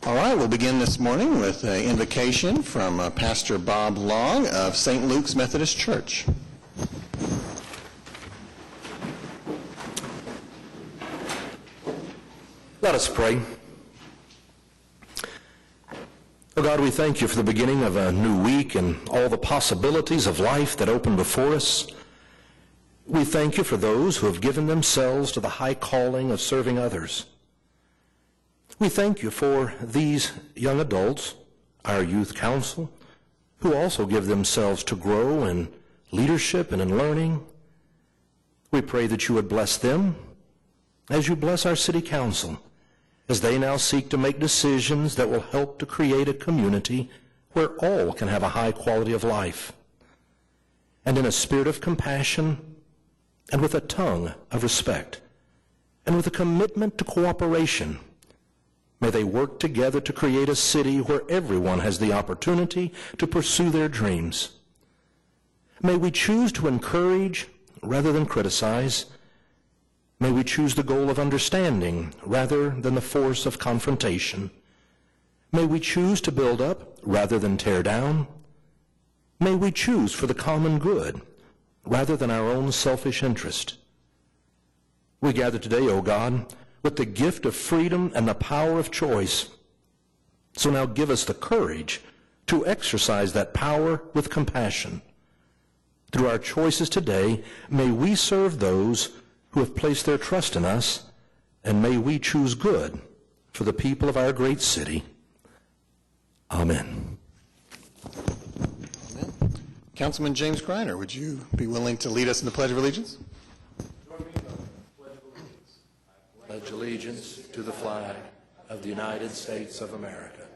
All right, we'll begin this morning with an invocation from Pastor Bob Long of St. Luke's Methodist Church. Let us pray. Oh God, we thank you for the beginning of a new week and all the possibilities of life that open before us. We thank you for those who have given themselves to the high calling of serving others. We thank you for these young adults, our youth council, who also give themselves to grow in leadership and in learning. We pray that you would bless them as you bless our city council, as they now seek to make decisions that will help to create a community where all can have a high quality of life. And in a spirit of compassion, and with a tongue of respect, and with a commitment to cooperation, may they work together to create a city where everyone has the opportunity to pursue their dreams. May we choose to encourage rather than criticize. May we choose the goal of understanding rather than the force of confrontation. May we choose to build up rather than tear down. May we choose for the common good rather than our own selfish interest. We gather today, O God, with the gift of freedom and the power of choice. So now give us the courage to exercise that power with compassion. Through our choices today, may we serve those who have placed their trust in us, and may we choose good for the people of our great city. Amen. Amen. Councilman James Greiner, would you be willing to lead us in the Pledge of Allegiance? Pledge allegiance to the flag of the United States of America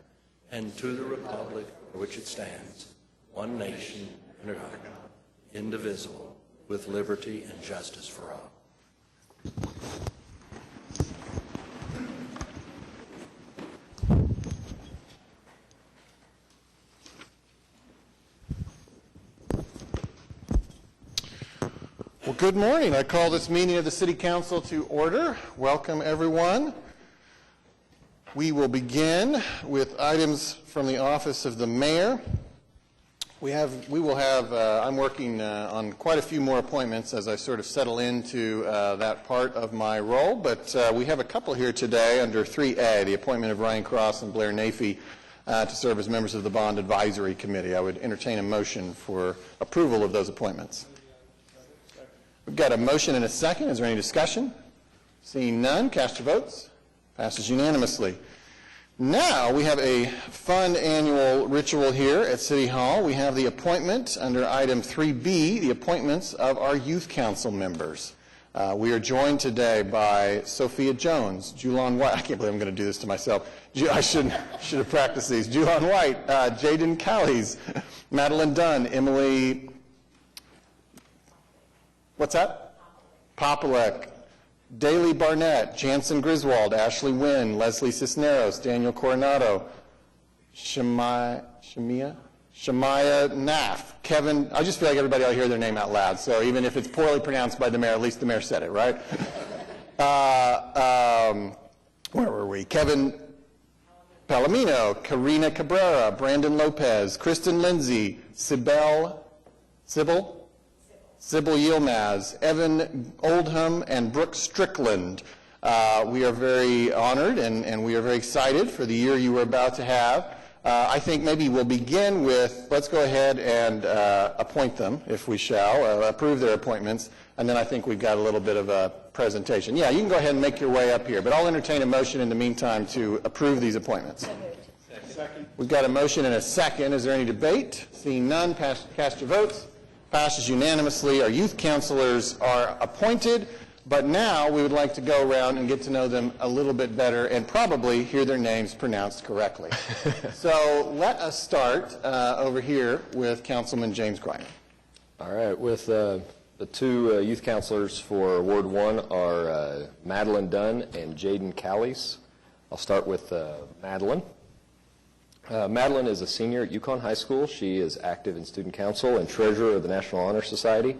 and to the republic for which it stands, one nation under God, indivisible, with liberty and justice for all. Well, good morning. I call this meeting of the City Council to order. Welcome, everyone. We will begin with items from the office of the mayor. I'm working on quite a few more appointments as I sort of settle into that part of my role, but we have a couple here today under 3A, the appointment of Ryan Cross and Blair Nafee to serve as members of the Bond Advisory Committee. I would entertain a motion for approval of those appointments. We've got a motion and a second. Is there any discussion? Seeing none, cast your votes. Passes unanimously. Now we have a fun annual ritual here at City Hall. We have the appointment under item 3B, the appointments of our youth council members. We are joined today by Sophia Jones, Julon White. I can't believe I'm going to do this to myself. I should have practiced these. Julon White, Jaden Callies, Madeline Dunn, Emily. What's that? Popolek, Daly Barnett, Jansen Griswold, Ashley Wynn, Leslie Cisneros, Daniel Coronado, Shemaiah Naff, Kevin. I just feel like everybody ought to hear their name out loud, so even if it's poorly pronounced by the mayor, at least the mayor said it, right? Where were we? Kevin Palomino, Karina Cabrera, Brandon Lopez, Kristen Lindsay, Sybil Yilmaz, Evan Oldham, and Brooke Strickland. We are very honored and we are very excited for the year you are about to have. I think maybe we'll begin with, let's go ahead and appoint them, if we shall, approve their appointments, and then I think we've got a little bit of a presentation. Yeah, you can go ahead and make your way up here, but I'll entertain a motion in the meantime to approve these appointments. Second. We've got a motion and a second. Is there any debate? Seeing none, cast your votes. Passes unanimously. Our youth counselors are appointed, but now we would like to go around and get to know them a little bit better and probably hear their names pronounced correctly. So let us start over here with Councilman James Greiner. All right. With the two youth counselors for Ward 1 are Madeline Dunn and Jaden Callies. I'll start with Madeline. Madeline is a senior at Yukon High School. She is active in student council and treasurer of the National Honor Society.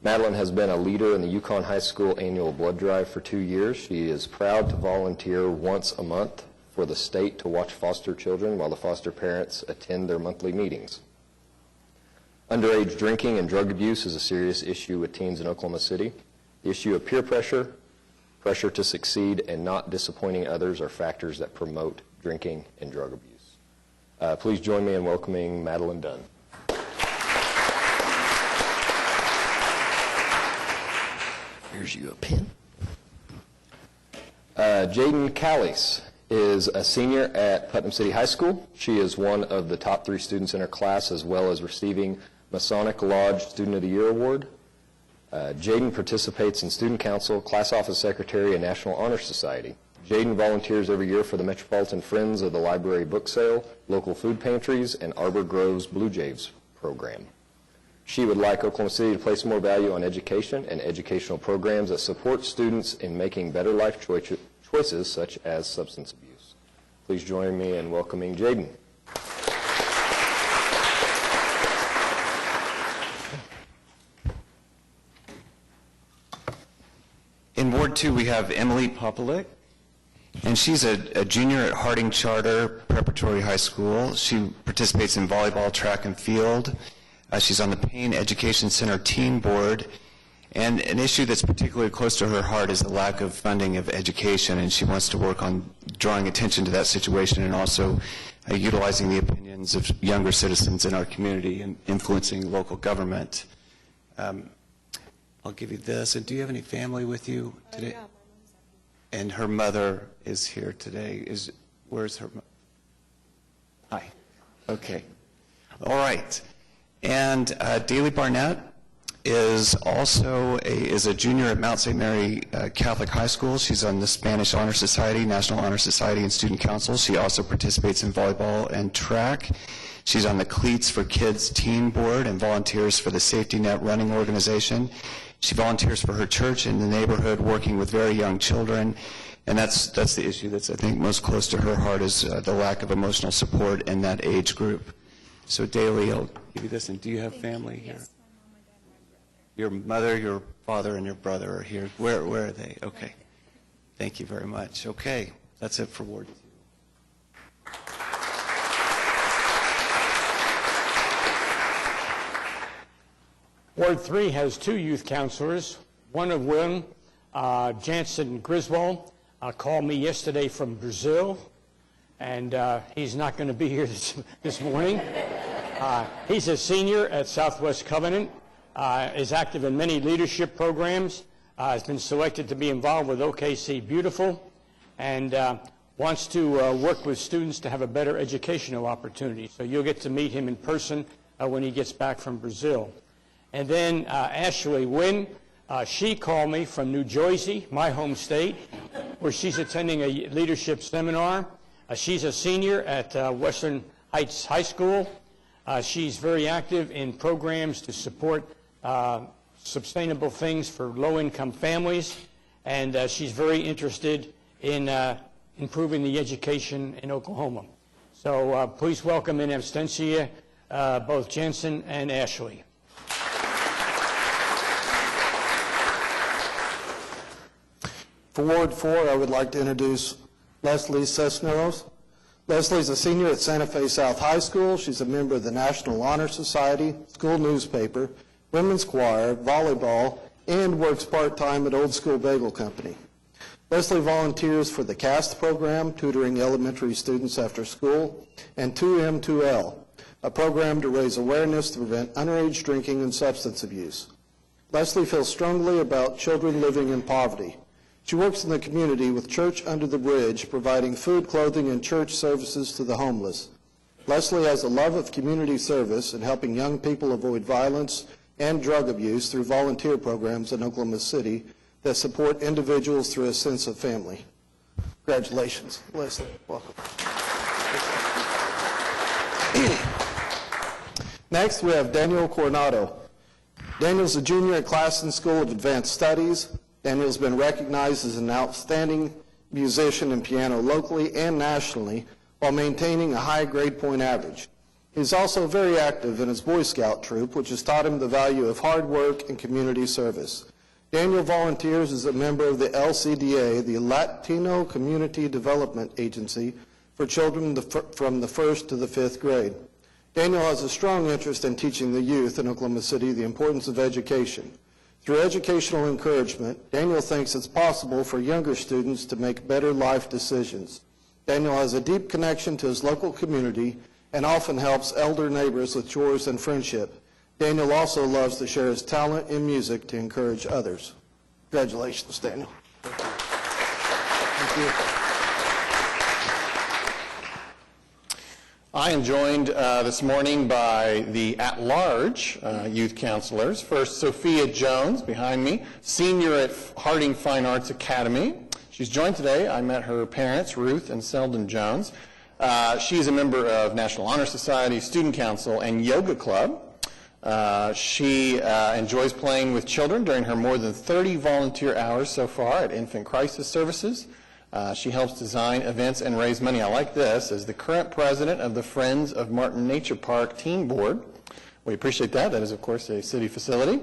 Madeline has been a leader in the Yukon High School annual blood drive for 2 years. She is proud to volunteer once a month for the state to watch foster children while the foster parents attend their monthly meetings. Underage drinking and drug abuse is a serious issue with teens in Oklahoma City. The issue of peer pressure, pressure to succeed, and not disappointing others are factors that promote drinking and drug abuse. Please join me in welcoming Madeline Dunn. Here's you a pen. Jaden Callies is a senior at Putnam City High School. She is one of the top 3 students in her class, as well as receiving Masonic Lodge Student of the Year Award. Jaden participates in Student Council, Class Office Secretary, and National Honor Society. Jaden volunteers every year for the Metropolitan Friends of the Library Book Sale, local food pantries, and Arbor Grove's Blue Jays program. She would like Oklahoma City to place more value on education and educational programs that support students in making better life choices such as substance abuse. Please join me in welcoming Jaden. In Ward 2, we have Emily Popalik, and she's a junior at Harding Charter Preparatory High School. She participates in volleyball, track, and field. She's on the Payne Education Center Teen Board, and an issue that's particularly close to her heart is the lack of funding of education, and she wants to work on drawing attention to that situation and also utilizing the opinions of younger citizens in our community and influencing local government. I'll give you this. And do you have any family with you today? Yeah, my mom's here. And her mother is here today. Where's her mother? Hi. Okay. All right. And Daly Barnett is also a junior at Mount St. Mary Catholic High School. She's on the Spanish Honor Society, National Honor Society, and Student Council. She also participates in volleyball and track. She's on the Cleats for Kids Teen Board and volunteers for the Safety Net Running Organization. She volunteers for her church in the neighborhood, working with very young children. And that's the issue that's, I think, most close to her heart is the lack of emotional support in that age group. So, Daly, I'll give you this. And do you have family here? Yes, my mom, my dad, and my brother. Your mother, your father, and your brother are here. Where are they? Okay. Thank you very much. Okay. That's it for Ward 2. Ward 3 has 2 youth counselors, one of whom, Jansen Griswold, called me yesterday from Brazil, and he's not going to be here this morning. He's a senior at Southwest Covenant, is active in many leadership programs, has been selected to be involved with OKC Beautiful, and wants to work with students to have a better educational opportunity. So you'll get to meet him in person when he gets back from Brazil. And then Ashley Wynn, she called me from New Jersey, my home state, where she's attending a leadership seminar. She's a senior at Western Heights High School. She's very active in programs to support sustainable things for low-income families, and she's very interested in improving the education in Oklahoma. So please welcome in absentia both Jensen and Ashley. For Ward 4, I would like to introduce Leslie Cisneros. Leslie's a senior at Santa Fe South High School. She's a member of the National Honor Society, school newspaper, women's choir, volleyball, and works part-time at Old School Bagel Company. Leslie volunteers for the CAST program, tutoring elementary students after school, and 2M2L, a program to raise awareness to prevent underage drinking and substance abuse. Leslie feels strongly about children living in poverty. She works in the community with Church Under the Bridge, providing food, clothing, and church services to the homeless. Leslie has a love of community service and helping young people avoid violence and drug abuse through volunteer programs in Oklahoma City that support individuals through a sense of family. Congratulations, Leslie. Welcome. Next, we have Daniel Coronado. Daniel's a junior at Classen School of Advanced Studies. Daniel's been recognized as an outstanding musician in piano locally and nationally while maintaining a high grade point average. He's also very active in his Boy Scout troop, which has taught him the value of hard work and community service. Daniel volunteers as a member of the LCDA, the Latino Community Development Agency, for children from the 1st to the 5th grade. Daniel has a strong interest in teaching the youth in Oklahoma City the importance of education. Through educational encouragement, Daniel thinks it's possible for younger students to make better life decisions. Daniel has a deep connection to his local community and often helps elder neighbors with chores and friendship. Daniel also loves to share his talent in music to encourage others. Congratulations, Daniel. Thank you. I am joined this morning by the at-large youth counselors. First, Sophia Jones, behind me, senior at Harding Fine Arts Academy. She's joined today. I met her parents, Ruth and Selden Jones. She is a member of National Honor Society, Student Council, and Yoga Club. She enjoys playing with children during her more than 30 volunteer hours so far at Infant Crisis Services. She helps design events and raise money. I like this, as the current president of the Friends of Martin Nature Park Team Board. We appreciate that. That is, of course, a city facility.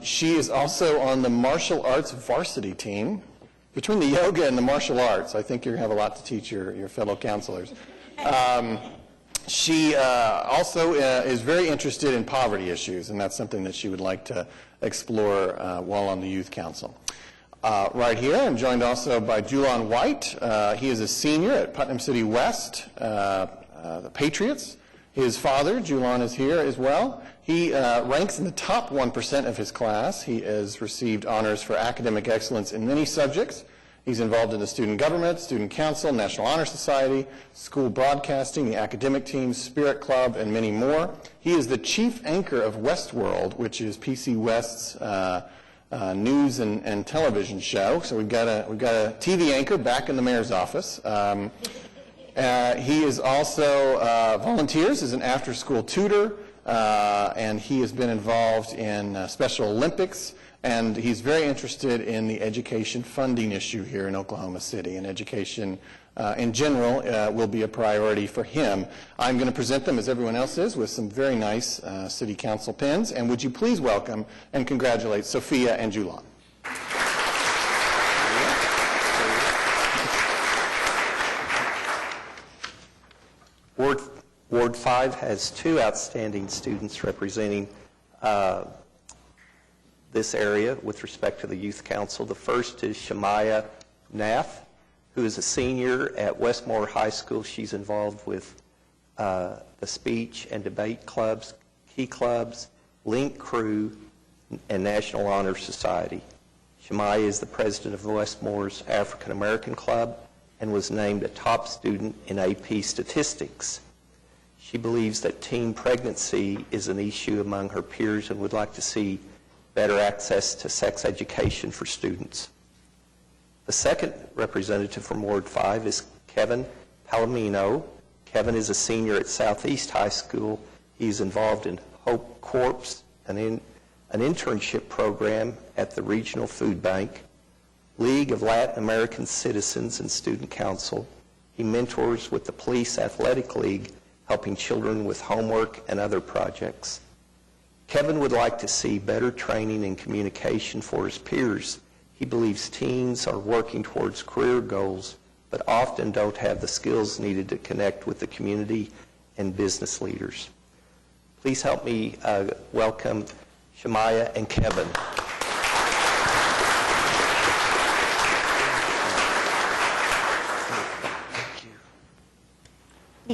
She is also on the martial arts varsity team. Between the yoga and the martial arts, I think you're going to have a lot to teach your fellow counselors. She also is very interested in poverty issues, and that's something that she would like to explore while on the Youth Council. Right here, I'm joined also by Julian White. He is a senior at Putnam City West, the Patriots. His father, Julian, is here as well. He ranks in the top 1% of his class. He has received honors for academic excellence in many subjects. He's involved in the student government, student council, National Honor Society, school broadcasting, the academic team, Spirit Club, and many more. He is the chief anchor of Westworld, which is PC West's news and television show. So we've got a TV anchor back in the mayor's office. He is also volunteers as an after-school tutor, and he has been involved in Special Olympics, and he's very interested in the education funding issue here in Oklahoma City, and education in general will be a priority for him. I'm going to present them, as everyone else is, with some very nice city council pins, and would you please welcome and congratulate Sophia and Julian. Ward 5 has two outstanding students representing this area with respect to the Youth Council. The first is Shemaya Nath, who is a senior at Westmore High School. She's involved with the speech and debate clubs, Key Clubs, Link Crew, and National Honor Society. Shemaya is the president of Westmore's African American Club and was named a top student in AP Statistics. She believes that teen pregnancy is an issue among her peers and would like to see better access to sex education for students. The second representative from Ward 5 is Kevin Palomino. Kevin is a senior at Southeast High School. He's involved in Hope Corps, an internship program at the Regional Food Bank, League of Latin American Citizens and Student Council. He mentors with the Police Athletic League, helping children with homework and other projects. Kevin would like to see better training and communication for his peers. He believes teens are working towards career goals, but often don't have the skills needed to connect with the community and business leaders. Please help me welcome Shemaya and Kevin.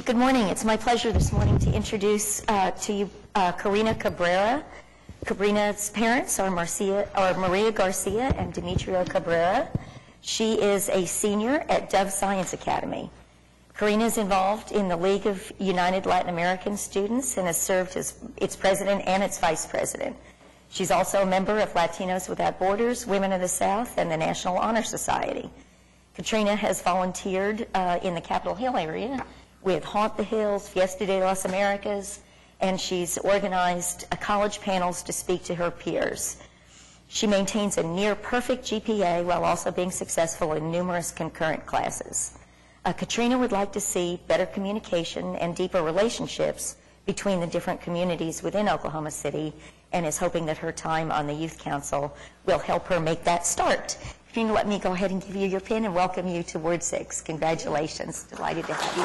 Good morning. It's my pleasure this morning to introduce to you Karina Cabrera. Karina's parents are Maria Garcia and Demetrio Cabrera. She is a senior at Dove Science Academy. Karina is involved in the League of United Latin American Students and has served as its president and its vice president. She's also a member of Latinos Without Borders, Women of the South, and the National Honor Society. Katrina has volunteered in the Capitol Hill area with Haunt the Hills, Fiesta de las Americas, and she's organized college panels to speak to her peers. She maintains a near-perfect GPA while also being successful in numerous concurrent classes. Katrina would like to see better communication and deeper relationships between the different communities within Oklahoma City and is hoping that her time on the Youth Council will help her make that start. If you can let me go ahead and give you your pin and welcome you to Ward 6. Congratulations. Delighted to have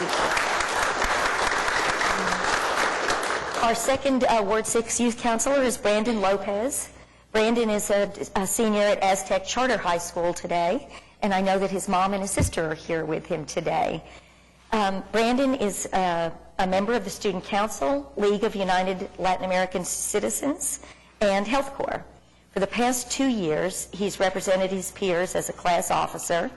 you. Our second Ward 6 youth counselor is Brandon Lopez. Brandon is a senior at Aztec Charter High School today, and I know that his mom and his sister are here with him today. Brandon is a member of the Student Council, League of United Latin American Citizens, and Health Corps. For the past 2 years, he's represented his peers as a class officer,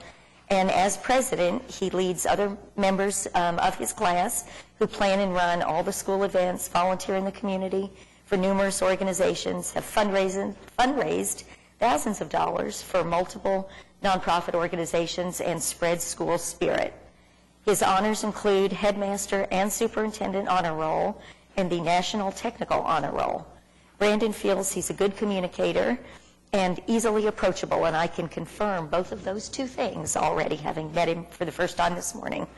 and as president, he leads other members of his class who plan and run all the school events, volunteer in the community for numerous organizations, have fundraised thousands of dollars for multiple nonprofit organizations, and spread school spirit. His honors include Headmaster and Superintendent Honor Roll and the National Technical Honor Roll. Brandon feels he's a good communicator and easily approachable, and I can confirm both of those two things already, having met him for the first time this morning.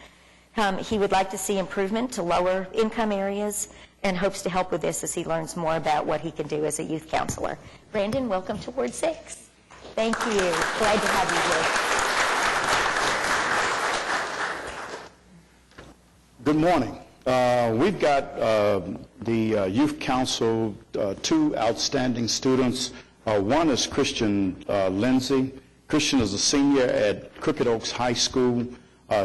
He would like to see improvement to lower income areas and hopes to help with this as he learns more about what he can do as a youth counselor. Brandon, welcome to Ward 6. Thank you. Glad to have you here. Good morning. We've got the Youth Council, two outstanding students. One is Christian Lindsay. Christian is a senior at Crooked Oaks High School.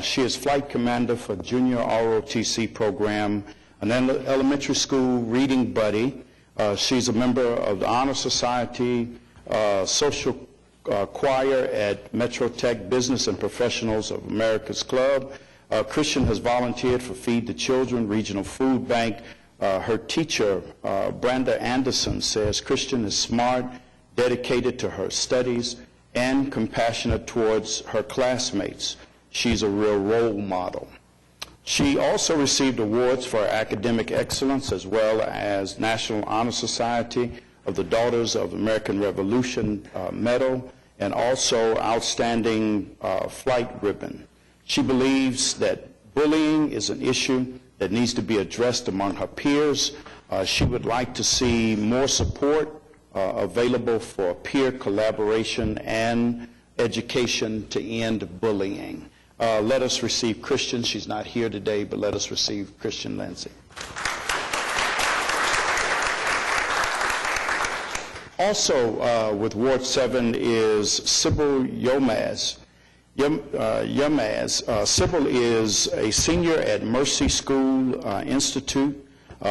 She is flight commander for Junior ROTC program, an elementary school reading buddy. She's a member of the Honor Society, social choir at Metro Tech Business and Professionals of America's Club. Christian has volunteered for Feed the Children Regional Food Bank. Her teacher, Brenda Anderson, says Christian is smart, dedicated to her studies, and compassionate towards her classmates. She's a real role model. She also received awards for academic excellence as well as National Honor Society of the Daughters of the American Revolution Medal, and also Outstanding Flight Ribbon. She believes that bullying is an issue that needs to be addressed among her peers. She would like to see more support available for peer collaboration and education to end bullying. Let us receive Christian. She's not here today, but let us receive Christian Lindsay. Also with Ward 7 is Sybil Yomaz. Sybil is a senior at Mercy School Institute.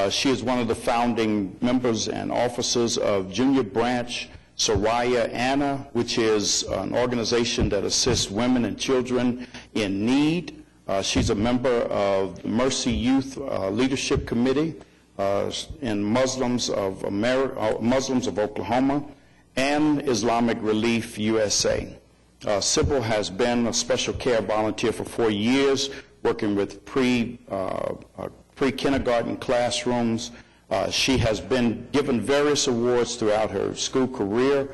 She is one of the founding members and officers of Junior Branch Soraya Anna, which is an organization that assists women and children in need. She's a member of the Mercy Youth Leadership Committee in Muslims of Oklahoma, and Islamic Relief USA. Sybil has been a special care volunteer for 4 years, working with pre-kindergarten classrooms. She has been given various awards throughout her school career,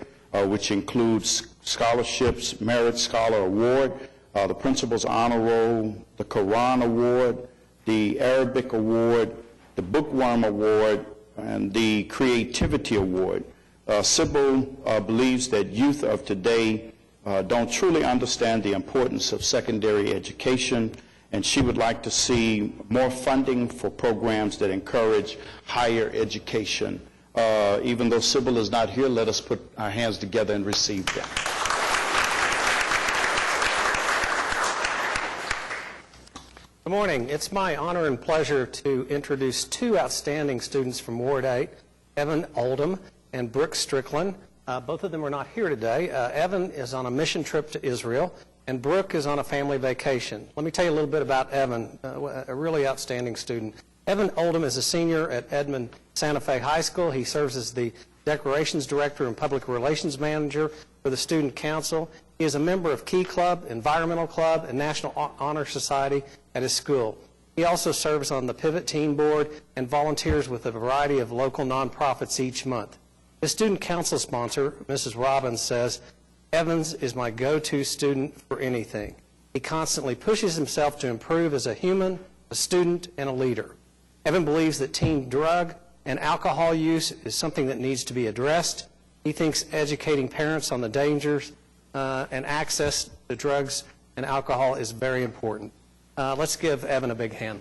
which includes scholarships, Merit Scholar Award, the Principal's Honor Roll, the Quran Award, the Arabic Award, the Bookworm Award, and the Creativity Award. Sybil believes that youth of today don't truly understand the importance of secondary education, and she would like to see more funding for programs that encourage higher education. Even though Sybil is not here, let us put our hands together and receive them. Good morning. It's my honor and pleasure to introduce two outstanding students from Ward 8, Evan Oldham and Brooke Strickland. Both of them are not here today. Evan is on a mission trip to Israel, and Brooke is on a family vacation. Let me tell you a little bit about Evan, a really outstanding student. Evan Oldham is a senior at Edmond Santa Fe High School. He serves as the Decorations Director and Public Relations Manager for the Student Council. He is a member of Key Club, Environmental Club, and National Honor Society at his school. He also serves on the Pivot Teen Board and volunteers with a variety of local nonprofits each month. The Student Council sponsor, Mrs. Robbins, says, Evans is my go-to student for anything. He constantly pushes himself to improve as a human, a student, and a leader. Evan believes that teen drug and alcohol use is something that needs to be addressed. He thinks educating parents on the dangers and access to drugs and alcohol is very important. Let's give Evan a big hand.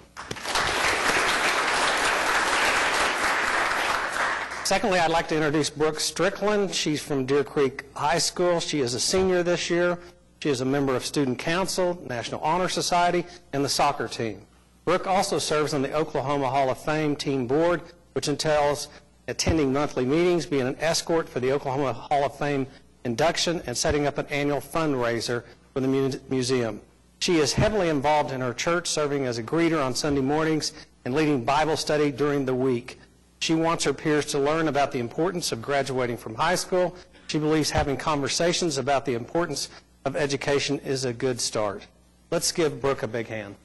Secondly, I'd like to introduce Brooke Strickland. She's from Deer Creek High School. She is a senior this year. She is a member of Student Council, National Honor Society, and the soccer team. Brooke also serves on the Oklahoma Hall of Fame Team Board, which entails attending monthly meetings, being an escort for the Oklahoma Hall of Fame induction, and setting up an annual fundraiser for the museum. She is heavily involved in her church, serving as a greeter on Sunday mornings and leading Bible study during the week. She wants her peers to learn about the importance of graduating from high school. She believes having conversations about the importance of education is a good start. Let's give Brooke a big hand.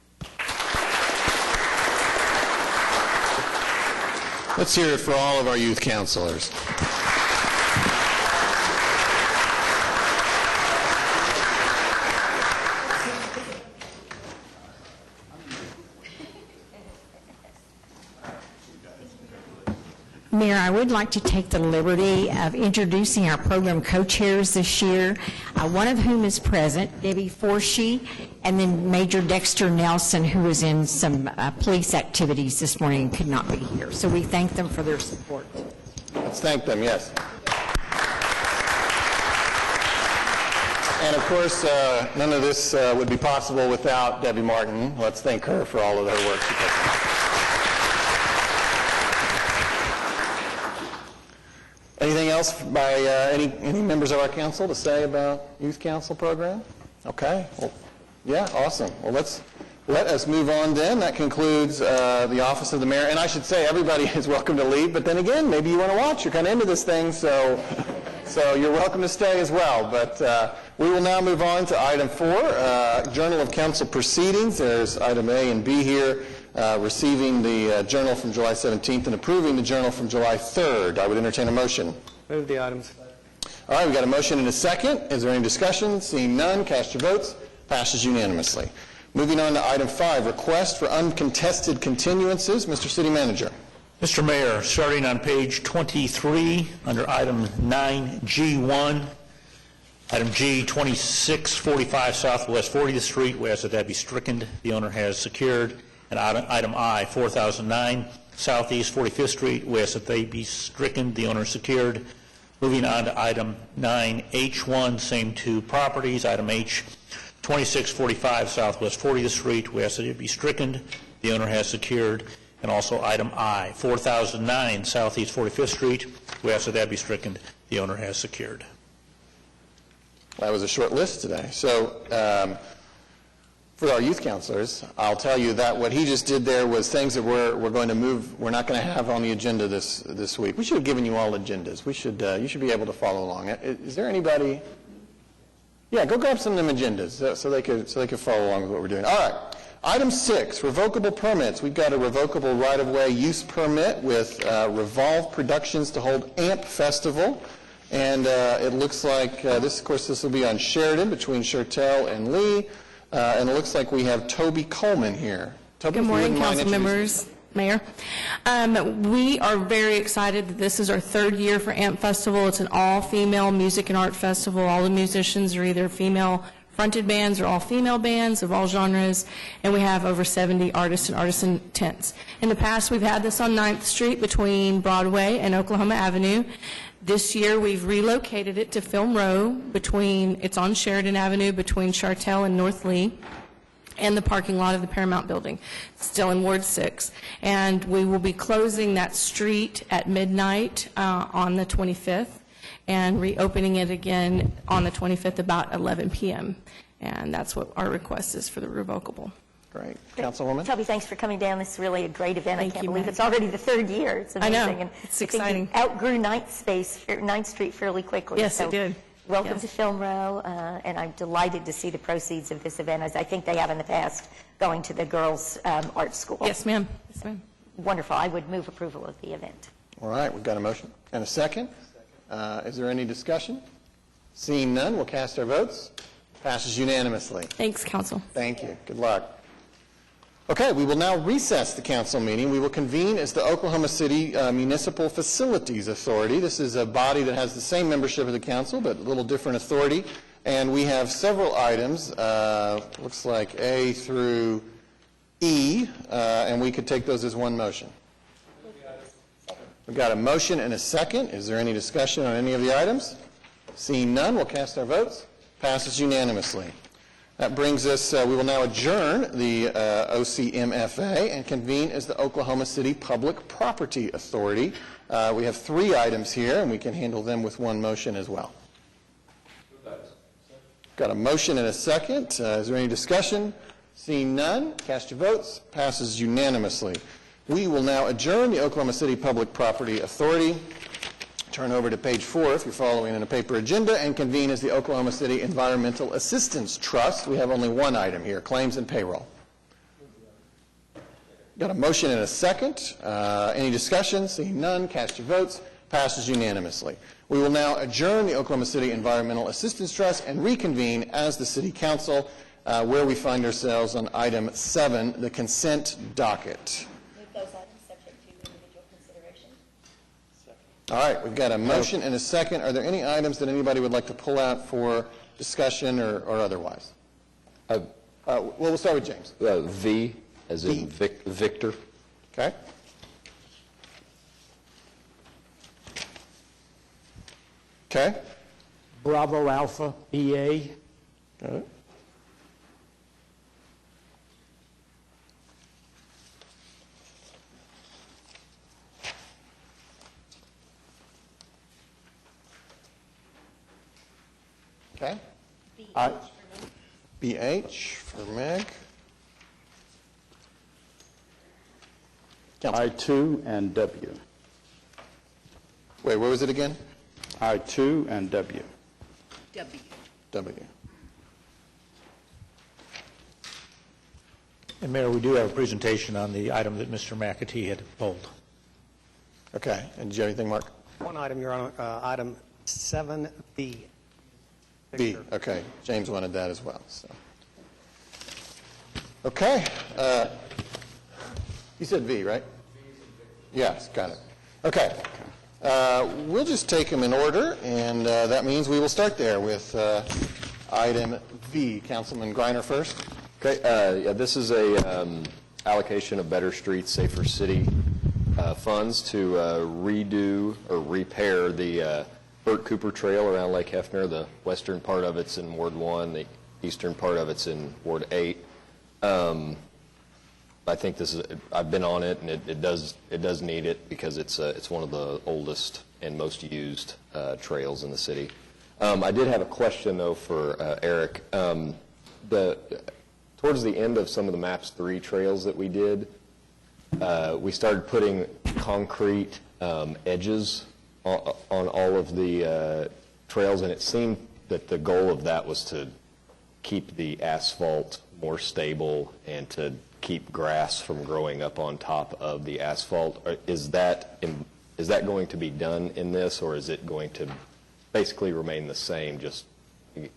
Let's hear it for all of our youth counselors. Mayor, I would like to take the liberty of introducing our program co-chairs this year, one of whom is present, Debbie Forshee, and then Major Dexter Nelson, who was in some police activities this morning and could not be here. So we thank them for their support. Let's thank them, yes. And of course, none of this would be possible without Debbie Martin. Let's thank her for all of her work she puts in. Anything else by any members of our council to say about youth council program? Okay. Well, yeah, awesome. Well, let us move on then. That concludes the office of the mayor. And I should say everybody is welcome to leave, but then again, maybe you want to watch. You're kind of into this thing, so you're welcome to stay as well. But we will now move on to item 4, Journal of Council Proceedings. There's item A and B here. Receiving the journal from July 17th and approving the journal from July 3rd. I would entertain a motion. Move the items. All right, we've got a motion and a second. Is there any discussion? Seeing none, cast your votes. Passes unanimously. Moving on to item 5, request for uncontested continuances. Mr. City Manager. Mr. Mayor, starting on page 23, under item 9G1, item G, 2645 Southwest 40th Street, we ask that be stricken. The owner has secured. And item I, 4009 Southeast 45th Street, we ask that they be stricken. The owner secured. Moving on to item 9H1, same two properties. Item H, 2645 Southwest 40th Street, we ask that it be stricken. The owner has secured. And also item I, 4009 Southeast 45th Street, we ask that be stricken. The owner has secured. That was a short list today. So for our youth counselors, I'll tell you that what he just did there was things that we're going to move, we're not going to have on the agenda this week. We should have given you all agendas. We should, you should be able to follow along. Is there anybody? Yeah, go grab some of them agendas so they could follow along with what we're doing. All right. Item 6, revocable permits. We've got a revocable right-of-way use permit with Revolve Productions to hold AMP Festival. And it looks like, this will be on Sheridan between Chertel and Lee. And it looks like we have Toby Coleman here. Toby, good morning, council members, Mayor. We are very excited that this is our 3rd year for AMP Festival. It's an all-female music and art festival. All the musicians are either female-fronted bands or all-female bands of all genres, and we have over 70 artists and artisan tents. In the past, we've had this on 9th Street between Broadway and Oklahoma Avenue. This year, we've relocated it to Film Row it's on Sheridan Avenue between Chertel and North Lee, and the parking lot of the Paramount Building, still in Ward 6. And we will be closing that street at midnight on the 25th and reopening it again on the 25th about 11 p.m. And that's what our request is for the revocable. Great. Councilwoman? Toby, thanks for coming down. This is really a great event. Thank I can't you, believe Matt. it's already the 3rd year. It's amazing. I know. And It's I think exciting. you outgrew 9th Street fairly quickly. Yes, so it did. Welcome Yes. to Film Row, and I'm delighted to see the proceeds of this event, as I think they have in the past, going to the girls' art school. Yes, ma'am. Yes, ma'am. Wonderful. I would move approval of the event. All right, we've got a motion and a second. Is there any discussion? Seeing none, we'll cast our votes. Passes unanimously. Thanks, council. Thank you. Good luck. Okay, we will now recess the council meeting. We will convene as the Oklahoma City Municipal Facilities Authority. This is a body that has the same membership as the council, but a little different authority. And we have several items, looks like A through E, and we could take those as one motion. We've got a motion and a second. Is there any discussion on any of the items? Seeing none, we'll cast our votes. Passes unanimously. That brings us, we will now adjourn the OCMFA and convene as the Oklahoma City Public Property Authority. We have 3 items here, and we can handle them with one motion as well. Got a motion and a second. Is there any discussion? Seeing none, cast your votes. Passes unanimously. We will now adjourn the Oklahoma City Public Property Authority. Turn over to page 4 if you're following in a paper agenda, and convene as the Oklahoma City Environmental Assistance Trust. We have only one item here, claims and payroll. Got a motion and a second. Any discussion? Seeing none, cast your votes. Passes unanimously. We will now adjourn the Oklahoma City Environmental Assistance Trust and reconvene as the City Council, where we find ourselves on item 7, the consent docket. Those items subject to individual consideration. All right, we've got a motion and a second. Are there any items that anybody would like to pull out for discussion or otherwise? Well, we'll start with James. V, as in Victor. Okay. Okay. Bravo Alpha, BA. Got it. Okay. BH for Meg. I2 and W. Wait, where was it again? I2 and W. W. And Mayor, we do have a presentation on the item that Mr. McAtee had pulled. Okay. And did you have anything, Mark? One item, Your Honor, item 7B. B. Victor. Okay. James wanted that as well. So. Okay. You said V, right? Yes, got it. Okay. We'll just take them in order, and that means we will start there with item V. Councilman Greiner first. Okay, yeah, this is a allocation of Better Streets, Safer City funds to redo or repair the Burt Cooper Trail around Lake Hefner. The western part of it's in Ward 1, the eastern part of it's in Ward 8. I think this is, I've been on it, and it does need it because it's one of the oldest and most used trails in the city. I did have a question, though, for Eric. Towards the end of some of the MAPS 3 trails that we did, we started putting concrete edges on all of the trails, and it seemed that the goal of that was to keep the asphalt more stable and to keep grass from growing up on top of the asphalt. Is that going to be done in this, or is it going to basically remain the same, just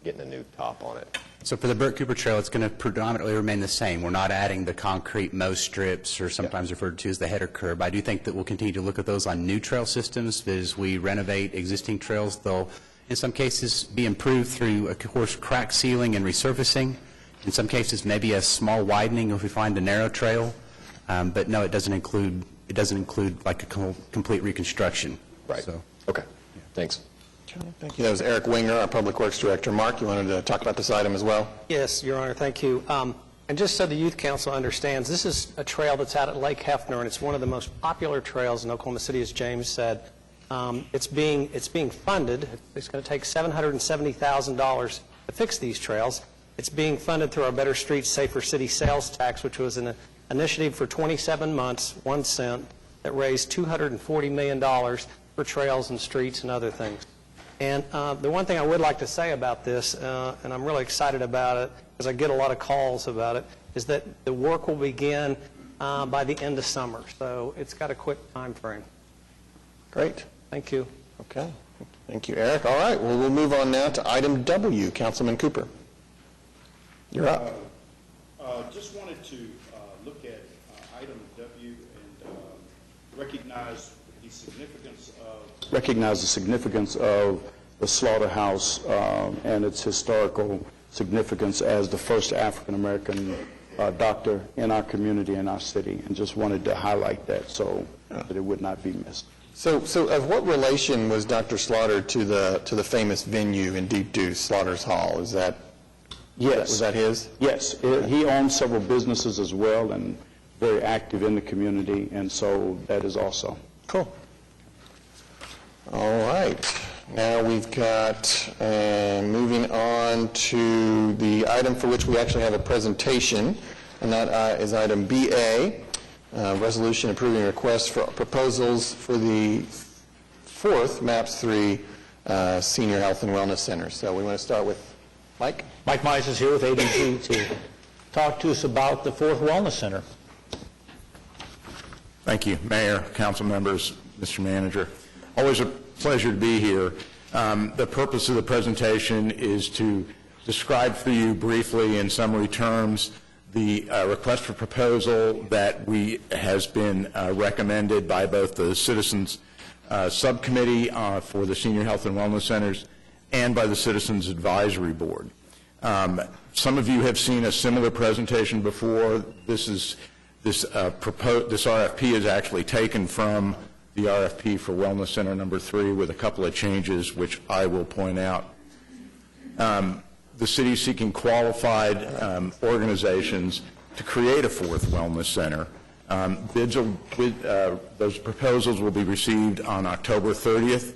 getting a new top on it? So for the Burt Cooper Trail, it's going to predominantly remain the same. We're not adding the concrete mow strips, or sometimes referred to as the header curb. I do think that we'll continue to look at those on new trail systems as we renovate existing trails. They'll, in some cases, be improved through, of course, crack sealing and resurfacing. In some cases, maybe a small widening if we find a narrow trail. But no, it doesn't include like a complete reconstruction. Right. So, okay. Thanks. Thank you. That was Eric Winger, our Public Works Director. Mark, you wanted to talk about this item as well? Yes, Your Honor, thank you. And just so the Youth Council understands, this is a trail that's out at Lake Hefner, and it's one of the most popular trails in Oklahoma City, as James said. It's being funded. It's going to take $770,000 to fix these trails. It's being funded through our Better Streets, Safer City sales tax, which was an initiative for 27 months, 1 cent, that raised $240 million for trails and streets and other things. And the one thing I would like to say about this, and I'm really excited about it because I get a lot of calls about it, is that the work will begin by the end of summer. So it's got a quick time frame. Great. Thank you. Okay. Thank you, Eric. All right. Well, we'll move on now to item W. Councilman Cooper. You're up. Just wanted to look at item W and recognize the significance of the slaughterhouse and its historical significance as the first African-American doctor in our community, in our city, and just wanted to highlight that so that it would not be missed. So of what relation was Dr. Slaughter to the famous venue in Deep Deuce, Slaughter's Hall? Is that, Yes. was that his? Yes. He owns several businesses as well and very active in the community, and so that is also. Cool. All right. Now we've got, moving on to the item for which we actually have a presentation, and that is item BA, resolution approving requests for proposals for the fourth MAPS 3 Senior Health and Wellness Center. So we want to start with Mike. Mike Mize is here with ADG to talk to us about the fourth Wellness Center. Thank you, Mayor, council members, Mr. Manager. Always a pleasure to be here. The purpose of the presentation is to describe for you briefly in summary terms the request for proposal that has been recommended by both the Citizens Subcommittee for the Senior Health and Wellness Centers and by the Citizens Advisory Board. Some of you have seen a similar presentation before. This RFP is actually taken from the RFP for Wellness Center number 3 with a couple of changes which I will point out. The city is seeking qualified organizations to create a fourth wellness center. Those proposals will be received on October 30th.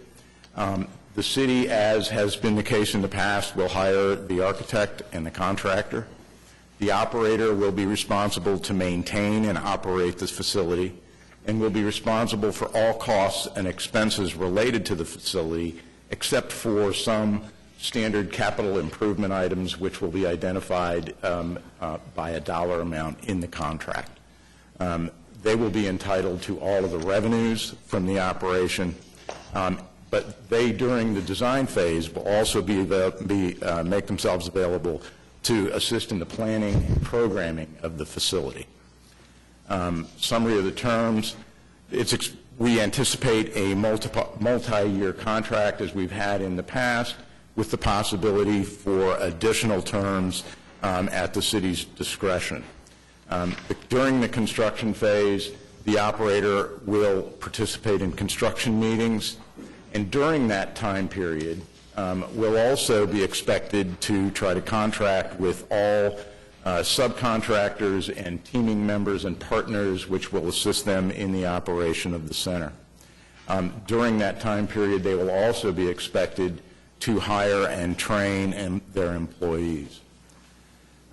The city, as has been the case in the past, will hire the architect and the contractor. The operator will be responsible to maintain and operate this facility and will be responsible for all costs and expenses related to the facility except for some standard capital improvement items which will be identified by a dollar amount in the contract. They will be entitled to all of the revenues from the operation, but they, during the design phase, will also make themselves available to assist in the planning and programming of the facility. Summary of the terms, we anticipate a multi-year contract as we've had in the past with the possibility for additional terms at the city's discretion. During the construction phase, the operator will participate in construction meetings, and during that time period, will also be expected to try to contract with all subcontractors and teaming members and partners which will assist them in the operation of the center. During that time period, they will also be expected to hire and train their employees.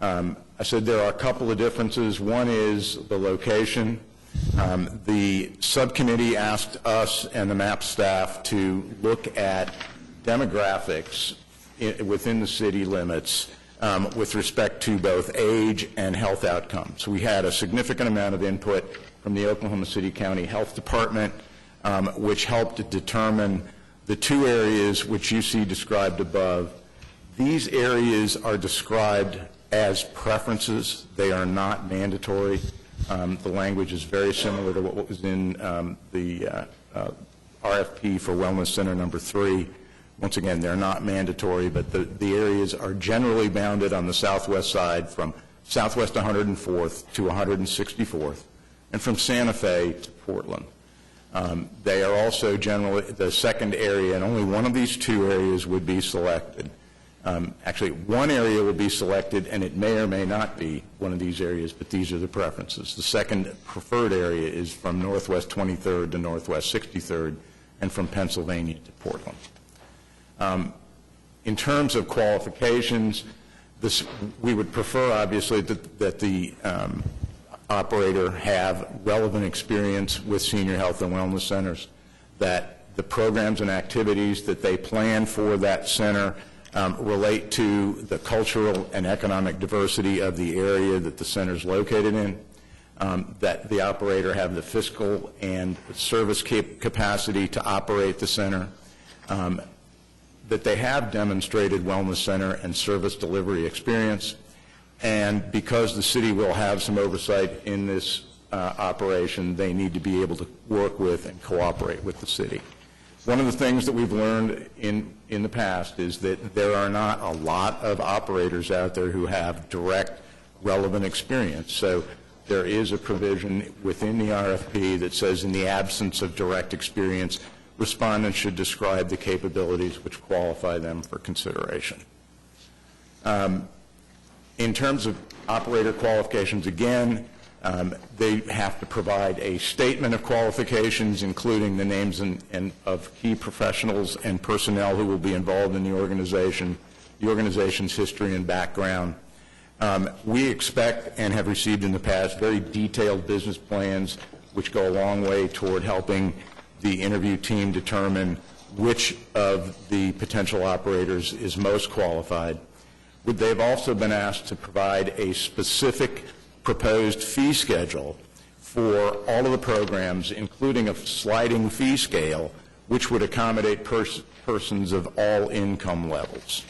I said there are a couple of differences. One is the location. The subcommittee asked us and the MAP staff to look at demographics within the city limits with respect to both age and health outcomes. We had a significant amount of input from the Oklahoma City County Health Department, which helped determine the two areas which you see described above. These areas are described as preferences. They are not mandatory. The language is very similar to what was in the RFP for Wellness Center number 3. Once again, they're not mandatory, but the areas are generally bounded on the southwest side from Southwest 104th to 164th and from Santa Fe to Portland. They are also generally the second area, and only one of these two areas would be selected. Actually, one area will be selected, and it may or may not be one of these areas, but these are the preferences. The second preferred area is from Northwest 23rd to Northwest 63rd and from Pennsylvania to Portland. In terms of qualifications, we would prefer, obviously, that the operator have relevant experience with senior health and wellness centers, that the programs and activities that they plan for that center relate to the cultural and economic diversity of the area that the center is located in, that the operator have the fiscal and service capacity to operate the center, that they have demonstrated wellness center and service delivery experience, and because the city will have some oversight in this operation, they need to be able to work with and cooperate with the city. One of the things that we've learned in the past is that there are not a lot of operators out there who have direct, relevant experience. So there is a provision within the RFP that says in the absence of direct experience, respondents should describe the capabilities which qualify them for consideration. In terms of operator qualifications, again, they have to provide a statement of qualifications, including the names of key professionals and personnel who will be involved in the organization's history and background. We expect and have received in the past very detailed business plans which go a long way toward helping the interview team determine which of the potential operators is most qualified. They've also been asked to provide a specific proposed fee schedule for all of the programs, including a sliding fee scale, which would accommodate persons of all income levels.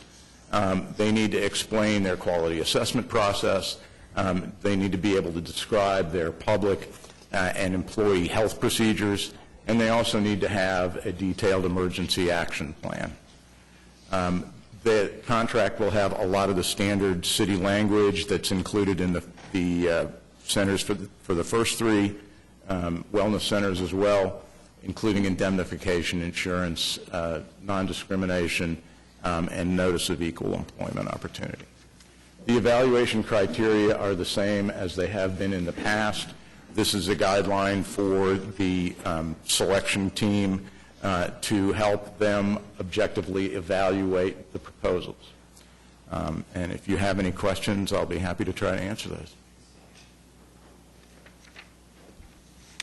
They need to explain their quality assessment process. They need to be able to describe their public and employee health procedures, and they also need to have a detailed emergency action plan. The contract will have a lot of the standard city language that's included in the centers for the first three wellness centers as well, including indemnification, insurance, non-discrimination, and notice of equal employment opportunity. The evaluation criteria are the same as they have been in the past. This is a guideline for the selection team to help them objectively evaluate the proposals. And if you have any questions, I'll be happy to try to answer those.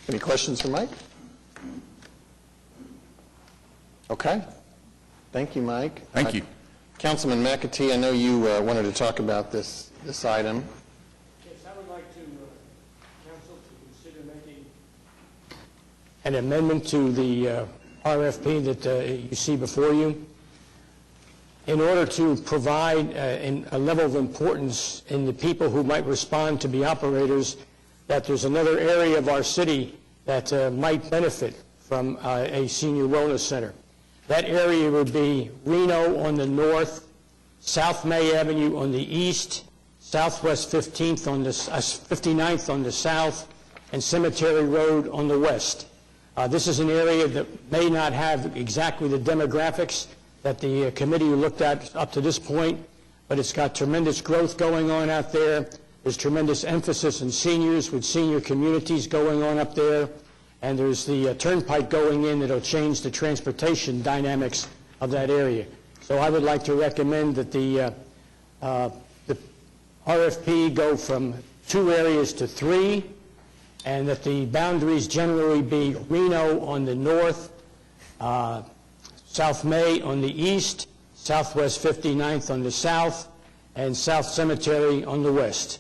Any questions for Mike? Okay. Thank you, Mike. Thank you. Councilman McAtee, I know you wanted to talk about this item. Yes, I would like to, council, to consider making an amendment to the RFP that you see before you. In order to provide a level of importance in the people who might respond to be operators, that there's another area of our city that might benefit from a senior wellness center. That area would be Reno on the north, South May Avenue on the east, Southwest 15th on the 59th on the south, and Cemetery Road on the west. This is an area that may not have exactly the demographics that the committee looked at up to this point, but it's got tremendous growth going on out there. There's tremendous emphasis on seniors with senior communities going on up there, and there's the turnpike going in that'll change the transportation dynamics of that area. So I would like to recommend that the RFP go from 2 areas to 3, and that the boundaries generally be Reno on the north, South May on the east, Southwest 59th on the south, and South Cemetery on the west.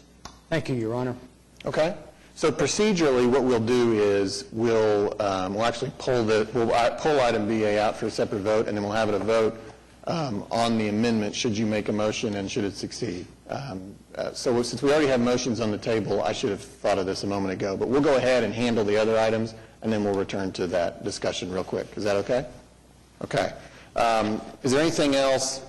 Thank you, Your Honor. Okay. So procedurally, what we'll do is we'll actually pull item BA out for a separate vote, and then we'll have it a vote on the amendment should you make a motion and should it succeed. So since we already have motions on the table, I should have thought of this a moment ago, but we'll go ahead and handle the other items, and then we'll return to that discussion real quick. Is that okay? Okay. Is there anything else?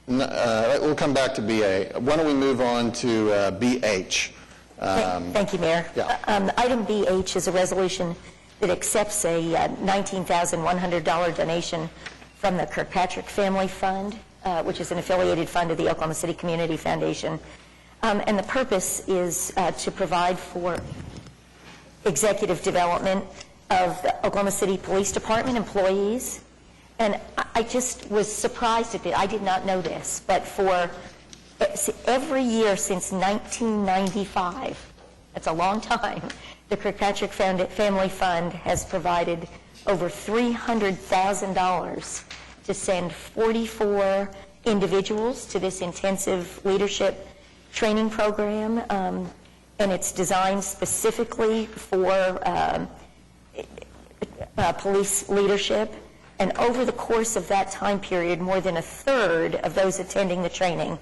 We'll come back to BA. Why don't we move on to BH? Thank you, Mayor. Yeah. Item BH is a resolution that accepts a $19,100 donation from the Kirkpatrick Family Fund, which is an affiliated fund of the Oklahoma City Community Foundation. And the purpose is to provide for executive development of the Oklahoma City Police Department employees. And I just was surprised at it. I did not know this, but for every year since 1995, that's a long time, the Kirkpatrick Family Fund has provided over $300,000 to send 44 individuals to this intensive leadership training program, and it's designed specifically for police leadership. And over the course of that time period, more than 1/3 of those attending the training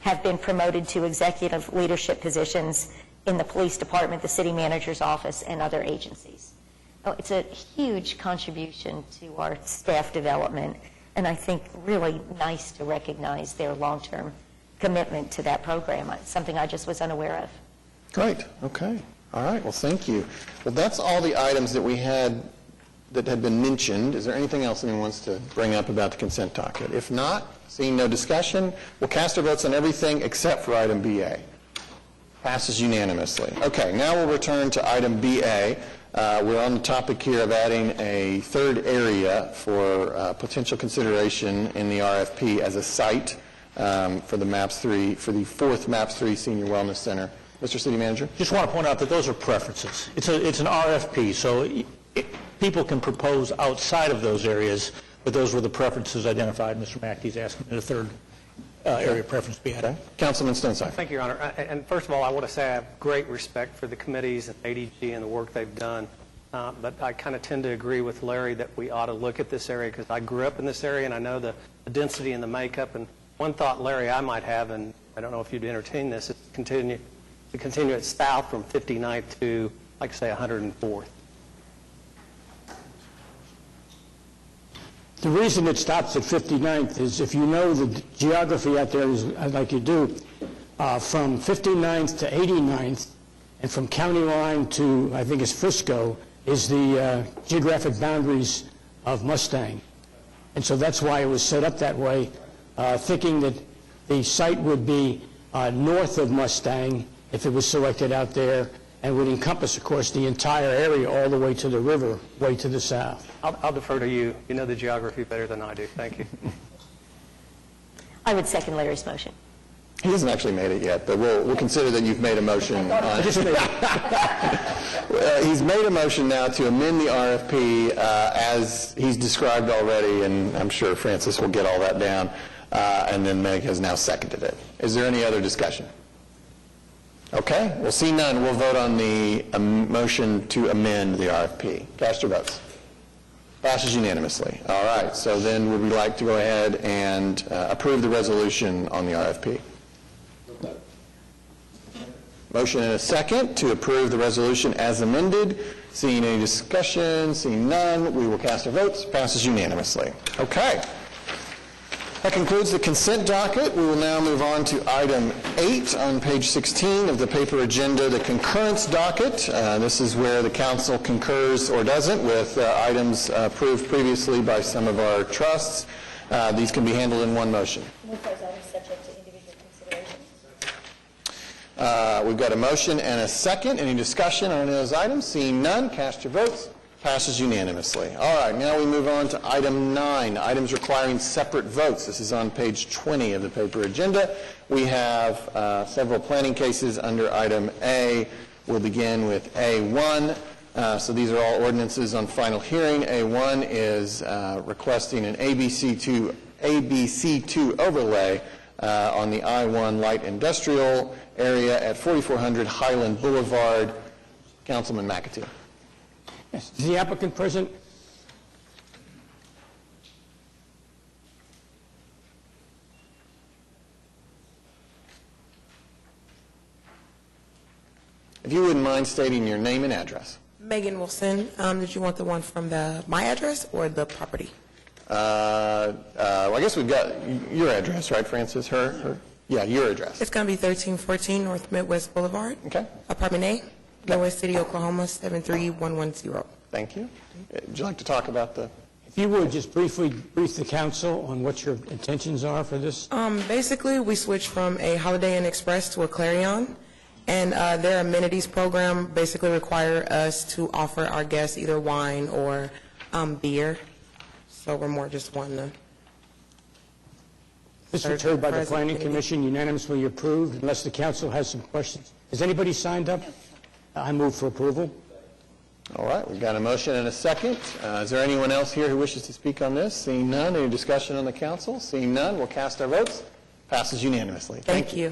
have been promoted to executive leadership positions in the police department, the city manager's office, and other agencies. it's a huge contribution to our staff development, and I think really nice to recognize their long-term commitment to that program. It's something I just was unaware of. Great, okay. All right, well, thank you. Well, that's all the items that we had that had been mentioned. Is there anything else anyone wants to bring up about the consent docket? If not, seeing no discussion, we'll cast our votes on everything except for item BA. Passes unanimously. Okay, now we'll return to item BA. We're on the topic here of adding a third area for potential consideration in the RFP as a site for the MAPS 3, for the fourth MAPS 3 Senior Wellness Center. Mr. City Manager? Just want to point out that those are preferences. It's an RFP, so people can propose outside of those areas, but those were the preferences identified. Mr. Mackey's asking that a third area preference be added. Okay. Councilman Stonesifer. Thank you, Your Honor. And first of all, I want to say I have great respect for the committees and ADG and the work they've done. But I kind of tend to agree with Larry that we ought to look at this area because I grew up in this area and I know the density and the makeup. And one thought, Larry, I might have, and I don't know if you'd entertain this, is to continue it south from 59th to, like say, 104th. The reason it stops at 59th is if you know the geography out there, like you do, from 59th to 89th, and from County Line to, I think it's Frisco, is the geographic boundaries of Mustang. And so that's why it was set up that way, thinking that the site would be north of Mustang if it was selected out there, and would encompass, of course, the entire area all the way to the river, way to the south. I'll defer to you. You know the geography better than I do. Thank you. I would second Larry's motion. He hasn't actually made it yet, but we'll consider that you've made a motion. He's made a motion now to amend the RFP as he's described already, and I'm sure Francis will get all that down, and then Meg has now seconded it. Is there any other discussion? Okay, we'll see none. We'll vote on the motion to amend the RFP. Cast your votes. Passes unanimously. All right, so then would we like to go ahead and approve the resolution on the RFP? Motion and a second to approve the resolution as amended. Seeing any discussion, seeing none, we will cast our votes. Passes unanimously. Okay. That concludes the consent docket. We will now move on to item 8 on page 16 of the paper agenda, the concurrence docket. This is where the council concurs or doesn't with items approved previously by some of our trusts. These can be handled in one motion. Move those items subject to individual consideration. We've got a motion and a second. Any discussion on any of those items? Seeing none, cast your votes. Passes unanimously. All right, now we move on to item 9, items requiring separate votes. This is on page 20 of the paper agenda. We have several planning cases under item A. We'll begin with A1. So these are all ordinances on final hearing. A1 is requesting an ABC2 overlay on the I-1 light industrial area at 4400 Highland Boulevard. Councilman McAtee. Yes. Is the applicant present? If you wouldn't mind stating your name and address. Megan Wilson. Did you want the one from my address or the property? Well, I guess we've got your address, right, Francis? Her? Yeah, your address. It's going to be 1314 North Midwest Boulevard. Okay. Apartment A, Midwest City, Oklahoma, 73110. Thank you. Would you like to talk about the... If you would, just brief the council on what your intentions are for this. Basically, we switched from a Holiday Inn Express to a Clarion, and their amenities program basically require us to offer our guests either wine or beer. So we're more just wanting to... This was heard by the Planning Commission, unanimously approved, unless the council has some questions. Has anybody signed up? I move for approval. All right, we've got a motion and a second. Is there anyone else here who wishes to speak on this? Seeing none, any discussion on the council? Seeing none, we'll cast our votes. Passes unanimously. Thank you.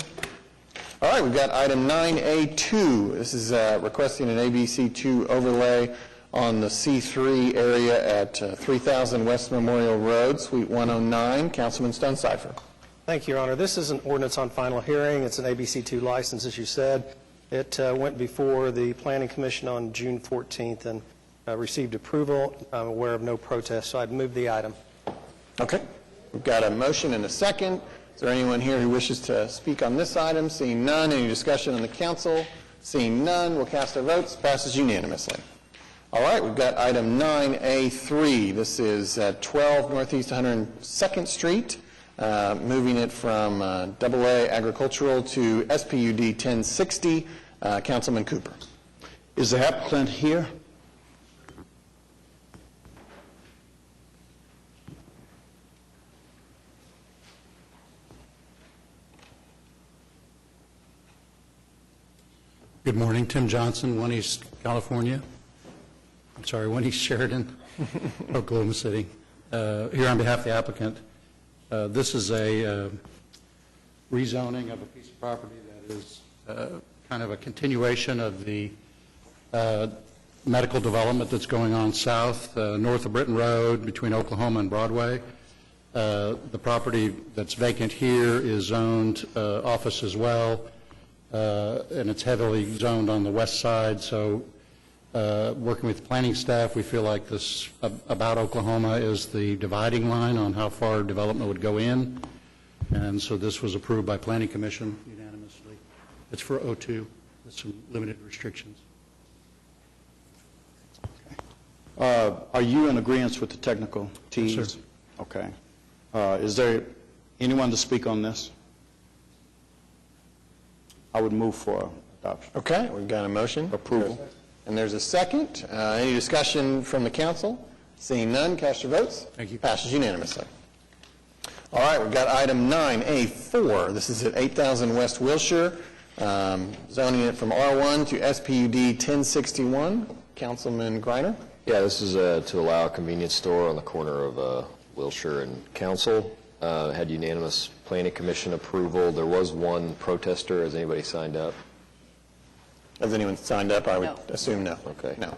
All right, we've got item 9A2. This is requesting an ABC2 overlay on the C3 area at 3000 West Memorial Road, Suite 109. Councilman Stonesifer. Thank you, Your Honor. This is an ordinance on final hearing. It's an ABC2 license, as you said. It went before the Planning Commission on June 14th, and received approval. I'm aware of no protest, so I'd move the item. Okay. We've got a motion and a second. Is there anyone here who wishes to speak on this item? Seeing none, any discussion on the council? Seeing none, we'll cast our votes. Passes unanimously. All right, we've got item 9A3. This is 12 Northeast 102nd Street, moving it from AA Agricultural to SPUD 1060. Councilman Cooper. Is the applicant here? Good morning, Tim Johnson, One East California. I'm sorry, One East Sheridan, Oklahoma City. Here on behalf of the applicant, this is a rezoning of a piece of property that is kind of a continuation of the medical development that's going on south, north of Britton Road, between Oklahoma and Broadway. The property that's vacant here is zoned office as well, and it's heavily zoned on the west side, so working with planning staff, we feel like this about Oklahoma is the dividing line on how far development would go in, and so this was approved by Planning Commission unanimously. It's for O2 with some limited restrictions. Are you in agreement with the technical teams? Yes, sir. Okay. Is there anyone to speak on this? I would move for adoption. Okay, we've got a motion. Approval. And there's a second. Any discussion from the council? Seeing none, cast your votes. Thank you. Passes unanimously. All right, we've got item 9A4. This is at 8000 West Wilshire, zoning it from R1 to SPUD 1061. Councilman Greiner. Yeah, this is to allow a convenience store on the corner of Wilshire and Council. Had unanimous Planning Commission approval. There was one protester. Has anybody signed up? Has anyone signed up? I would assume no. Okay. No.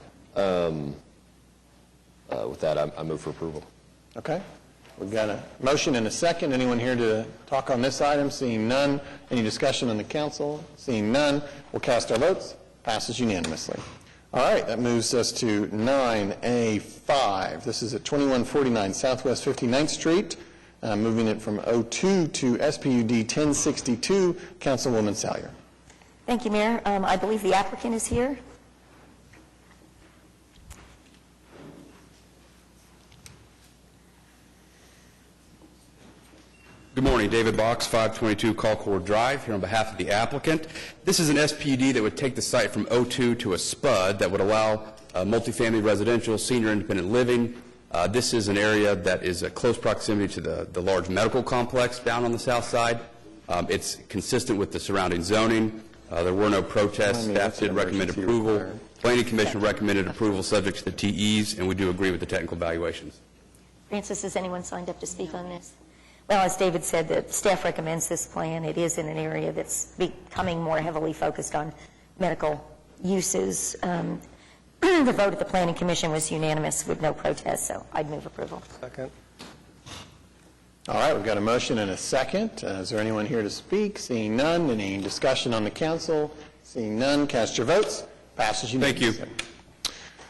With that, I move for approval. Okay. We've got a motion and a second. Anyone here to talk on this item? Seeing none. Any discussion on the council? Seeing none, we'll cast our votes. Passes unanimously. All right, that moves us to 9A5. This is at 2149 Southwest 59th Street, moving it from O2 to SPUD 1062. Councilwoman Salyer. Thank you, Mayor. I believe the applicant is here. Good morning, David Box, 522 Colcord Drive, here on behalf of the applicant. This is an SPUD that would take the site from O2 to a SPUD that would allow multifamily residential, senior independent living. This is an area that is a close proximity to the large medical complex down on the south side. It's consistent with the surrounding zoning. There were no protests. Staff did recommend approval. Planning Commission recommended approval subject to the TEs, and we do agree with the technical evaluations. Francis, has anyone signed up to speak on this? Well, as David said, the staff recommends this plan. It is in an area that's becoming more heavily focused on medical uses. The vote at the Planning Commission was unanimous with no protest, so I'd move approval. Second. All right, we've got a motion and a second. Is there anyone here to speak? Seeing none, any discussion on the council? Seeing none, cast your votes. Passes unanimously. Thank you.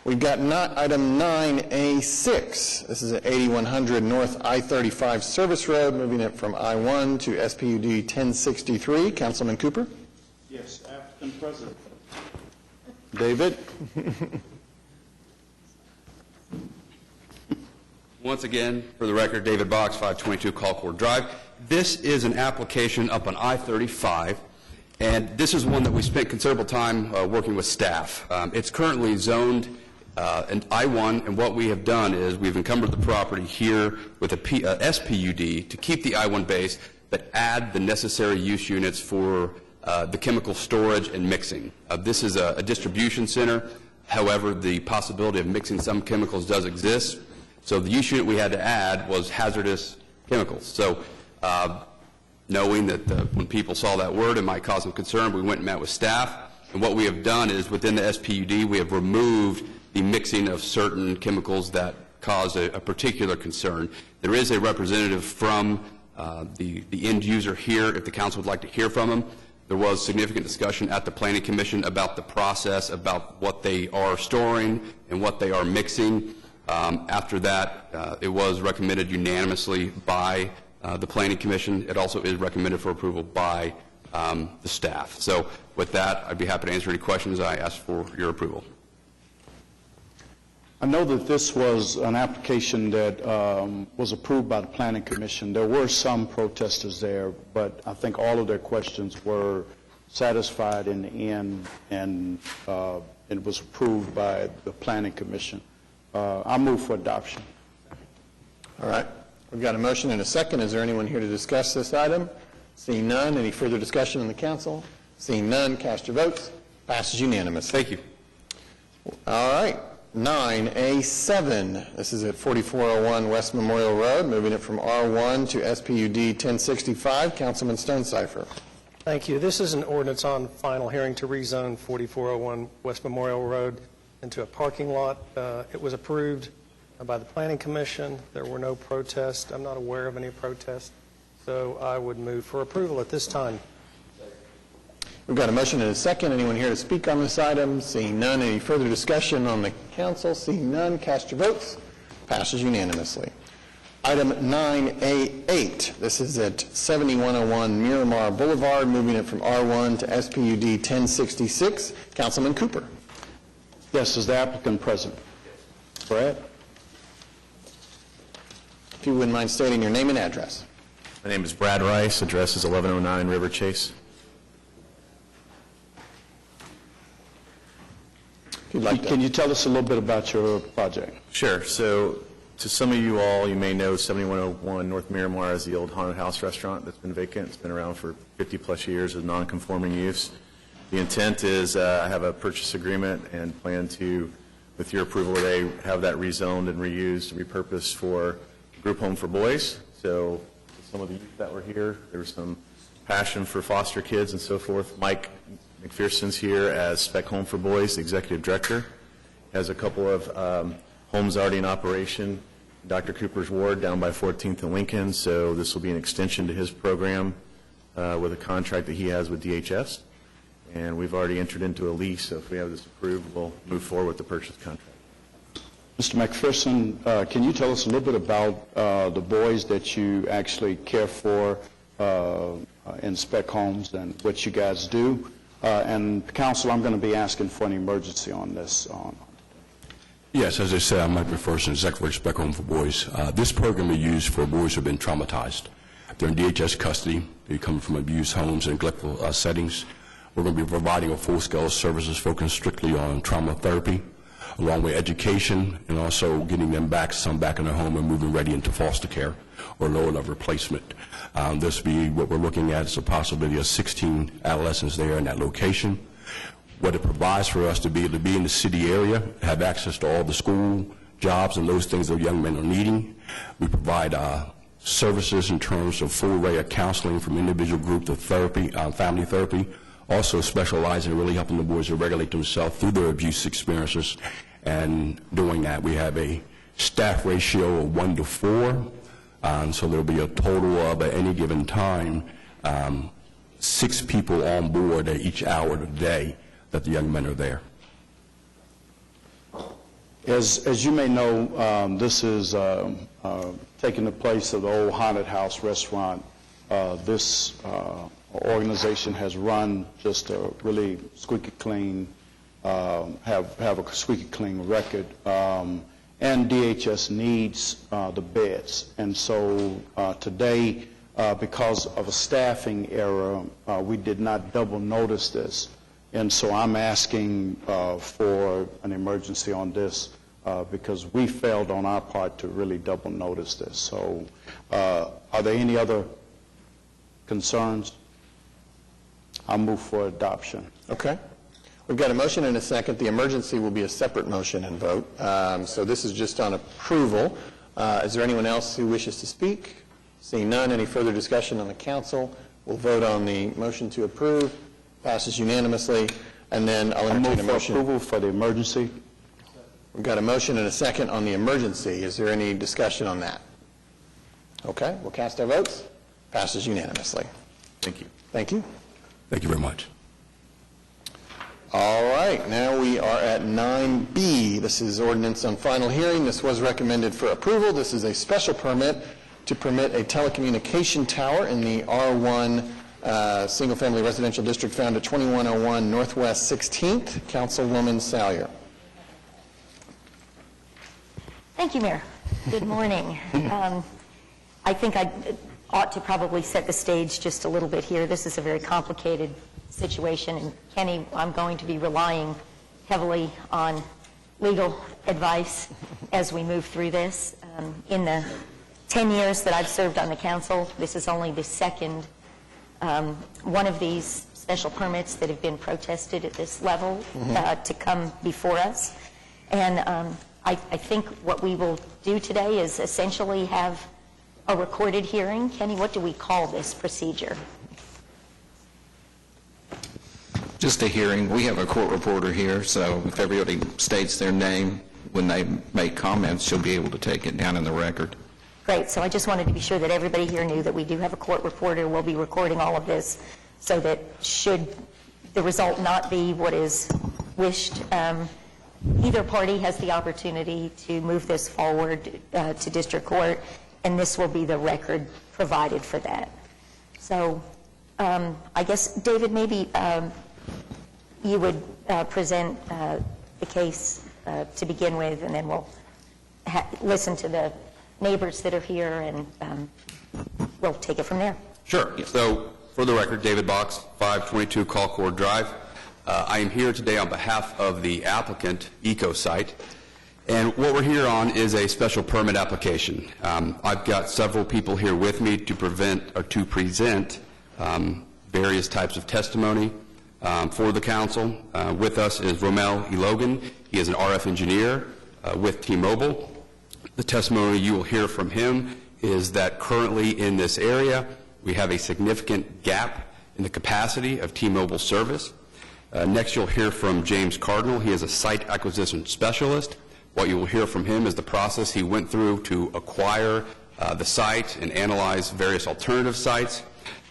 We've got item 9A6. This is at 8100 North I-35 Service Road, moving it from I-1 to SPUD 1063. Councilman Cooper? Yes, applicant present. David? Once again, for the record, David Box, 522 Colcord Drive. This is an application up on I-35, and this is one that we spent considerable time working with staff. It's currently zoned in I-1, and what we have done is we've encumbered the property here with a SPUD to keep the I-1 base, but add the necessary use units for the chemical storage and mixing. This is a distribution center. However, the possibility of mixing some chemicals does exist. So the use unit we had to add was hazardous chemicals. So knowing that when people saw that word, it might cause some concern, we went and met with staff. And what we have done is within the SPUD, we have removed the mixing of certain chemicals that cause a particular concern. There is a representative from the end user here, if the council would like to hear from him. There was significant discussion at the Planning Commission about the process, about what they are storing and what they are mixing. After that, it was recommended unanimously by the Planning Commission. It also is recommended for approval by the staff. So with that, I'd be happy to answer any questions. I ask for your approval. I know that this was an application that was approved by the Planning Commission. There were some protesters there, but I think all of their questions were satisfied in the end, and it was approved by the Planning Commission. I move for adoption. All right. We've got a motion and a second. Is there anyone here to discuss this item? Seeing none, any further discussion in the council? Seeing none, cast your votes. Passes unanimous. Thank you. All right. 9A7. This is at 4401 West Memorial Road, moving it from R1 to SPUD 1065. Councilman Stonecipher. Thank you. This is an ordinance on final hearing to rezone 4401 West Memorial Road into a parking lot. It was approved by the Planning Commission. There were no protests. I'm not aware of any protests, so I would move for approval at this time. We've got a motion and a second. Anyone here to speak on this item? Seeing none, any further discussion on the council? Seeing none, cast your votes. Passes unanimously. Item 9A8. This is at 7101 Miramar Boulevard, moving it from R1 to SPUD 1066. Councilman Cooper. Yes, is the applicant present? Brad? If you wouldn't mind stating your name and address. My name is Brad Rice. Address is 1109 River Chase. Can you tell us a little bit about your project? Sure. So to some of you all, you may know 7101 North Miramar is the old haunted house restaurant that's been vacant. It's been around for 50-plus years with non-conforming use. The intent is I have a purchase agreement and plan to, with your approval today, have that rezoned and reused, repurposed for a group home for boys. So some of the youth that were here, there was some passion for foster kids and so forth. Mike McPherson's here as Spec Home for Boys, the executive director. Has a couple of homes already in operation. Dr. Cooper's ward down by 14th and Lincoln, so this will be an extension to his program with a contract that he has with DHS. And we've already entered into a lease, so if we have this approved, we'll move forward with the purchase contract. Mr. McPherson, can you tell us a little bit about the boys that you actually care for in Spec Homes and what you guys do? And council, I'm going to be asking for an emergency on this. Yes, as I said, I'm Mike McPherson, Executive Spec Home for Boys. This program is used for boys who have been traumatized. They're in DHS custody. They come from abused homes and neglectful settings. We're going to be providing a full-scale services focused strictly on trauma therapy, along with education, and also getting them back, some back in their home and moving ready into foster care or lower-level replacement. This will be what we're looking at is a possibility of 16 adolescents there in that location. What it provides for us to be able to be in the city area, have access to all the school, jobs, and those things that young men are needing. We provide services in terms of full array of counseling from individual group to therapy, family therapy, also specializing in really helping the boys to regulate themselves through their abuse experiences. And doing that, we have a staff ratio of 1 to 4. So there will be a total of, at any given time, 6 people on board at each hour of the day that the young men are there. As you may know, this is taking the place of the old haunted house restaurant. This organization has run just a really squeaky clean, have a squeaky clean record. And DHS needs the beds. And so today, because of a staffing error, we did not double notice this. And so I'm asking for an emergency on this because we failed on our part to really double notice this. So are there any other concerns? I'll move for adoption. Okay. We've got a motion and a second. The emergency will be a separate motion and vote. So this is just on approval. Is there anyone else who wishes to speak? Seeing none, any further discussion on the council? We'll vote on the motion to approve. Passes unanimously. And then I'll entertain a motion. For approval for the emergency. We've got a motion and a second on the emergency. Is there any discussion on that? Okay. We'll cast our votes. Passes unanimously. Thank you. Thank you. Thank you very much. All right, now we are at 9B. This is ordinance on final hearing. This was recommended for approval. This is a special permit to permit a telecommunication tower in the R1 single-family residential district found at 2101 Northwest 16th. Councilwoman Salyer. Thank you, Mayor. Good morning. I think I ought to probably set the stage just a little bit here. This is a very complicated situation, and Kenny, I'm going to be relying heavily on legal advice as we move through this. In the 10 years that I've served on the council, this is only the second one of these special permits that have been protested at this level to come before us. And I think what we will do today is essentially have a recorded hearing. Kenny, what do we call this procedure? Just a hearing. We have a court reporter here, so if everybody states their name when they make comments, she'll be able to take it down in the record. Great. So I just wanted to be sure that everybody here knew that we do have a court reporter. We'll be recording all of this so that should the result not be what is wished, either party has the opportunity to move this forward to district court, and this will be the record provided for that. So I guess, David, maybe you would present the case to begin with, and then we'll listen to the neighbors that are here, and we'll take it from there. Sure. So, for the record, David Box, 522 Colcord Drive. I am here today on behalf of the applicant, EcoSite, and what we're here on is a special permit application. I've got several people here with me to present various types of testimony for the council. With us is Romel Elogan. He is an RF engineer with T-Mobile. The testimony you will hear from him is that currently in this area, we have a significant gap in the capacity of T-Mobile service. Next, you'll hear from James Cardinal. He is a site acquisition specialist. What you will hear from him is the process he went through to acquire the site and analyze various alternative sites.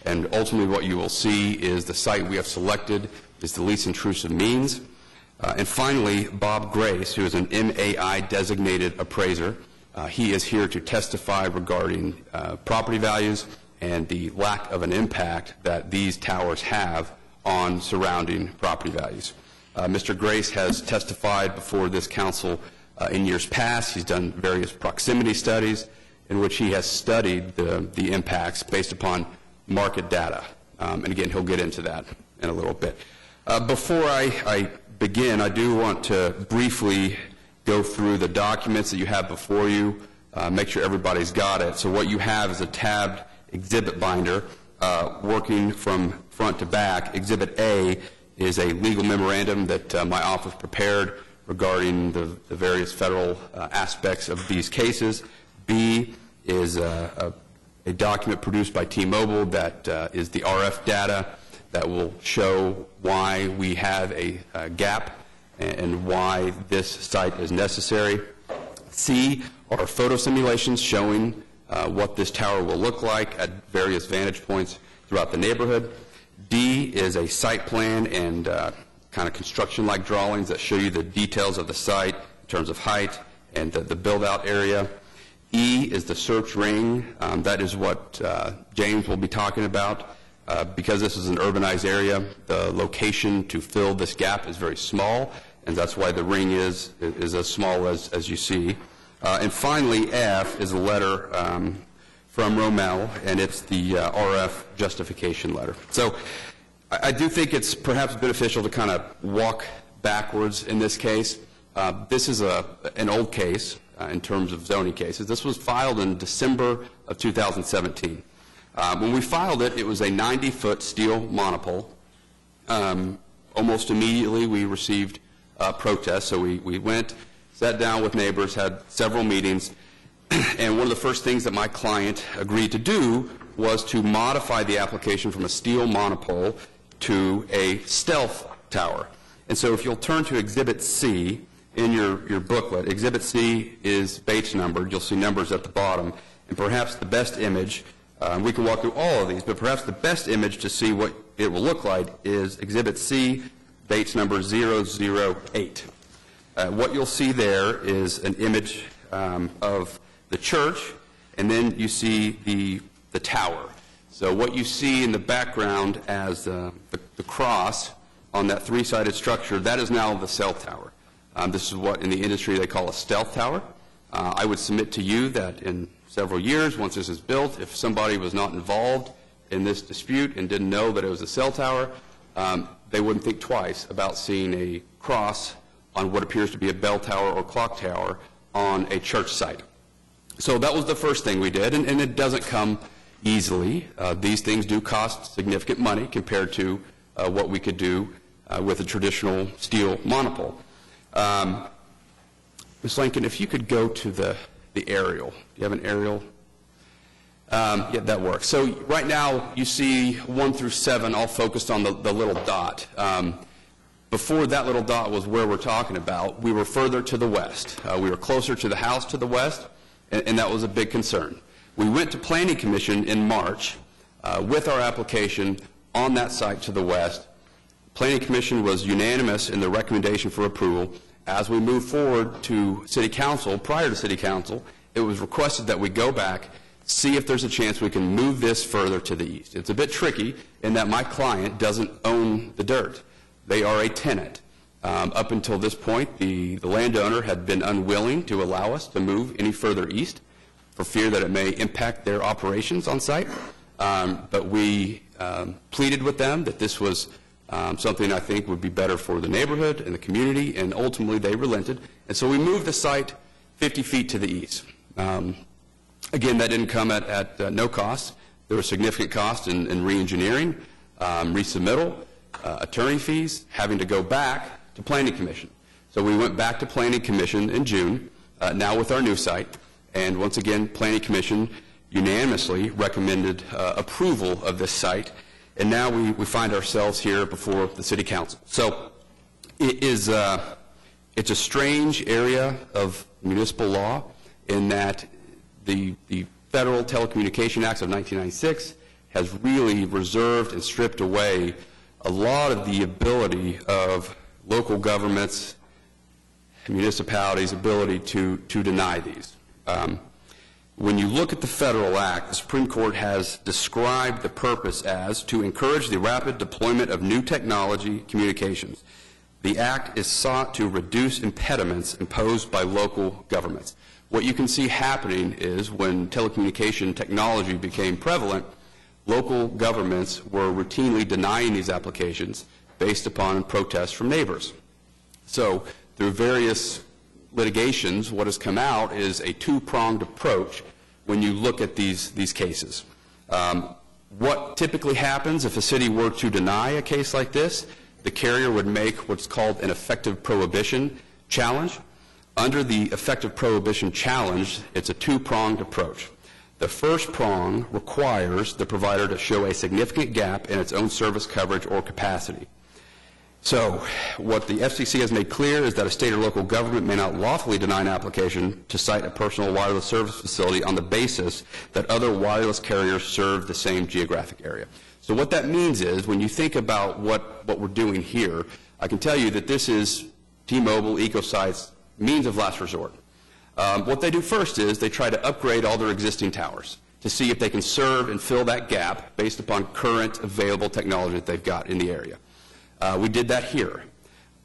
And ultimately, what you will see is the site we have selected is the least intrusive means. And finally, Bob Grace, who is an MAI designated appraiser. He is here to testify regarding property values and the lack of an impact that these towers have on surrounding property values. Mr. Grace has testified before this council in years past. He's done various proximity studies in which he has studied the impacts based upon market data. And again, he'll get into that in a little bit. Before I begin, I do want to briefly go through the documents that you have before you, make sure everybody's got it. So what you have is a tabbed exhibit binder working from front to back. Exhibit A is a legal memorandum that my office prepared regarding the various federal aspects of these cases. B is a document produced by T-Mobile that is the RF data that will show why we have a gap and why this site is necessary. C are photo simulations showing what this tower will look like at various vantage points throughout the neighborhood. D is a site plan and kind of construction-like drawings that show you the details of the site in terms of height and the build-out area. E is the search ring. That is what James will be talking about. Because this is an urbanized area, the location to fill this gap is very small, and that's why the ring is as small as you see. And finally, F is a letter from Romel, and it's the RF justification letter. So I do think it's perhaps beneficial to kind of walk backwards in this case. This is an old case in terms of zoning cases. This was filed in December of 2017. When we filed it, it was a 90-foot steel monopole. Almost immediately, we received protests, so we went, sat down with neighbors, had several meetings, and one of the first things that my client agreed to do was to modify the application from a steel monopole to a stealth tower. And so if you'll turn to Exhibit C in your booklet, Exhibit C is Bates numbered. You'll see numbers at the bottom. And perhaps the best image, we can walk through all of these, but perhaps the best image to see what it will look like is Exhibit C, dates number 008. What you'll see there is an image of the church, and then you see the tower. So what you see in the background as the cross on that three-sided structure, that is now the cell tower. This is what in the industry they call a stealth tower. I would submit to you that in several years, once this is built, if somebody was not involved in this dispute and didn't know that it was a cell tower, they wouldn't think twice about seeing a cross on what appears to be a bell tower or clock tower on a church site. So that was the first thing we did, and it doesn't come easily. These things do cost significant money compared to what we could do with a traditional steel monopole. Ms. Lincoln, if you could go to the aerial. Do you have an aerial? Yeah, that works. So right now you see 1 through 7 all focused on the little dot. Before that little dot was where we're talking about, we were further to the west. We were closer to the house to the west, and that was a big concern. We went to Planning Commission in March with our application on that site to the west. Planning Commission was unanimous in the recommendation for approval. As we moved forward to City Council, prior to City Council, it was requested that we go back, see if there's a chance we can move this further to the east. It's a bit tricky in that my client doesn't own the dirt. They are a tenant. Up until this point, the landowner had been unwilling to allow us to move any further east for fear that it may impact their operations on site. But we pleaded with them that this was something I think would be better for the neighborhood and the community, and ultimately they relented. And so we moved the site 50 feet to the east. Again, that didn't come at no cost. There was significant cost in re-engineering, resubmittal, attorney fees, having to go back to Planning Commission. So we went back to Planning Commission in June, now with our new site, and once again, Planning Commission unanimously recommended approval of this site, and now we find ourselves here before the City Council. So it is, it's a strange area of municipal law in that the Federal Telecommunication Act of 1996 has really reserved and stripped away a lot of the ability of local governments, municipalities' ability to deny these. When you look at the Federal Act, the Supreme Court has described the purpose as to encourage the rapid deployment of new technology communications. The Act is sought to reduce impediments imposed by local governments. What you can see happening is when telecommunication technology became prevalent, local governments were routinely denying these applications based upon protests from neighbors. So through various litigations, what has come out is a two-pronged approach when you look at these cases. What typically happens if a city were to deny a case like this, the carrier would make what's called an effective prohibition challenge. Under the effective prohibition challenge, it's a two-pronged approach. The first prong requires the provider to show a significant gap in its own service coverage or capacity. So what the FCC has made clear is that a state or local government may not lawfully deny an application to site a personal wireless service facility on the basis that other wireless carriers serve the same geographic area. So what that means is when you think about what we're doing here, I can tell you that this is T-Mobile, EcoSight's means of last resort. What they do first is they try to upgrade all their existing towers to see if they can serve and fill that gap based upon current available technology that they've got in the area. We did that here.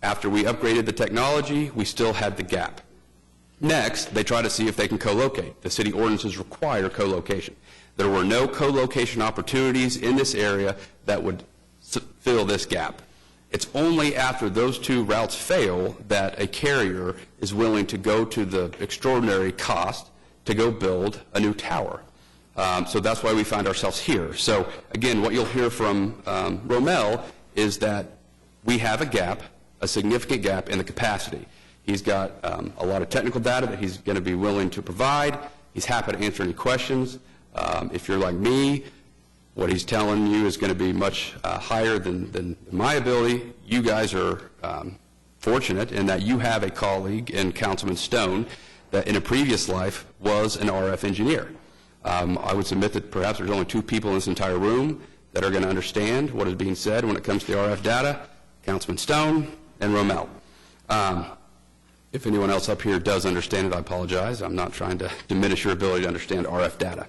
After we upgraded the technology, we still had the gap. Next, they try to see if they can co-locate. The city ordinances require co-location. There were no co-location opportunities in this area that would fill this gap. It's only after those two routes fail that a carrier is willing to go to the extraordinary cost to go build a new tower. So that's why we find ourselves here. So again, what you'll hear from Romel is that we have a gap, a significant gap in the capacity. He's got a lot of technical data that he's going to be willing to provide. He's happy to answer any questions. If you're like me, what he's telling you is going to be much higher than my ability. You guys are fortunate in that you have a colleague in Councilman Stone that in a previous life was an RF engineer. I would submit that perhaps there's only two people in this entire room that are going to understand what is being said when it comes to the RF data, Councilman Stone and Rommel. If anyone else up here does understand it, I apologize. I'm not trying to diminish your ability to understand RF data.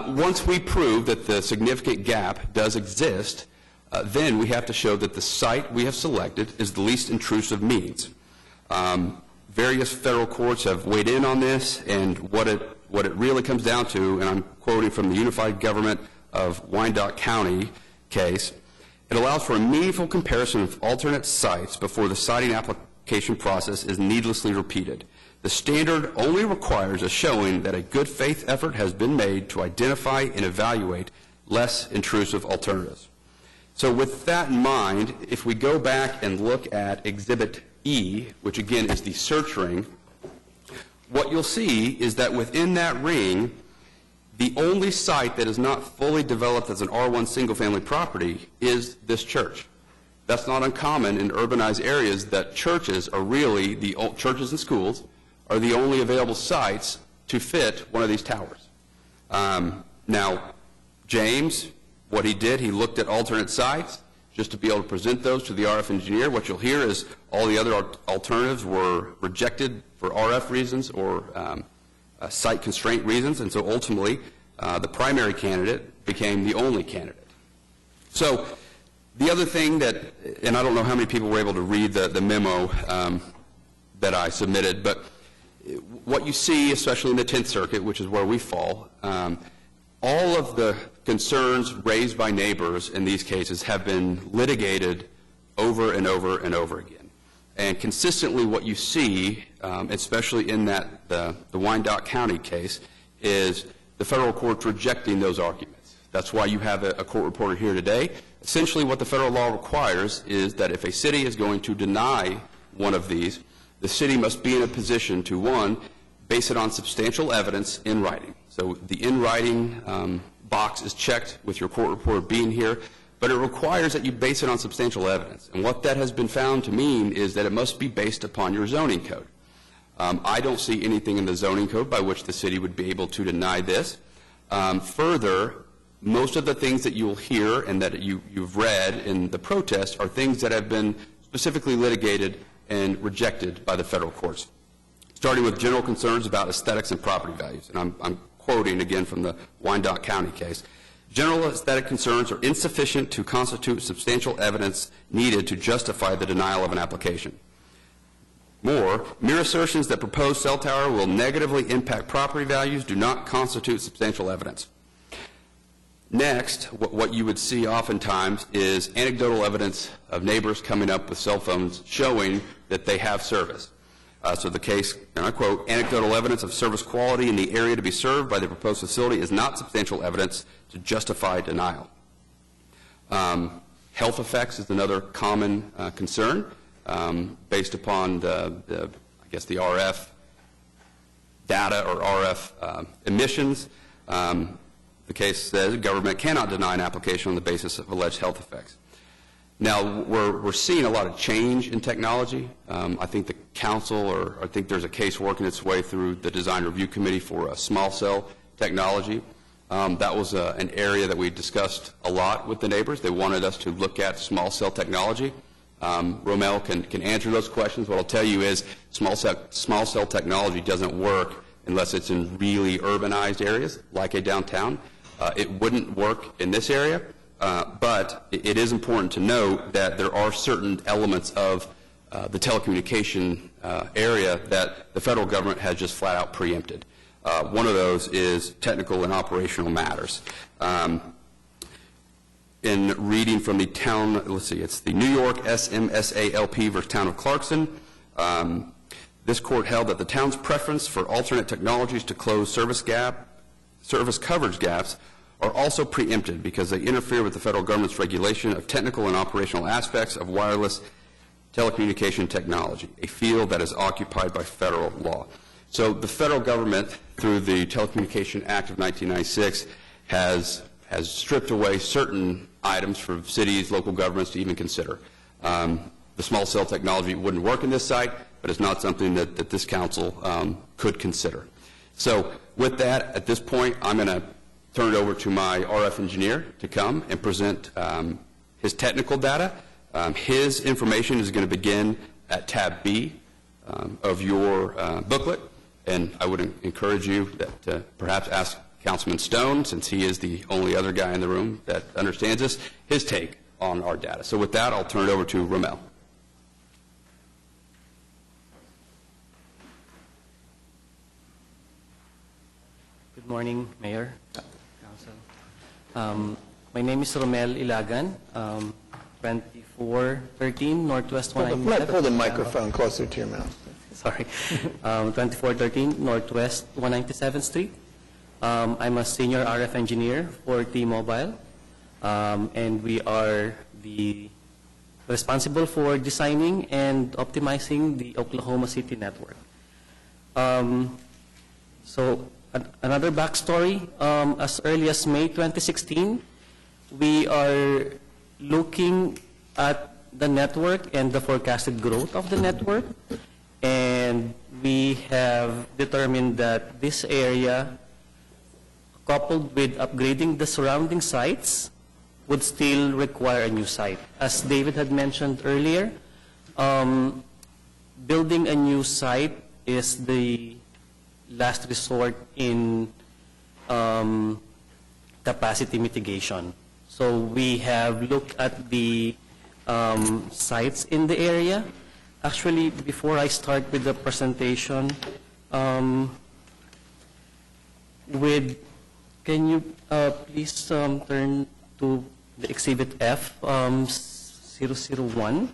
Once we prove that the significant gap does exist, then we have to show that the site we have selected is the least intrusive means. Various federal courts have weighed in on this, and what it really comes down to, and I'm quoting from the Unified Government of Wyandotte County case, it allows for a meaningful comparison of alternate sites before the siting application process is needlessly repeated. The standard only requires a showing that a good faith effort has been made to identify and evaluate less intrusive alternatives. So with that in mind, if we go back and look at Exhibit E, which again is the search ring, what you'll see is that within that ring, the only site that is not fully developed as an R1 single-family property is this church. That's not uncommon in urbanized areas, that churches are really, churches and schools are the only available sites to fit one of these towers. Now, James, what he did, he looked at alternate sites just to be able to present those to the RF engineer. What you'll hear is all the other alternatives were rejected for RF reasons or site constraint reasons, and so ultimately the primary candidate became the only candidate. So the other thing that, and I don't know how many people were able to read the memo that I submitted, but what you see, especially in the 10th Circuit, which is where we fall, all of the concerns raised by neighbors in these cases have been litigated over and over and over again. And consistently what you see, especially in the Wyandotte County case, is the federal courts rejecting those arguments. That's why you have a court reporter here today. Essentially what the federal law requires is that if a city is going to deny one of these, the city must be in a position to, one, base it on substantial evidence in writing. So the in writing box is checked with your court reporter being here, but it requires that you base it on substantial evidence. And what that has been found to mean is that it must be based upon your zoning code. I don't see anything in the zoning code by which the city would be able to deny this. Further, most of the things that you'll hear and that you've read in the protest are things that have been specifically litigated and rejected by the federal courts, starting with general concerns about aesthetics and property values. And I'm quoting again from the Wyandotte County case. General aesthetic concerns are insufficient to constitute substantial evidence needed to justify the denial of an application. More, mere assertions that proposed cell tower will negatively impact property values do not constitute substantial evidence. Next, what you would see oftentimes is anecdotal evidence of neighbors coming up with cell phones showing that they have service. So the case, and I quote, anecdotal evidence of service quality in the area to be served by the proposed facility is not substantial evidence to justify denial. Health effects is another common concern based upon the RF data or RF emissions. The case says the government cannot deny an application on the basis of alleged health effects. Now, we're seeing a lot of change in technology. I think the council, or I think there's a case working its way through the design review committee for a small cell technology. That was an area that we discussed a lot with the neighbors. They wanted us to look at small cell technology. Rommel can answer those questions. What I'll tell you is small cell technology doesn't work unless it's in really urbanized areas, like a downtown. It wouldn't work in this area. But it is important to note that there are certain elements of the telecommunication area that the federal government has just flat out preempted. One of those is technical and operational matters. In reading from the town, it's the New York SMSALP versus Town of Clarkson. This court held that the town's preference for alternate technologies to close service coverage gaps are also preempted because they interfere with the federal government's regulation of technical and operational aspects of wireless telecommunication technology, a field that is occupied by federal law. So the federal government, through the Telecommunication Act of 1996, has stripped away certain items for cities, local governments to even consider. The small cell technology wouldn't work in this site, but it's not something that this council could consider. So with that, at this point, I'm going to turn it over to my RF engineer to come and present his technical data. His information is going to begin at tab B of your booklet, and I would encourage you that perhaps ask Councilman Stone, since he is the only other guy in the room that understands this, his take on our data. So with that, I'll turn it over to Ramel. Good morning, Mayor, Council. My name is Romel Ilagan, 2413 Northwest 197. Hold the microphone closer to your mouth. Sorry. 2413 Northwest 197th Street. I'm a senior RF engineer for T-Mobile, and we are responsible for designing and optimizing the Oklahoma City network. So another backstory, as early as May 2016, we are looking at the network and the forecasted growth of the network, and we have determined that this area, coupled with upgrading the surrounding sites, would still require a new site. As David had mentioned earlier, building a new site is the last resort in capacity mitigation. So we have looked at the sites in the area. Actually, before I start with the presentation, can you please turn to the Exhibit F, 001.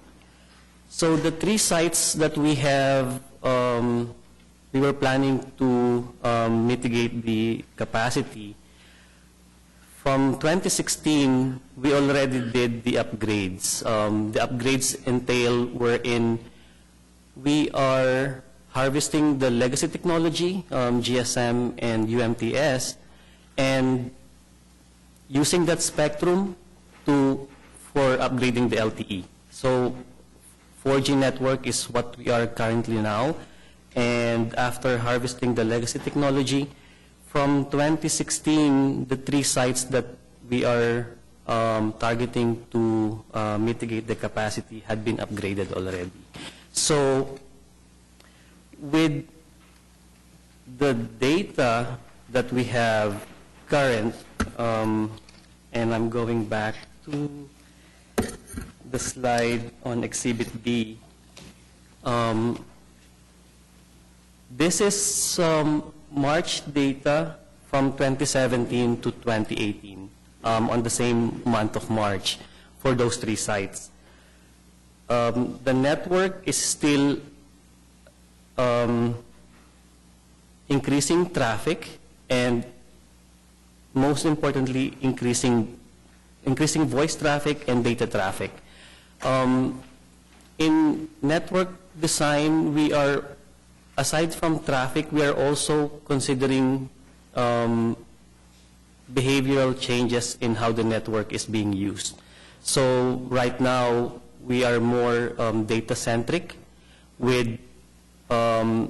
So the three sites that we have, we were planning to mitigate the capacity. From 2016, we already did the upgrades. The upgrades entail wherein we are harvesting the legacy technology, GSM and UMTS, and using that spectrum for upgrading the LTE. So 4G network is what we are currently now, and after harvesting the legacy technology, from 2016, the three sites that we are targeting to mitigate the capacity had been upgraded already. So with the data that we have current, and I'm going back to the slide on Exhibit B. This is March data from 2017 to 2018 on the same month of March for those three sites. The network is still increasing traffic and most importantly increasing voice traffic and data traffic. In network design, we are, aside from traffic, we are also considering behavioral changes in how the network is being used. So right now, we are more data-centric with the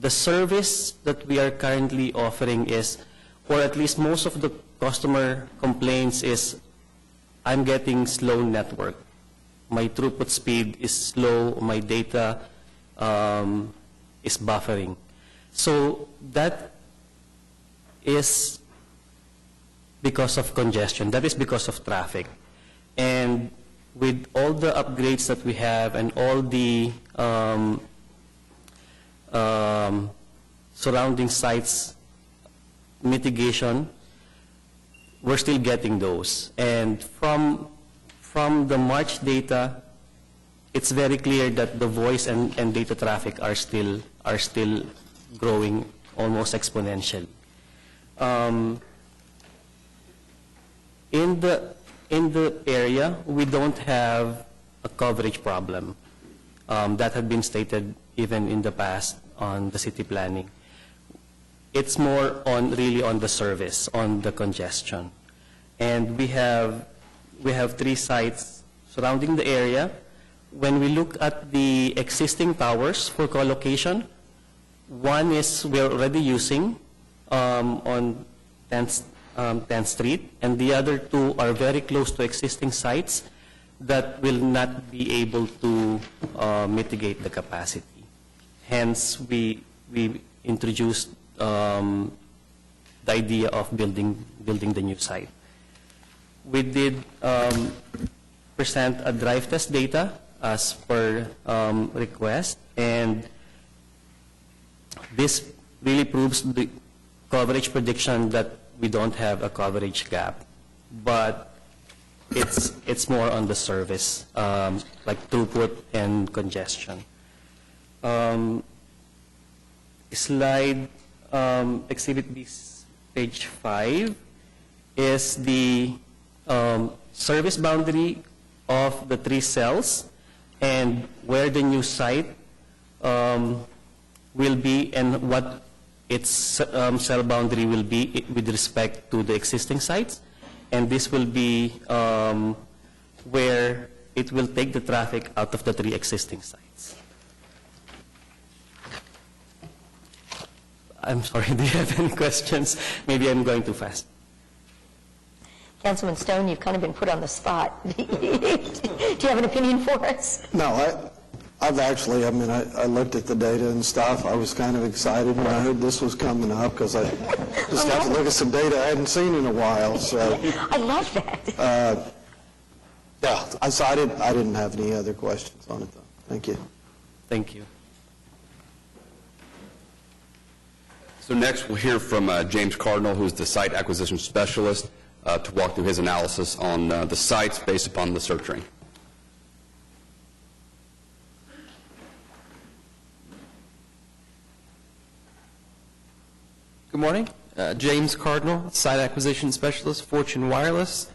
service that we are currently offering is, or at least most of the customer complaints is, I'm getting slow network. My throughput speed is slow, my data is buffering. So that is because of congestion, that is because of traffic. And with all the upgrades that we have and all the surrounding sites mitigation, we're still getting those. And from the March data, it's very clear that the voice and data traffic are still growing almost exponentially. In the area, we don't have a coverage problem. That had been stated even in the past on the city planning. It's more on really on the service, on the congestion. And we have three sites surrounding the area. When we look at the existing towers for co-location, one is we're already using on 10th Street, and the other two are very close to existing sites that will not be able to mitigate the capacity. Hence, we introduced the idea of building the new site. We did present a drive test data as per request, and this really proves the coverage prediction that we don't have a coverage gap, but it's more on the service, like throughput and congestion. Slide Exhibit B, page 5, is the service boundary of the 3 cells and where the new site will be and what its cell boundary will be with respect to the existing sites. And this will be where it will take the traffic out of the 3 existing sites. I'm sorry, do you have any questions? Maybe I'm going too fast. Councilman Stone, you've kind of been put on the spot. Do you have an opinion for us? No, I've actually, I mean, I looked at the data and stuff. I was kind of excited when I heard this was coming up because I just got to look at some data I hadn't seen in a while. So I love that. Yeah, I didn't have any other questions on it, though. Thank you. Thank you. So next, we'll hear from James Cardinal, who is the site acquisition specialist, to walk through his analysis on the sites based upon the search ring. Good morning. James Cardinal, Site Acquisition Specialist, Fortune Wireless.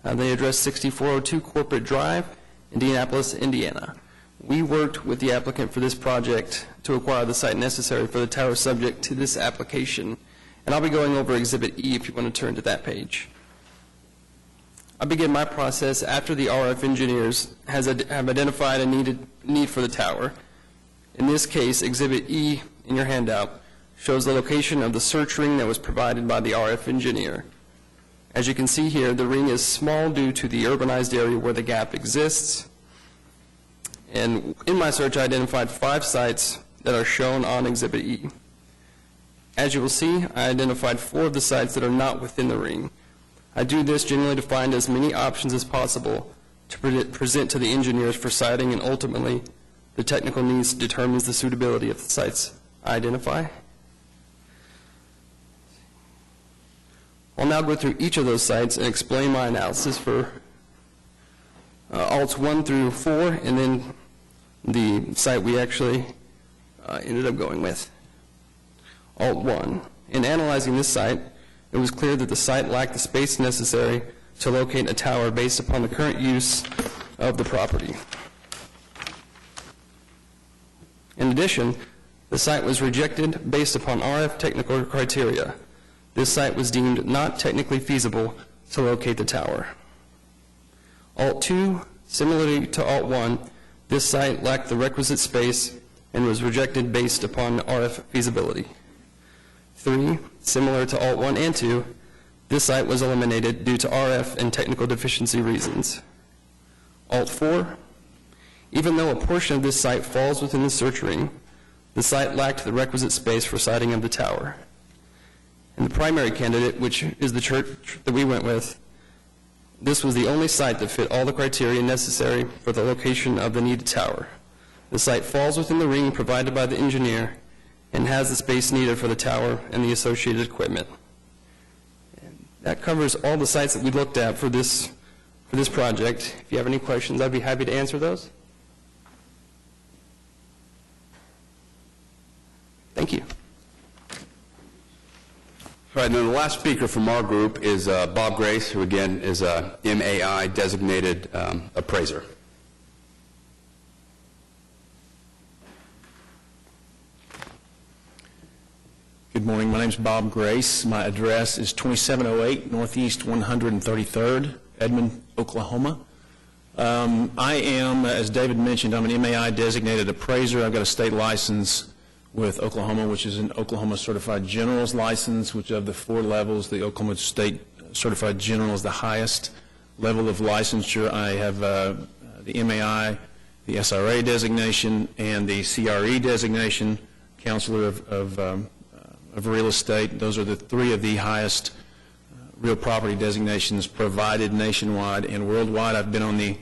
They address 6402 Corporate Drive, Indianapolis, Indiana. We worked with the applicant for this project to acquire the site necessary for the tower subject to this application. And I'll be going over Exhibit E if you want to turn to that page. I begin my process after the RF engineers have identified a need for the tower. In this case, Exhibit E in your handout shows the location of the search ring that was provided by the RF engineer. As you can see here, the ring is small due to the urbanized area where the gap exists. And in my search, I identified 5 sites that are shown on Exhibit E. As you will see, I identified 4 of the sites that are not within the ring. I do this generally to find as many options as possible to present to the engineers for siting, and ultimately, the technical needs determines the suitability of the sites I identify. I'll now go through each of those sites and explain my analysis for alts 1 through 4, and then the site we actually ended up going with. Alt 1. In analyzing this site, it was clear that the site lacked the space necessary to locate a tower based upon the current use of the property. In addition, the site was rejected based upon RF technical criteria. This site was deemed not technically feasible to locate the tower. Alt 2, similarly to Alt 1, this site lacked the requisite space and was rejected based upon RF feasibility. 3, similar to Alt 1 and 2, this site was eliminated due to RF and technical deficiency reasons. Alt 4, even though a portion of this site falls within the search ring, the site lacked the requisite space for siting of the tower. And the primary candidate, which is the church that we went with, this was the only site that fit all the criteria necessary for the location of the needed tower. The site falls within the ring provided by the engineer and has the space needed for the tower and the associated equipment. And that covers all the sites that we looked at for this project. If you have any questions, I'd be happy to answer those. Thank you. All right, now the last speaker from our group is Bob Grace, who again is a MAI designated appraiser. Good morning. My name is Bob Grace. My address is 2708 Northeast 133rd, Edmond, Oklahoma. I am, as David mentioned, I'm an MAI designated appraiser. I've got a state license with Oklahoma, which is an Oklahoma Certified General's license, which of the 4 levels, the Oklahoma State Certified General is the highest level of licensure. I have the MAI, the SRA designation, and the CRE designation, Counselor of Real Estate. Those are the 3 of the highest real property designations provided nationwide and worldwide. I've been on the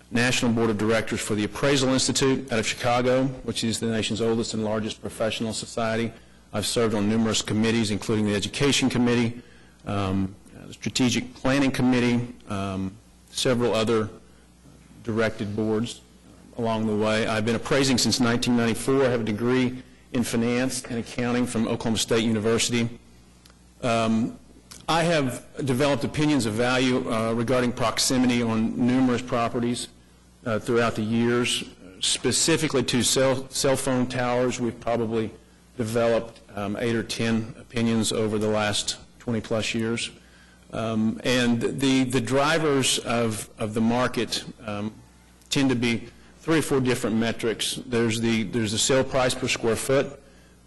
National Board of Directors for the Appraisal Institute out of Chicago, which is the nation's oldest and largest professional society. I've served on numerous committees, including the Education Committee, the Strategic Planning Committee, several other directed boards along the way. I've been appraising since 1994. I have a degree in finance and accounting from Oklahoma State University. I have developed opinions of value regarding proximity on numerous properties throughout the years. Specifically to cell phone towers, we've probably developed 8 or 10 opinions over the last 20-plus years. And the drivers of the market tend to be 3 or 4 different metrics. There's the sale price per square foot,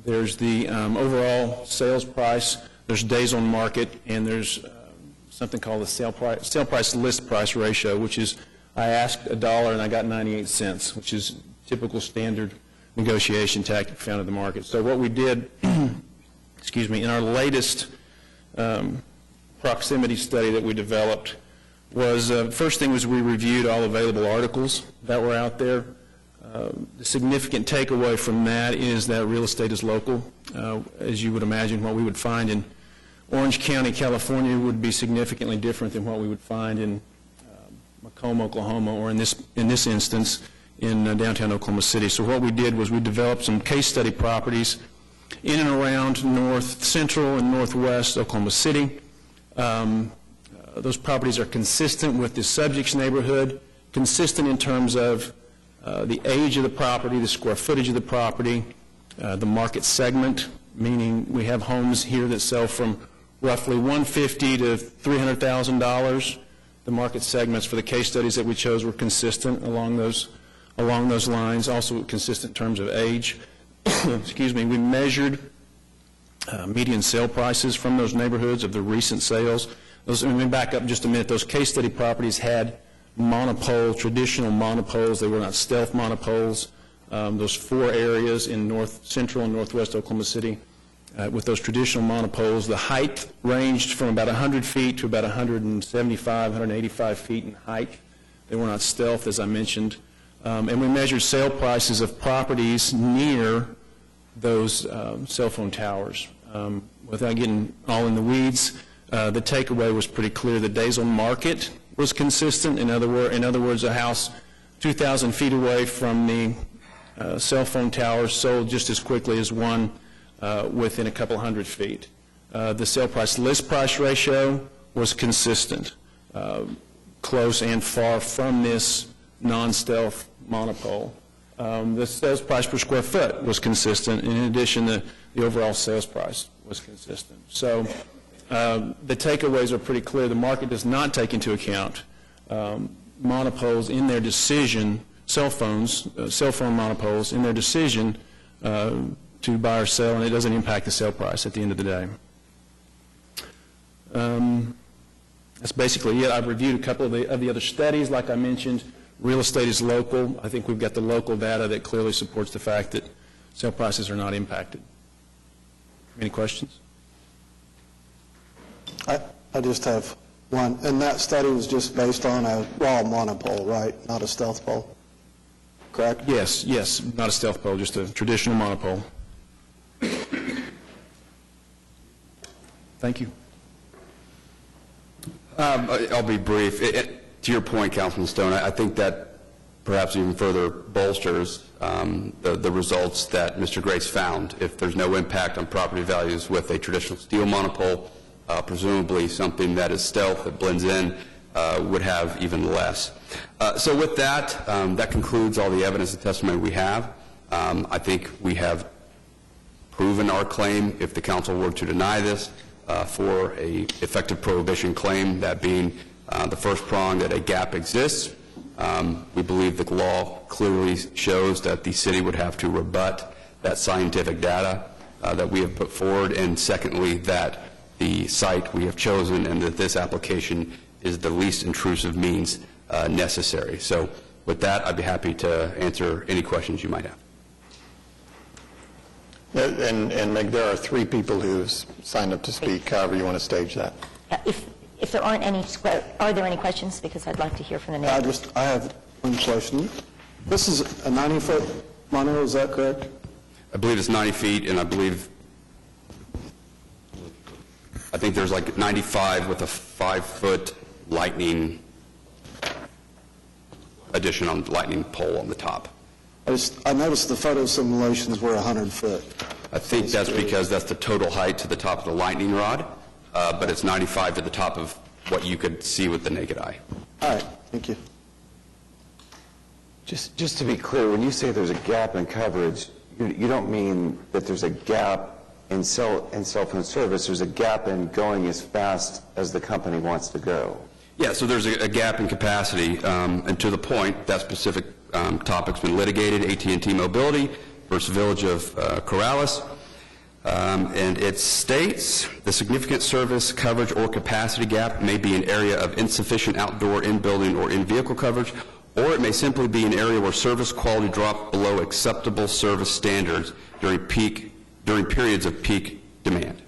there's the overall sales price, there's days on market, and there's something called the sale price list price ratio, which is I asked $1 and I got 98 cents, which is typical standard negotiation tactic found in the market. So what we did, excuse me, in our latest proximity study that we developed was, first thing was we reviewed all available articles that were out there. The significant takeaway from that is that real estate is local. As you would imagine, what we would find in Orange County, California would be significantly different than what we would find in Macomb, Oklahoma, or in this instance in downtown Oklahoma City. So what we did was we developed some case study properties in and around north central and northwest Oklahoma City. Those properties are consistent with the subject's neighborhood, consistent in terms of the age of the property, the square footage of the property, the market segment, meaning we have homes here that sell from roughly $150,000 to $300,000. The market segments for the case studies that we chose were consistent along those lines, also consistent in terms of age. Excuse me. We measured median sale prices from those neighborhoods of the recent sales. Let me back up just a minute. Those case study properties had monopole, traditional monopoles. They were not stealth monopoles. Those 4 areas in north central and northwest Oklahoma City with those traditional monopoles, the height ranged from about 100 feet to about 175, 185 feet in height. They were not stealth, as I mentioned. And we measured sale prices of properties near those cell phone towers. Without getting all in the weeds, the takeaway was pretty clear. The days on market was consistent. In other words, a house 2,000 feet away from the cell phone towers sold just as quickly as one within a couple hundred feet. The sale price list price ratio was consistent, close and far from this non-stealth monopole. The sales price per square foot was consistent. In addition, the overall sales price was consistent. So the takeaways are pretty clear. The market does not take into account monopoles in their decision, cell phone monopoles in their decision to buy or sell, and it doesn't impact the sale price at the end of the day. That's basically it. I've reviewed a couple of the other studies. Like I mentioned, real estate is local. I think we've got the local data that clearly supports the fact that sale prices are not impacted. Any questions? I just have one. And that study was just based on a raw monopole, right? Not a stealth pole, correct? Yes, not a stealth pole, just a traditional monopole. Thank you. I'll be brief. To your point, Councilman Stone, I think that perhaps even further bolsters the results that Mr. Grace found. If there's no impact on property values with a traditional steel monopole, presumably something that is stealth, that blends in, would have even less. So with that, that concludes all the evidence and testimony we have. I think we have proven our claim, if the council were to deny this, for a effective prohibition claim, that being the first prong that a gap exists, We believe the law clearly shows that the city would have to rebut that scientific data that we have put forward, and secondly, that the site we have chosen and that this application is the least intrusive means necessary. So with that, I'd be happy to answer any questions you might have. And Meg, there are 3 people who've signed up to speak, however you want to stage that. If there aren't any, are there any questions? Because I'd like to hear from the neighbors. I have one question. This is a 90-foot monorail, is that correct? I believe it's 90 feet, and I think there's like 95 with a 5-foot lightning addition on the lightning pole on the top. I noticed the photo simulations were 100 foot. I think that's because that's the total height to the top of the lightning rod, but it's 95 to the top of what you could see with the naked eye. All right, thank you. Just to be clear, when you say there's a gap in coverage, you don't mean that there's a gap in cell phone service. There's a gap in going as fast as the company wants to go. Yeah, so there's a gap in capacity, and to the point, that specific topic's been litigated, AT&T Mobility versus Village of Corrales, and it states, the significant service coverage or capacity gap may be an area of insufficient outdoor, in-building, or in-vehicle coverage, or it may simply be an area where service quality drops below acceptable service standards during periods of peak demand.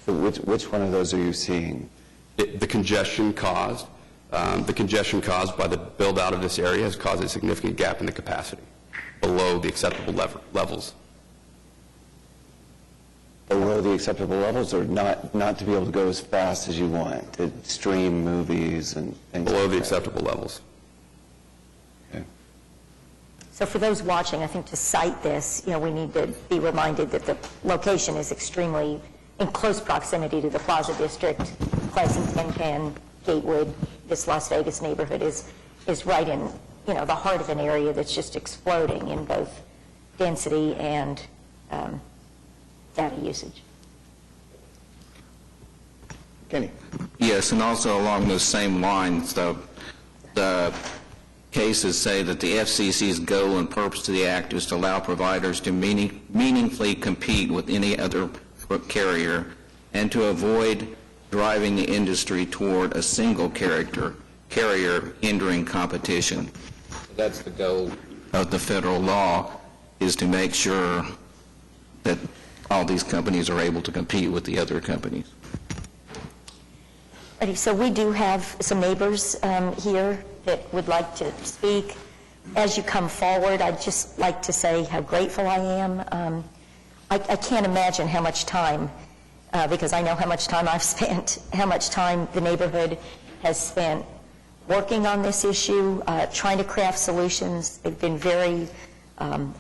So which one of those are you seeing? The congestion caused by the build-out of this area has caused a significant gap in the capacity below the acceptable levels. Below the acceptable levels, or not to be able to go as fast as you want, to stream movies and things below like the that? acceptable levels. Okay. So for those watching, I think to cite this, we need to be reminded that the location is extremely in close proximity to the Plaza District, Pleasanton, Penn, Gatewood. This Las Vegas neighborhood is right in, the heart of an area that's just exploding in both density and data usage. Kenny. Yes, and also along those same lines, the cases say that the FCC's goal and purpose to the act is to allow providers to meaningfully compete with any other carrier and to avoid driving the industry toward a single carrier hindering competition. That's the goal of the federal law, is to make sure that all these companies are able to compete with the other companies. So we do have some neighbors here that would like to speak. As you come forward, I'd just like to say how grateful I am. I can't imagine how much time, because I know how much time I've spent, how much time the neighborhood has spent working on this issue, trying to craft solutions. They've been very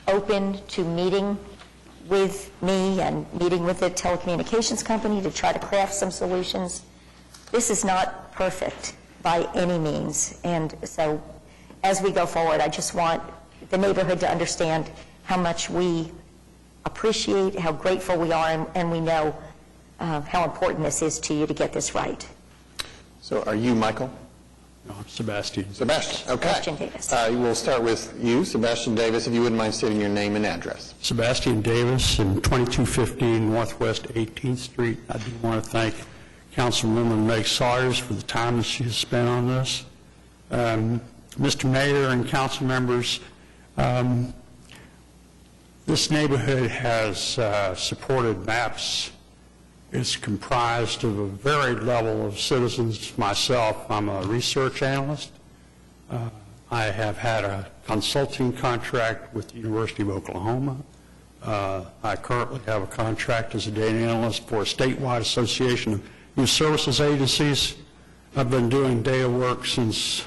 open to meeting with me and meeting with the telecommunications company to try to craft some solutions. This is not perfect by any means, and so as we go forward, I just want the neighborhood to understand how much we appreciate, how grateful we are, and we know how important this is to you to get this right. So are you Michael? No, I'm Sebastian. Sebastian, okay. Sebastian Davis. We'll start with you, Sebastian Davis, if you wouldn't mind stating your name and address. Sebastian Davis, in 2215 Northwest 18th Street. I do want to thank Councilwoman Meg Sawyers for the time that she has spent on this. Mr. Mayor and council members, this neighborhood has supported MAPS. It's comprised of a varied level of citizens. Myself, I'm a research analyst. I have had a consulting contract with the University of Oklahoma. I currently have a contract as a data analyst for a statewide association of youth services agencies. I've been doing data work since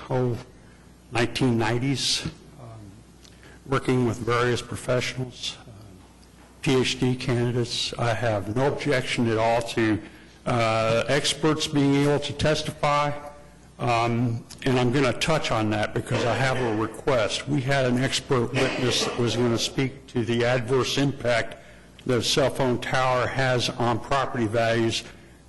1990s, working with various professionals, PhD candidates. I have no objection at all to experts being able to testify, and I'm going to touch on that because I have a request. We had an expert witness that was going to speak to the adverse impact that a cell phone tower has on property values.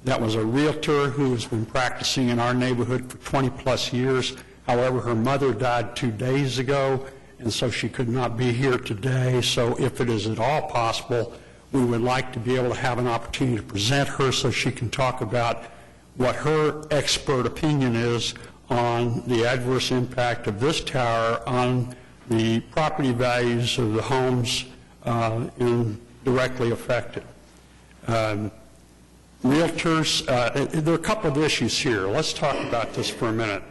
That was a realtor who has been practicing in our neighborhood for 20-plus years. However, her mother died 2 days ago, and so she could not be here today. So if it is at all possible, we would like to be able to have an opportunity to present her so she can talk about what her expert opinion is on the adverse impact of this tower on the property values of the homes directly affected. Realtors, there are a couple of issues here. Let's talk about this for a minute.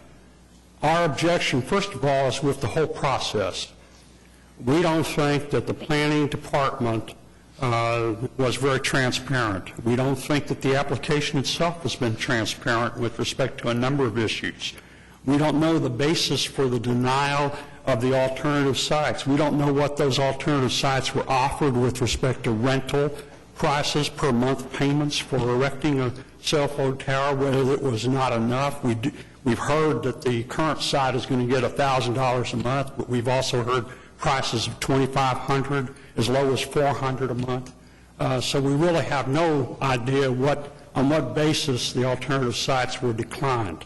Our objection, first of all, is with the whole process. We don't think that the planning department was very transparent. We don't think that the application itself has been transparent with respect to a number of issues. We don't know the basis for the denial of the alternative sites. We don't know what those alternative sites were offered with respect to rental prices per month payments for erecting a cell phone tower, whether it was not enough. We've heard that the current site is going to get $1,000 a month, but we've also heard prices of $2,500, as low as $400 a month. So we really have no idea on what basis the alternative sites were declined.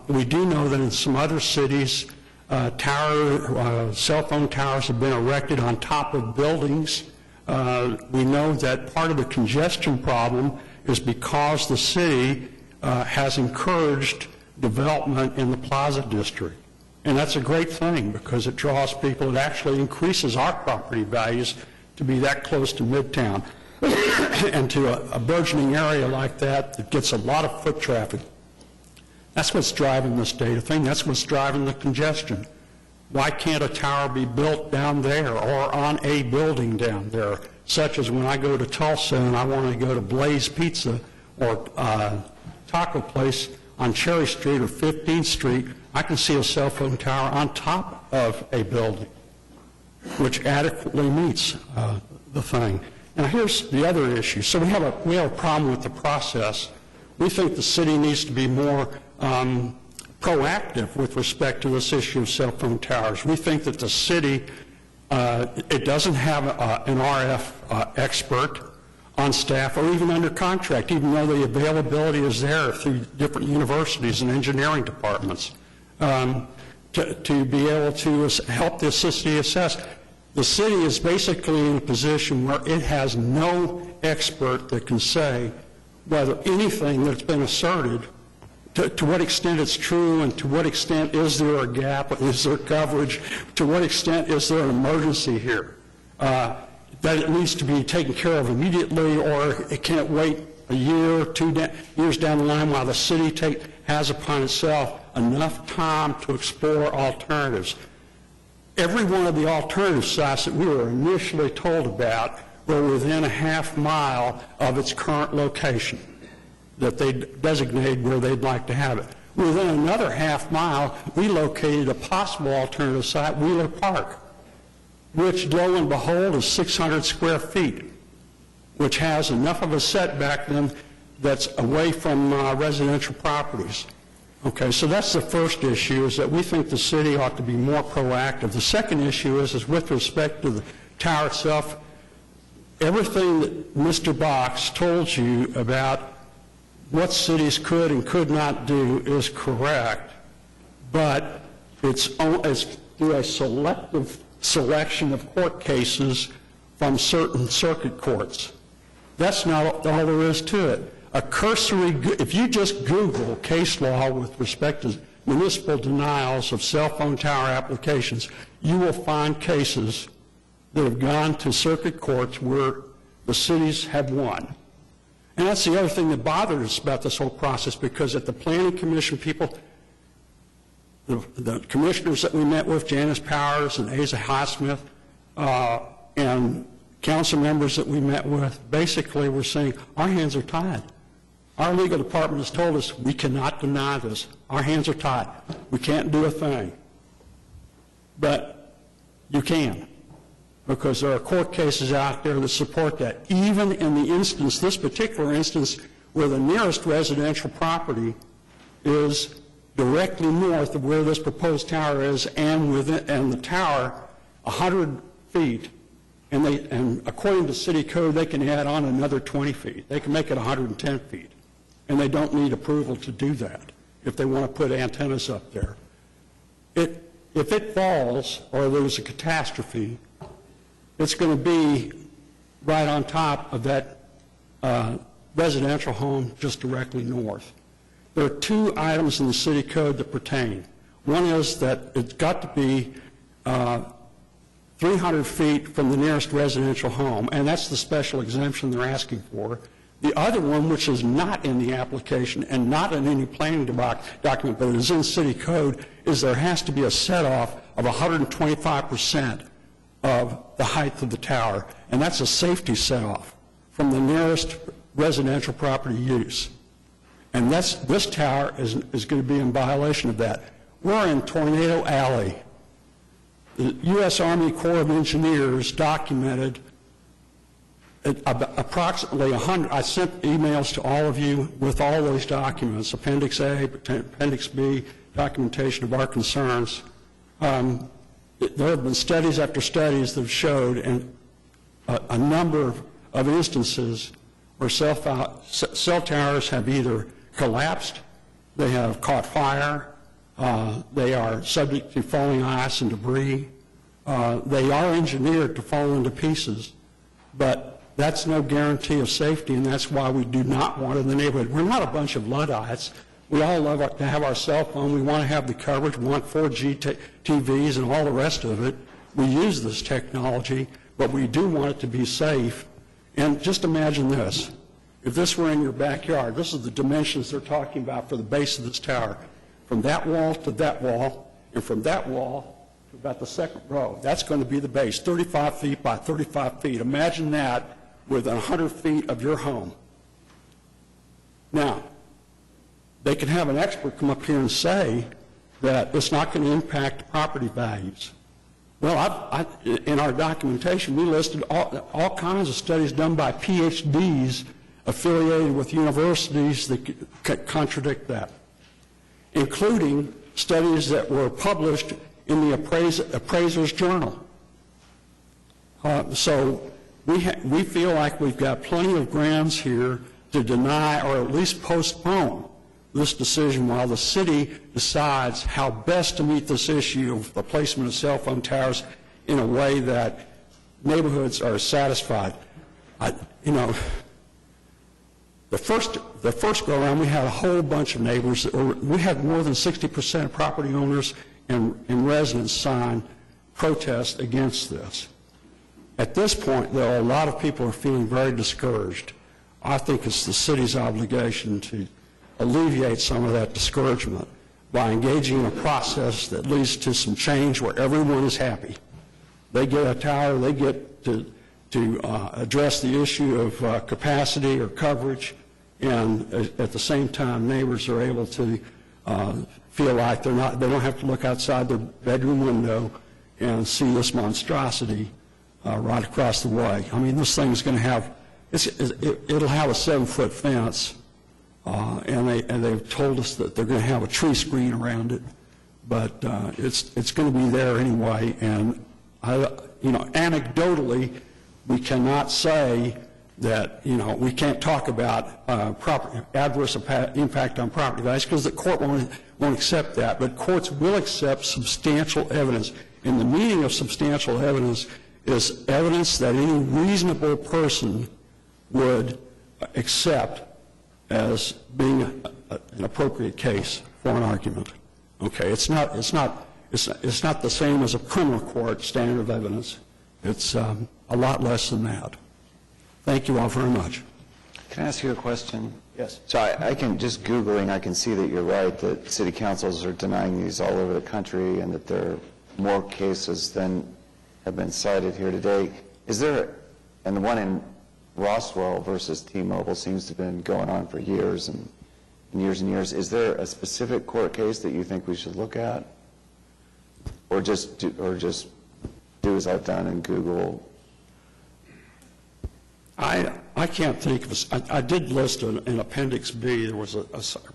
We do know that in some other cities, cell phone towers have been erected on top of buildings. We know that part of the congestion problem is because the city has encouraged development in the Plaza District. And that's a great thing because it draws people. It actually increases our property values to be that close to Midtown and to a burgeoning area like that gets a lot of foot traffic. That's what's driving this data thing. That's what's driving the congestion. Why can't a tower be built down there or on a building down there, such as when I go to Tulsa and I want to go to Blaze Pizza or Taco Place on Cherry Street or 15th Street, I can see a cell phone tower on top of a building, which adequately meets the thing. Now here's the other issue. So we have a problem with the process. We think the city needs to be more proactive with respect to this issue of cell phone towers. We think that the city, it doesn't have an RF expert on staff or even under contract, even though the availability is there through different universities and engineering departments, to be able to help the city assess. The city is basically in a position where it has no expert that can say whether anything that's been asserted, to what extent it's true and to what extent is there a gap, is there coverage, to what extent is there an emergency here, that it needs to be taken care of immediately or it can't wait a year or 2 years down the line while the city has upon itself enough time to explore alternatives. Every one of the alternative sites that we were initially told about were within a half mile of its current location that they designated where they'd like to have it. Within another half mile, we located a possible alternative site, Wheeler Park, which, lo and behold, is 600 square feet, which has enough of a setback then that's away from residential properties. Okay, so that's the first issue, is that we think the city ought to be more proactive. The second issue is with respect to the tower itself, everything that Mr. Box told you about what cities could and could not do is correct, but it's through a selective selection of court cases from certain circuit courts. That's not all there is to it. A cursory, if you just Google case law with respect to municipal denials of cell phone tower applications, you will find cases that have gone to circuit courts where the cities have won. And that's the other thing that bothers us about this whole process, because at the Planning Commission, people, the commissioners that we met with, Janice Powers and Asa Highsmith, and council members that we met with, basically were saying, our hands are tied. Our legal department has told us we cannot deny this. Our hands are tied. We can't do a thing. But you can, because there are court cases out there that support that. Even in the instance, this particular instance, where the nearest residential property is directly north of where this proposed tower is, and the tower 100 feet, and according to city code, they can add on another 20 feet. They can make it 110 feet, and they don't need approval to do that if they want to put antennas up there. if it falls or there's a catastrophe, it's going to be right on top of that residential home just directly north. There are two items in the city code that pertain. One is that it's got to be 300 feet from the nearest residential home, and that's the special exemption they're asking for. The other one, which is not in the application and not in any planning document, but it is in city code, is there has to be a set-off of 125% of the height of the tower, and that's a safety set-off from the nearest residential property use. And this tower is going to be in violation of that. We're in Tornado Alley. The U.S. Army Corps of Engineers documented approximately 100. I sent emails to all of you with all those documents, Appendix A, Appendix B, documentation of our concerns. There have been studies after studies that have showed a number of instances where cell towers have either collapsed, they have caught fire, they are subject to falling ice and debris. They are engineered to fall into pieces, but that's no guarantee of safety, and that's why we do not want it in the neighborhood. We're not a bunch of Luddites. We all love to have our cell phone. We want to have the coverage. We want 4G TVs and all the rest of it. We use this technology, but we do want it to be safe. And just imagine this. If this were in your backyard, this is the dimensions they're talking about for the base of this tower. From that wall to that wall, and from that wall to about the second row. That's going to be the base, 35 feet by 35 feet. Imagine that within 100 feet of your home. Now, they can have an expert come up here and say that it's not going to impact property values. Well, in our documentation, we listed all kinds of studies done by PhDs affiliated with universities that contradict that, including studies that were published in the Appraiser's Journal. So we feel like we've got plenty of grounds here to deny or at least postpone this decision while the city decides how best to meet this issue of the placement of cell phone towers in a way that neighborhoods are satisfied. The first go around, we had a whole bunch of neighbors. We had more than 60% of property owners and residents sign protests against this. At this point, though, a lot of people are feeling very discouraged. I think it's the city's obligation to alleviate some of that discouragement by engaging in a process that leads to some change where everyone is happy. They get a tower, they get to address the issue of capacity or coverage, and at the same time, neighbors are able to feel like they don't have to look outside their bedroom window and see this monstrosity right across the way. I mean, this thing's going to have, it'll have a 7-foot fence, and they've told us that they're going to have a tree screen around it, but it's going to be there anyway. And anecdotally, we cannot say that we can't talk about adverse impact on property values because the court won't accept that. But courts will accept substantial evidence, and the meaning of substantial evidence is evidence that any reasonable person would accept as being an appropriate case for an argument. Okay, it's not the same as a criminal court standard of evidence. It's a lot less than that. Thank you all very much. Can I ask you a question? Yes. So I can, just Googling, I can see that you're right, that city councils are denying these all over the country and that there are more cases than have been cited here today. Is there, and the one in Roswell versus T-Mobile seems to have been going on for years and years and years. Is there a specific court case that you think we should look at? Or just do as I've done and Google? I can't think of I did list in Appendix B, there was a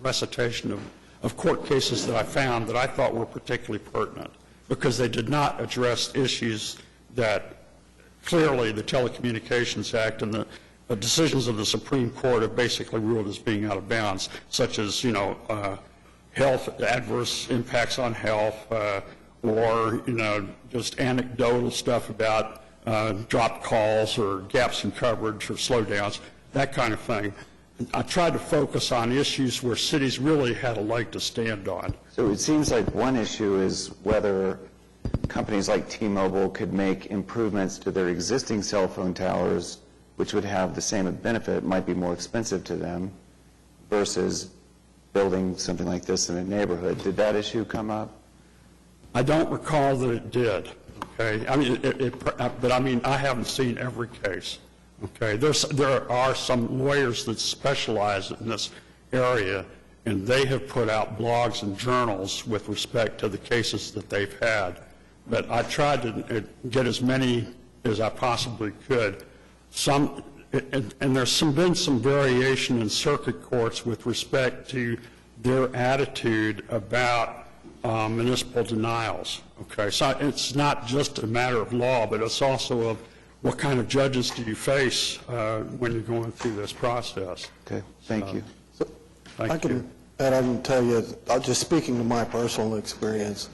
recitation of court cases that I found that I thought were particularly pertinent because they did not address issues that clearly the Telecommunications Act and the decisions of the Supreme Court have basically ruled as being out of bounds, such as, health, adverse impacts on health, or, just anecdotal stuff about dropped calls or gaps in coverage or slowdowns, that kind of thing. I tried to focus on issues where cities really had a leg to stand on. So it seems like one issue is whether companies like T-Mobile could make improvements to their existing cell phone towers, which would have the same benefit, might be more expensive to them, versus building something like this in a neighborhood. Did that issue come up? I don't recall that it did. Okay, I mean, but I mean, I haven't seen every case. Okay, there are some lawyers that specialize in this area, and they have put out blogs and journals with respect to the cases that they've had. But I tried to get as many as I possibly could. And there's been some variation in circuit courts with respect to their attitude about municipal denials. Okay, so it's not just a matter of law, but it's also of what kind of judges do you face when you're going through this process. Okay, thank you. I can tell you, just speaking to my personal experience,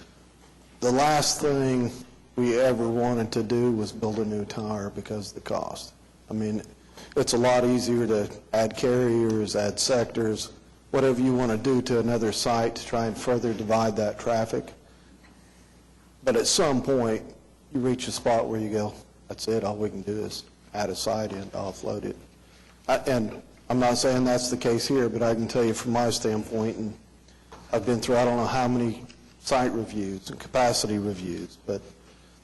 the last thing we ever wanted to do was build a new tower because of the cost. I mean, it's a lot easier to add carriers, add sectors, whatever you want to do to another site to try and further divide that traffic. But at some point, you reach a spot where you go, that's it, all we can do is add a site in to offload it. And I'm not saying that's the case here, but I can tell you from my standpoint, and I've been through I don't know how many site reviews and capacity reviews, but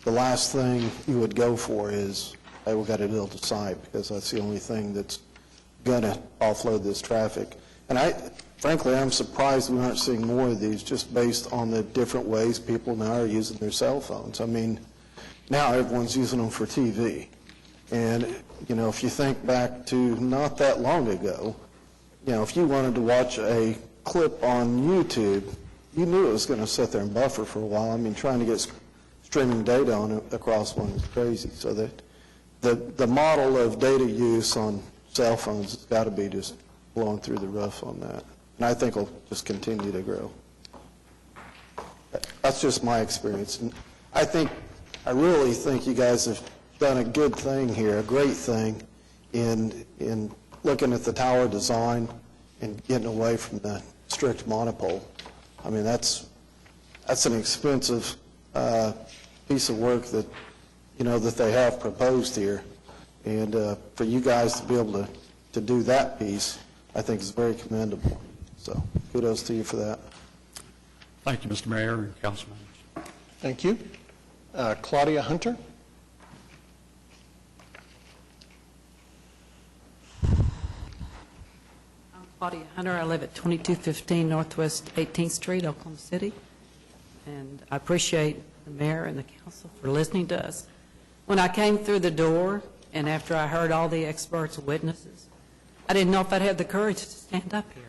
the last thing you would go for is, hey, we've got to build a site because that's the only thing that's going to offload this traffic. And frankly, I'm surprised we aren't seeing more of these just based on the different ways people now are using their cell phones. I mean, now everyone's using them for TV. And, if you think back to not that long ago, if you wanted to watch a clip on YouTube, you knew it was going to sit there and buffer for a while. I mean, trying to get streaming data on it across one is crazy. So that the model of data use on cell phones has got to be just blowing through the roof on that. And I think it'll just continue to grow. That's just my experience. And I really think you guys have done a good thing here, a great thing in looking at the tower design and getting away from the strict monopole. I mean, that's an expensive piece of work that, that they have proposed here. And for you guys to be able to do that piece, I think is very commendable. So kudos to you for that. Thank you, Mr. Mayor and council members. Thank you. Claudia Hunter. Claudia Hunter. I live at 2215 Northwest 18th Street, Oklahoma City. And I appreciate the mayor and the council for listening to us. When I came through the door and after I heard all the experts and witnesses, I didn't know if I'd have the courage to stand up here.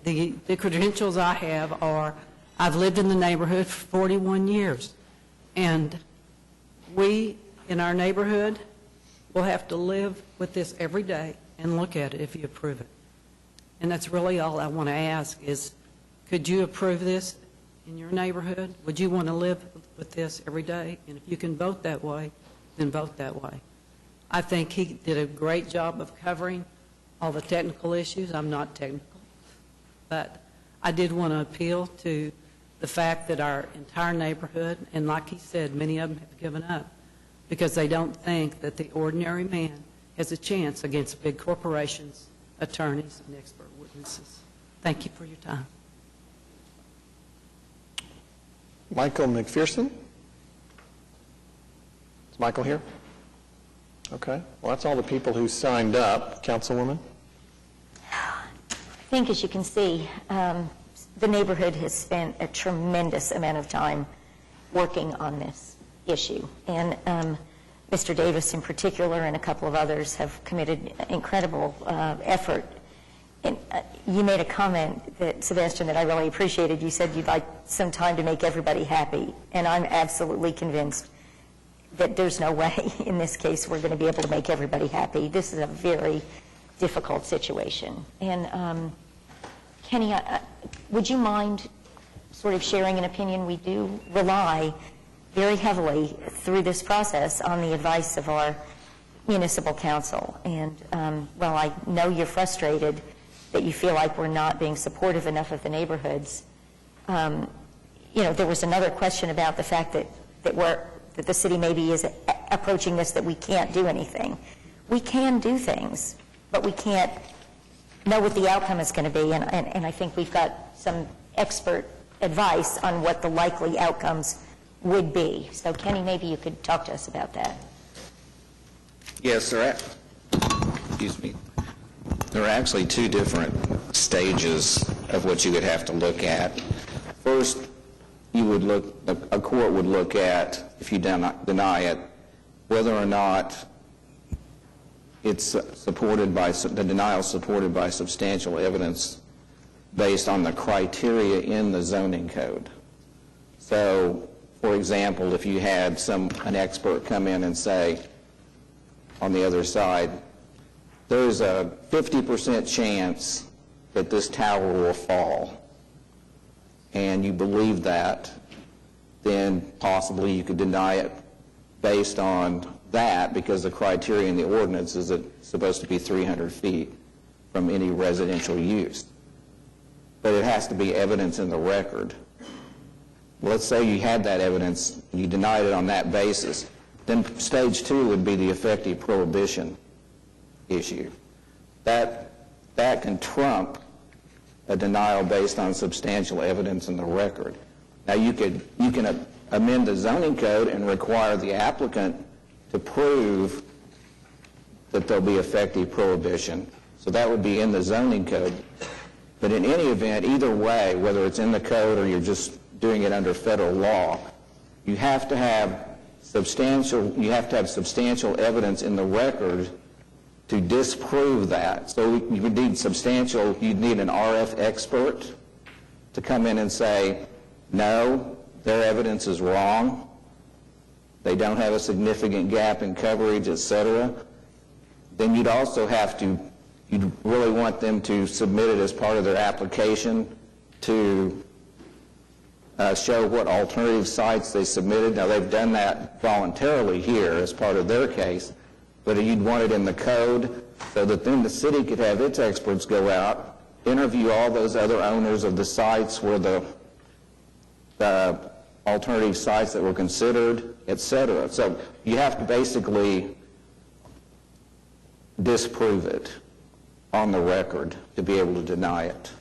The credentials I have are, I've lived in the neighborhood for 41 years. And we, in our neighborhood, will have to live with this every day and look at it if you approve it. And that's really all I want to ask is, could you approve this in your neighborhood? Would you want to live with this every day? And if you can vote that way, then vote that way. I think he did a great job of covering all the technical issues. I'm not technical, but I did want to appeal to the fact that our entire neighborhood, and like he said, many of them have given up because they don't think that the ordinary man has a chance against big corporations, attorneys, and expert witnesses. Thank you for your time. Michael McPherson. Is Michael here? Okay. Well, that's all the people who signed up. Councilwoman? I think, as you can see, the neighborhood has spent a tremendous amount of time working on this issue. And Mr. Davis in particular and a couple of others have committed incredible effort. And you made a comment that, Sebastian, that I really appreciated. You said you'd like some time to make everybody happy. And I'm absolutely convinced that there's no way in this case we're going to be able to make everybody happy. This is a very difficult situation. And Kenny, would you mind sort of sharing an opinion? We do rely very heavily through this process on the advice of our municipal council. And while I know you're frustrated that you feel like we're not being supportive enough of the neighborhoods, there was another question about the fact that the city maybe is approaching this that we can't do anything. We can do things, but we can't know what the outcome is going to be, and I think we've got some expert advice on what the likely outcomes would be. So Kenny, maybe you could talk to us about that. Yes, sir. Excuse me. There are actually two different stages of what you would have to look at. First, a court would look at, if you deny it, whether or not it's supported by, the denial supported by substantial evidence based on the criteria in the zoning code. So, for example, if you had an expert come in and say, on the other side, there's a 50% chance that this tower will fall, and you believe that, then possibly you could deny it based on that, because the criteria in the ordinance is that it's supposed to be 300 feet from any residential use. But it has to be evidence in the record. Let's say you had that evidence, and you denied it on that basis. Then stage two would be the effective prohibition issue. That can trump a denial based on substantial evidence in the record. Now you can amend the zoning code and require the applicant to prove that there'll be effective prohibition. So that would be in the zoning code. But in any event, either way, whether it's in the code or you're just doing it under federal law, you have to have substantial evidence in the record to disprove that. So you would need you'd need an RF expert to come in and say, no, their evidence is wrong, they don't have a significant gap in coverage, etc. Then you'd also you'd really want them to submit it as part of their application to show what alternative sites they submitted. Now, they've done that voluntarily here as part of their case, but you'd want it in the code so that then the city could have its experts go out, interview all those other owners of the sites where the alternative sites that were considered, etc. So you have to basically disprove it on the record to be able to deny it.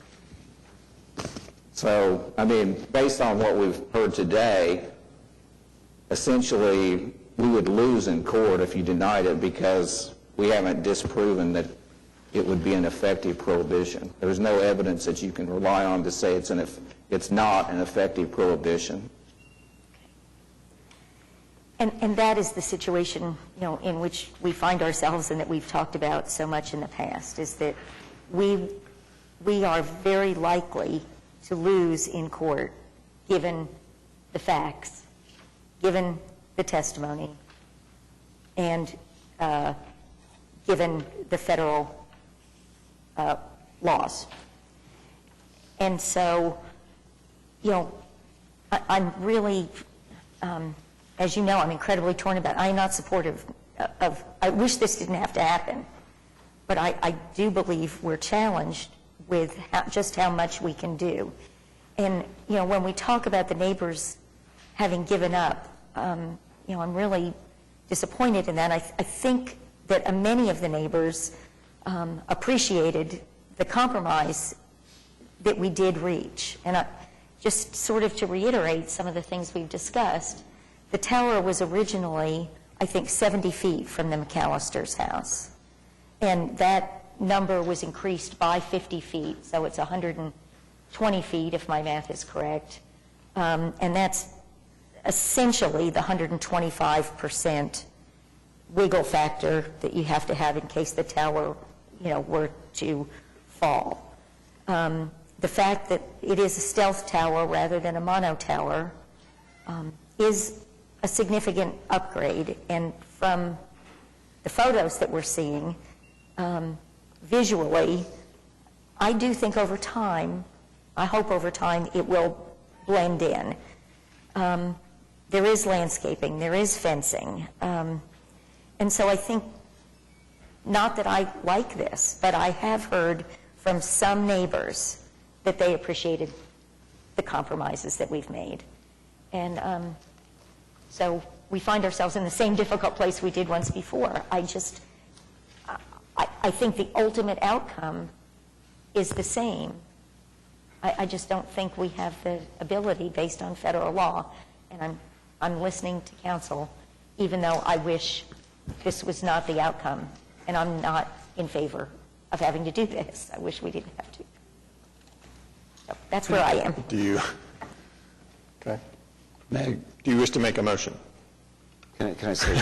So, I mean, based on what we've heard today, essentially we would lose in court if you denied it because we haven't disproven that it would be an effective prohibition. There's no evidence that you can rely on to say it's not an effective prohibition. And that is the situation, in which we find ourselves and that we've talked about so much in the past, is that we are very likely to lose in court given the facts, given the testimony, and given the federal laws. And so, I'm really, as you know, I'm incredibly torn about it. I'm not supportive of, I wish this didn't have to happen, but I do believe we're challenged with just how much we can do. And, when we talk about the neighbors having given up, I'm really disappointed in that. I think that many of the neighbors appreciated the compromise that we did reach. And just sort of to reiterate some of the things we've discussed, the tower was originally, I think, 70 feet from the McAllister's house. And that number was increased by 50 feet, so it's 120 feet, if my math is correct. And that's essentially the 125% wiggle factor that you have to have in case the tower, were to fall. The fact that it is a stealth tower rather than a mono tower is a significant upgrade. And from the photos that we're seeing, visually, I do think over time, I hope over time, it will blend in. There is landscaping, there is fencing. And so I think, not that I like this, but I have heard from some neighbors that they appreciated the compromises that we've made. And so we find ourselves in the same difficult place we did once before. I think the ultimate outcome is the same. I just don't think we have the ability based on federal law. And I'm listening to counsel, even though I wish this was not the outcome. And I'm not in favor of having to do this. I wish we didn't have to. So that's where I am. Do you? Okay. Meg, do you wish to make a motion? Can I say?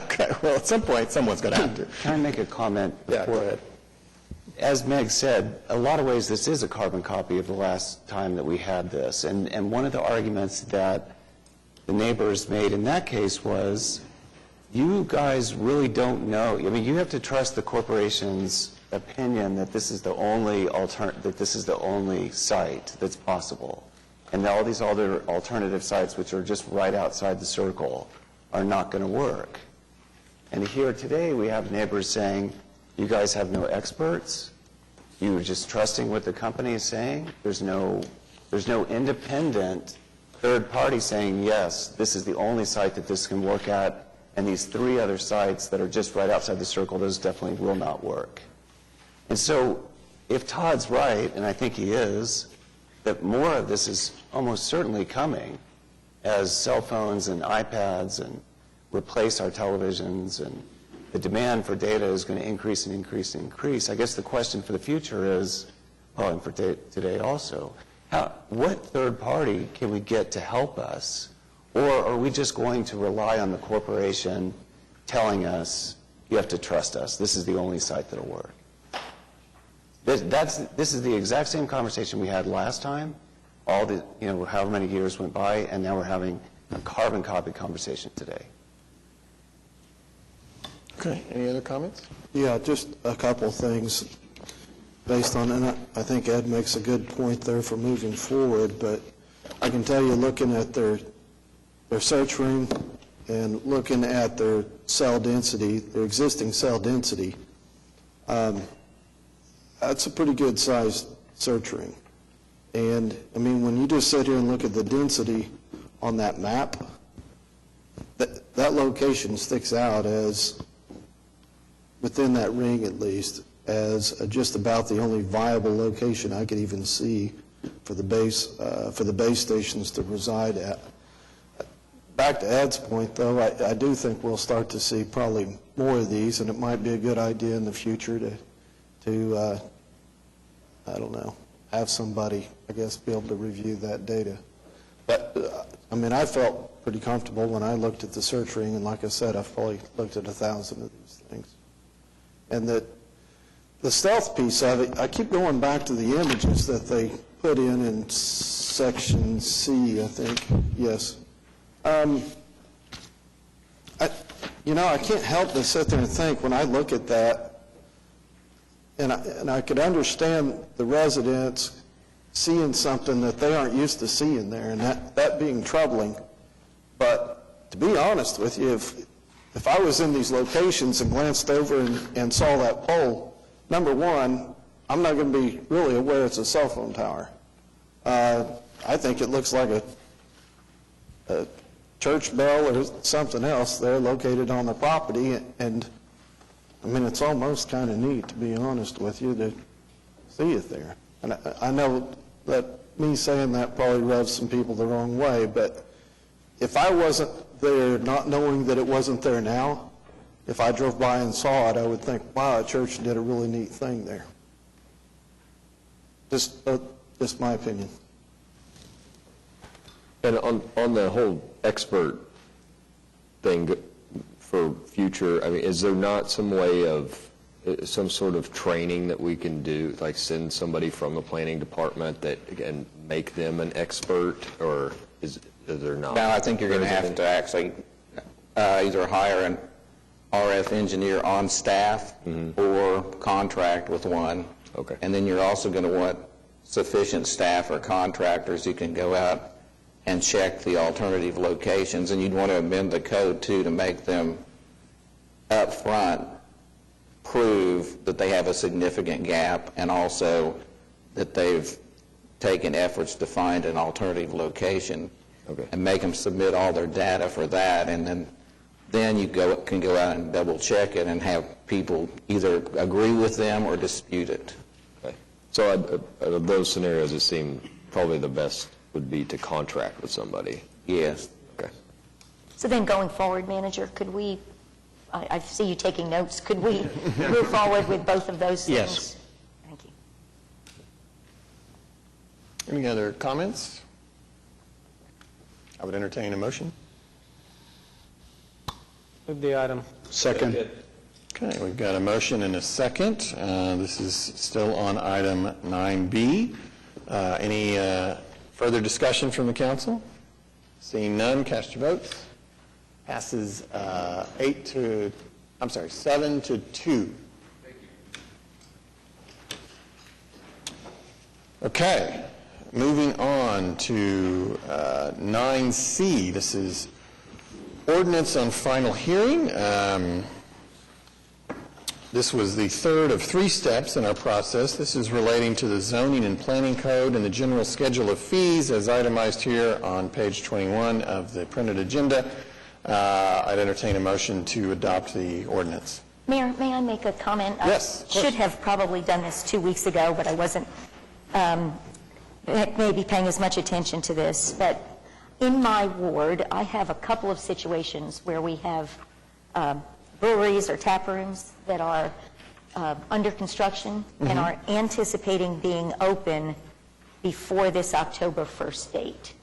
Okay. Well, at some point, someone's going to have to. Can I make a comment? Yeah, go ahead. As Meg said, a lot of ways this is a carbon copy of the last time that we had this. And one of the arguments that the neighbors made in that case was, you guys really don't know. I mean, you have to trust the corporation's opinion that this is the only site that's possible. And all these other alternative sites, which are just right outside the circle, are not going to work. And here today we have neighbors saying, you guys have no experts. You're just trusting what the company is saying. There's no independent third party saying, yes, this is the only site that this can work at, and these 3 other sites that are just right outside the circle, those definitely will not work. And so if Todd's right, and I think he is, that more of this is almost certainly coming as cell phones and iPads and replace our televisions, and the demand for data is going to increase and increase and increase. I guess the question for the future is, and for today also, what third party can we get to help us? Or are we just going to rely on the corporation telling us, you have to trust us, this is the only site that'll work? This is the exact same conversation we had last time, however many years went by, and now we're having a carbon copy conversation today. Okay, any other comments? Yeah, just a couple things based on, and I think Ed makes a good point there for moving forward, but I can tell you, looking at their search room and looking at their cell density, their existing cell density, that's a pretty good sized search ring. And I mean, when you just sit here and look at the density on that map, that location sticks out as, within that ring at least, as just about the only viable location I could even see for the base stations to reside at. Back to Ed's point, though, I do think we'll start to see probably more of these, and it might be a good idea in the future to I don't know, have somebody, I guess, be able to review that data. But, I mean, I felt pretty comfortable when I looked at the search ring, and like I said, I've probably looked at 1,000 of these things. And the stealth piece of it, I keep going back to the images that they put in section C, I think, yes. I can't help but sit there and think, when I look at that, and I could understand the residents seeing something that they aren't used to seeing there, and that being troubling. But to be honest with you, if I was in these locations and glanced over and saw that pole, number one, I'm not going to be really aware it's a cell phone tower. I think it looks like a church bell or something else there located on the property, and I mean, it's almost kind of neat, to be honest with you, to see it there. And I know that me saying that probably rubs some people the wrong way, but if I wasn't there, not knowing that it wasn't there now, if I drove by and saw it, I would think, wow, a church did a really neat thing there. Just my opinion. And on the whole expert thing for future, I mean, is there not some way of, some sort of training that we can do, like send somebody from the planning department that can make them an expert, or is there not? No, I think you're going to have to actually either hire an RF engineer on staff or contract with one Okay. And then you're also going to want sufficient staff or contractors who can go out and check the alternative locations, and you'd want to amend the code, too, to make them up front prove that they have a significant gap, and also that they've taken efforts to find an alternative location, and make them submit all their data for that, and then you can go out and double check it and have people either agree with them or dispute it. Okay. So of those scenarios, it seemed probably the best would be to contract with somebody. Yes. Okay. So then going forward, manager, could we, I see you taking notes, could we move forward with both of those things? Yes. Thank you. Any other comments? I would entertain a motion. Move the item. Second. Okay, we've got a motion and a second. This is still on item 9B. Any further discussion from the council? Seeing none, cast your votes. Passes 7 to 2. Okay, moving on to 9C. This is ordinance on final hearing. This was the third of 3 steps in our process. This is relating to the zoning and planning code and the general schedule of fees as itemized here on page 21 of the printed agenda. I'd entertain a motion to adopt the ordinance. Mayor, may I make a comment? Yes, of course. I should have probably done this 2 weeks ago, but I wasn't maybe paying as much attention to this. But in my ward, I have a couple of situations where we have breweries or tap rooms that are under construction and are anticipating being open before this October 1st date,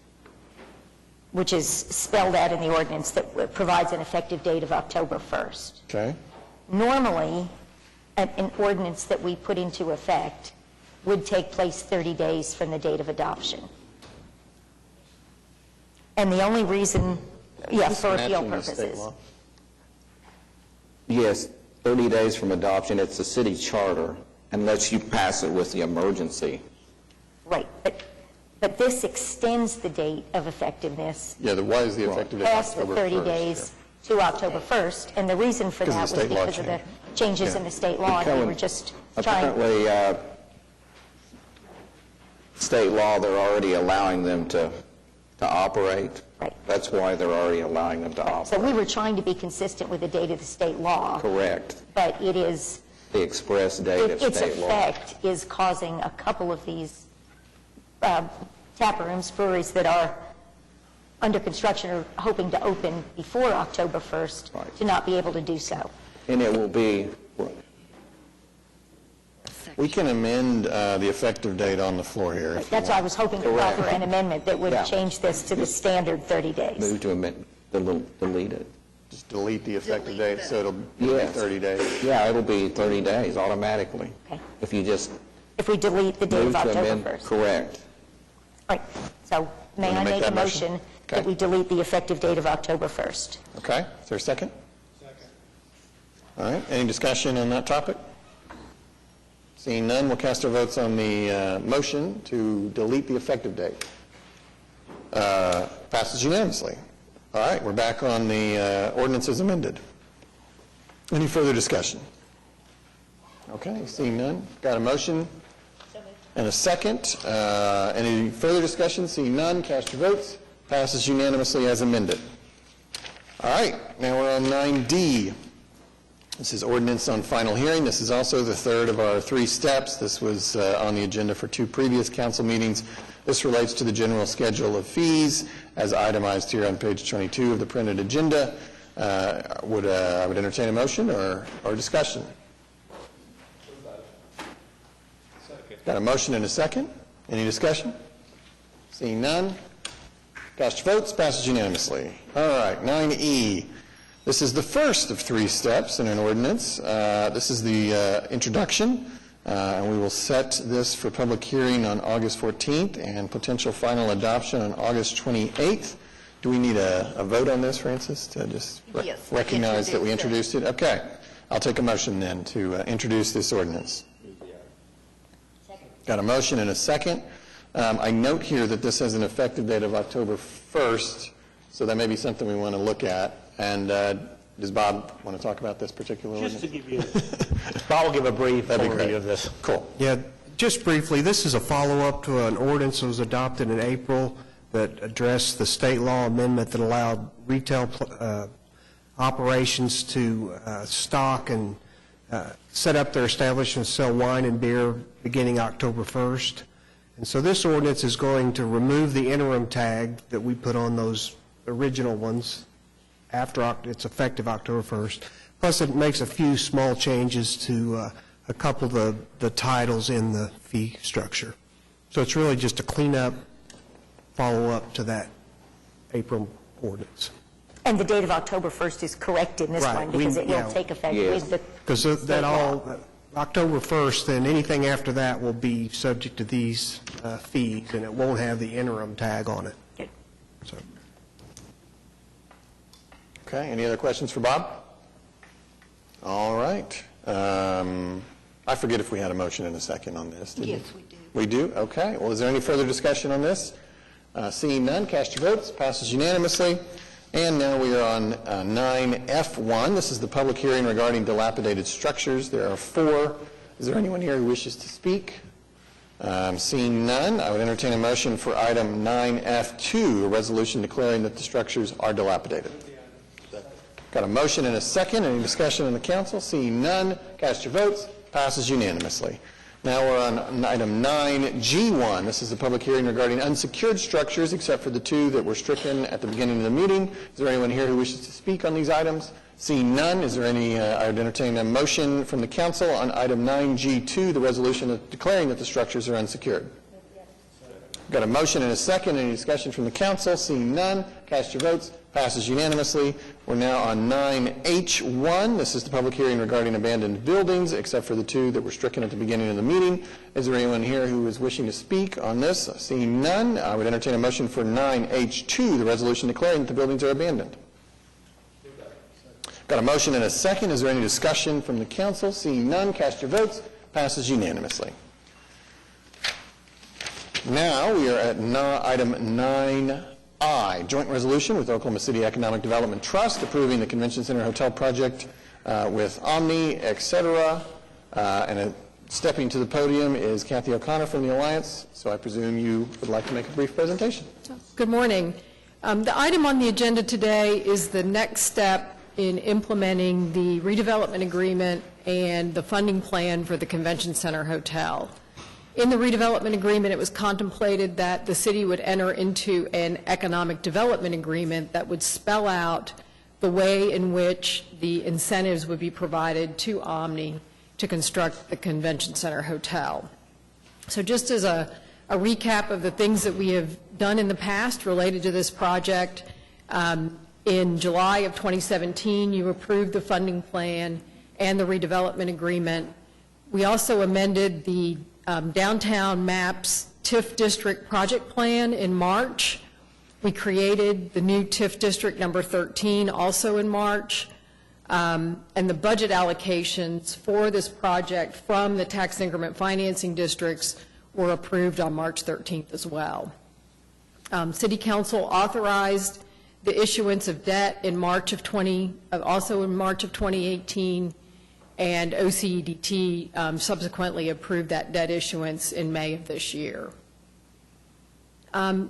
which is spelled out in the ordinance that provides an effective date of October 1st. Okay. Normally, an ordinance that we put into effect would take place 30 days from the date of adoption. And the only reason, for appeal Matching the state purposes. law. Yes, 30 days from adoption. It's a city charter, unless you pass it with the emergency. Right, but this extends the date of effectiveness Yeah, why is the effective date past the October 30 1st? days to October 1st, and the reason for Because that of the was state law because of the change. changes in the state law, and we were just trying. Apparently, state law, they're already allowing them to operate. Right. That's why they're already allowing them to operate. So we were trying to be consistent with the date of the state law, Correct. but it is, The express date of its state law. effect is causing a couple of these tap rooms, breweries that are under construction or hoping to open before October 1st to not be able to do so. And it will be, We can amend the effective date on the floor here. if you That's why I want. was hoping to Correct. offer an amendment that would Yeah. change this to the standard 30 days. move to amend, delete it. Just delete the effective date, so it'll be Yes. 30 days. Yeah, it'll be 30 days automatically. Okay. If you just If we delete the date move of to October amend. 1st. Correct. Right, so may Wanna I make make a that motion? motion that Okay. we delete the effective date of October 1st? Okay, is there a second? Second. All right, any discussion on that topic? Seeing none, we'll cast our votes on the motion to delete the effective date. Passes unanimously. All right, we're back on the ordinance as amended. Any further discussion? Okay, seeing none, got a motion and a second. Any further discussion? Seeing none, cast your votes. Passes unanimously as amended. All right, now we're on 9D. This is ordinance on final hearing. This is also the third of our 3 steps. This was on the agenda for 2 previous council meetings. This relates to the general schedule of fees as itemized here on page 22 of the printed agenda. I would entertain a motion or discussion. Got a motion and a second. Any discussion? Seeing none, cast your votes. Passes unanimously. All right, 9E. This is the first of 3 steps in an ordinance. This is the introduction, and we will set this for public hearing on August 14th and potential final adoption on August 28th. Do we need a vote on this, Francis, to just Yes, recognize that we introduce introduced it? Okay. I'll take a motion then to introduce this ordinance. Got a motion and a second. I note here that this has an effective date of October 1st, so that may be something we want to look at. And does Bob want to talk about this particular Just to ordinance? give you, Bob will give a brief overview of this. Cool. Yeah, just briefly, this is a follow-up to an ordinance that was adopted in April that addressed the state law amendment that allowed retail operations to stock and set up their establishments, sell wine and beer beginning October 1st. And so this ordinance is going to remove the interim tag that we put on those original ones after it's effective October 1st. Plus, it makes a few small changes to a couple of the titles in the fee structure. So it's really just a cleanup, follow-up to that April ordinance. And the date of October 1st is correct in this one because it will take effect with the Because that all, October 1st, then anything after that will be subject to these fees, and it won't have the interim tag on it. Good. So. Okay, any other questions for Bob? All right. I forget if we had a motion and a second on this. Yes, we do. We do? Okay. Well, is there any further discussion on this? Seeing none, cast your votes. Passes unanimously. And now we are on 9F1. This is the public hearing regarding dilapidated structures. There are 4. Is there anyone here who wishes to speak? Seeing none, I would entertain a motion for item 9F2, a resolution declaring that the structures are dilapidated. Got a motion and a second. Any discussion in the council? Seeing none, cast your votes. Passes unanimously. Now we're on item 9G1. This is a public hearing regarding unsecured structures, except for the 2 that were stricken at the beginning of the meeting. Is there anyone here who wishes to speak on these items? Seeing none, is there any, I would entertain a motion from the council on item 9G2, the resolution declaring that the structures are unsecured. Got a motion and a second. Any discussion from the council? Seeing none, cast your votes. Passes unanimously. We're now on 9H1. This is the public hearing regarding abandoned buildings, except for the 2 that were stricken at the beginning of the meeting. Is there anyone here who is wishing to speak on this? Seeing none, I would entertain a motion for 9H2, the resolution declaring that the buildings are abandoned. Got a motion and a second. Is there any discussion from the council? Seeing none, cast your votes. Passes unanimously. Now we are at item 9I, joint resolution with Oklahoma City Economic Development Trust approving the Convention Center Hotel project with Omni, etc. And stepping to the podium is Kathy O'Connor from the Alliance. So I presume you would like to make a brief presentation. Good morning. The item on the agenda today is the next step in implementing the redevelopment agreement and the funding plan for the Convention Center Hotel. In the redevelopment agreement, it was contemplated that the city would enter into an economic development agreement that would spell out the way in which the incentives would be provided to Omni to construct the Convention Center Hotel. So just as a recap of the things that we have done in the past related to this project, in July of 2017, you approved the funding plan and the redevelopment agreement. We also amended the Downtown MAPS TIF District Project Plan in March. We created the new TIF District number 13 also in March. And the budget allocations for this project from the tax increment financing districts were approved on March 13th as well. City Council authorized the issuance of debt in March of also in March of 2018. And OCEDT subsequently approved that debt issuance in May of this year.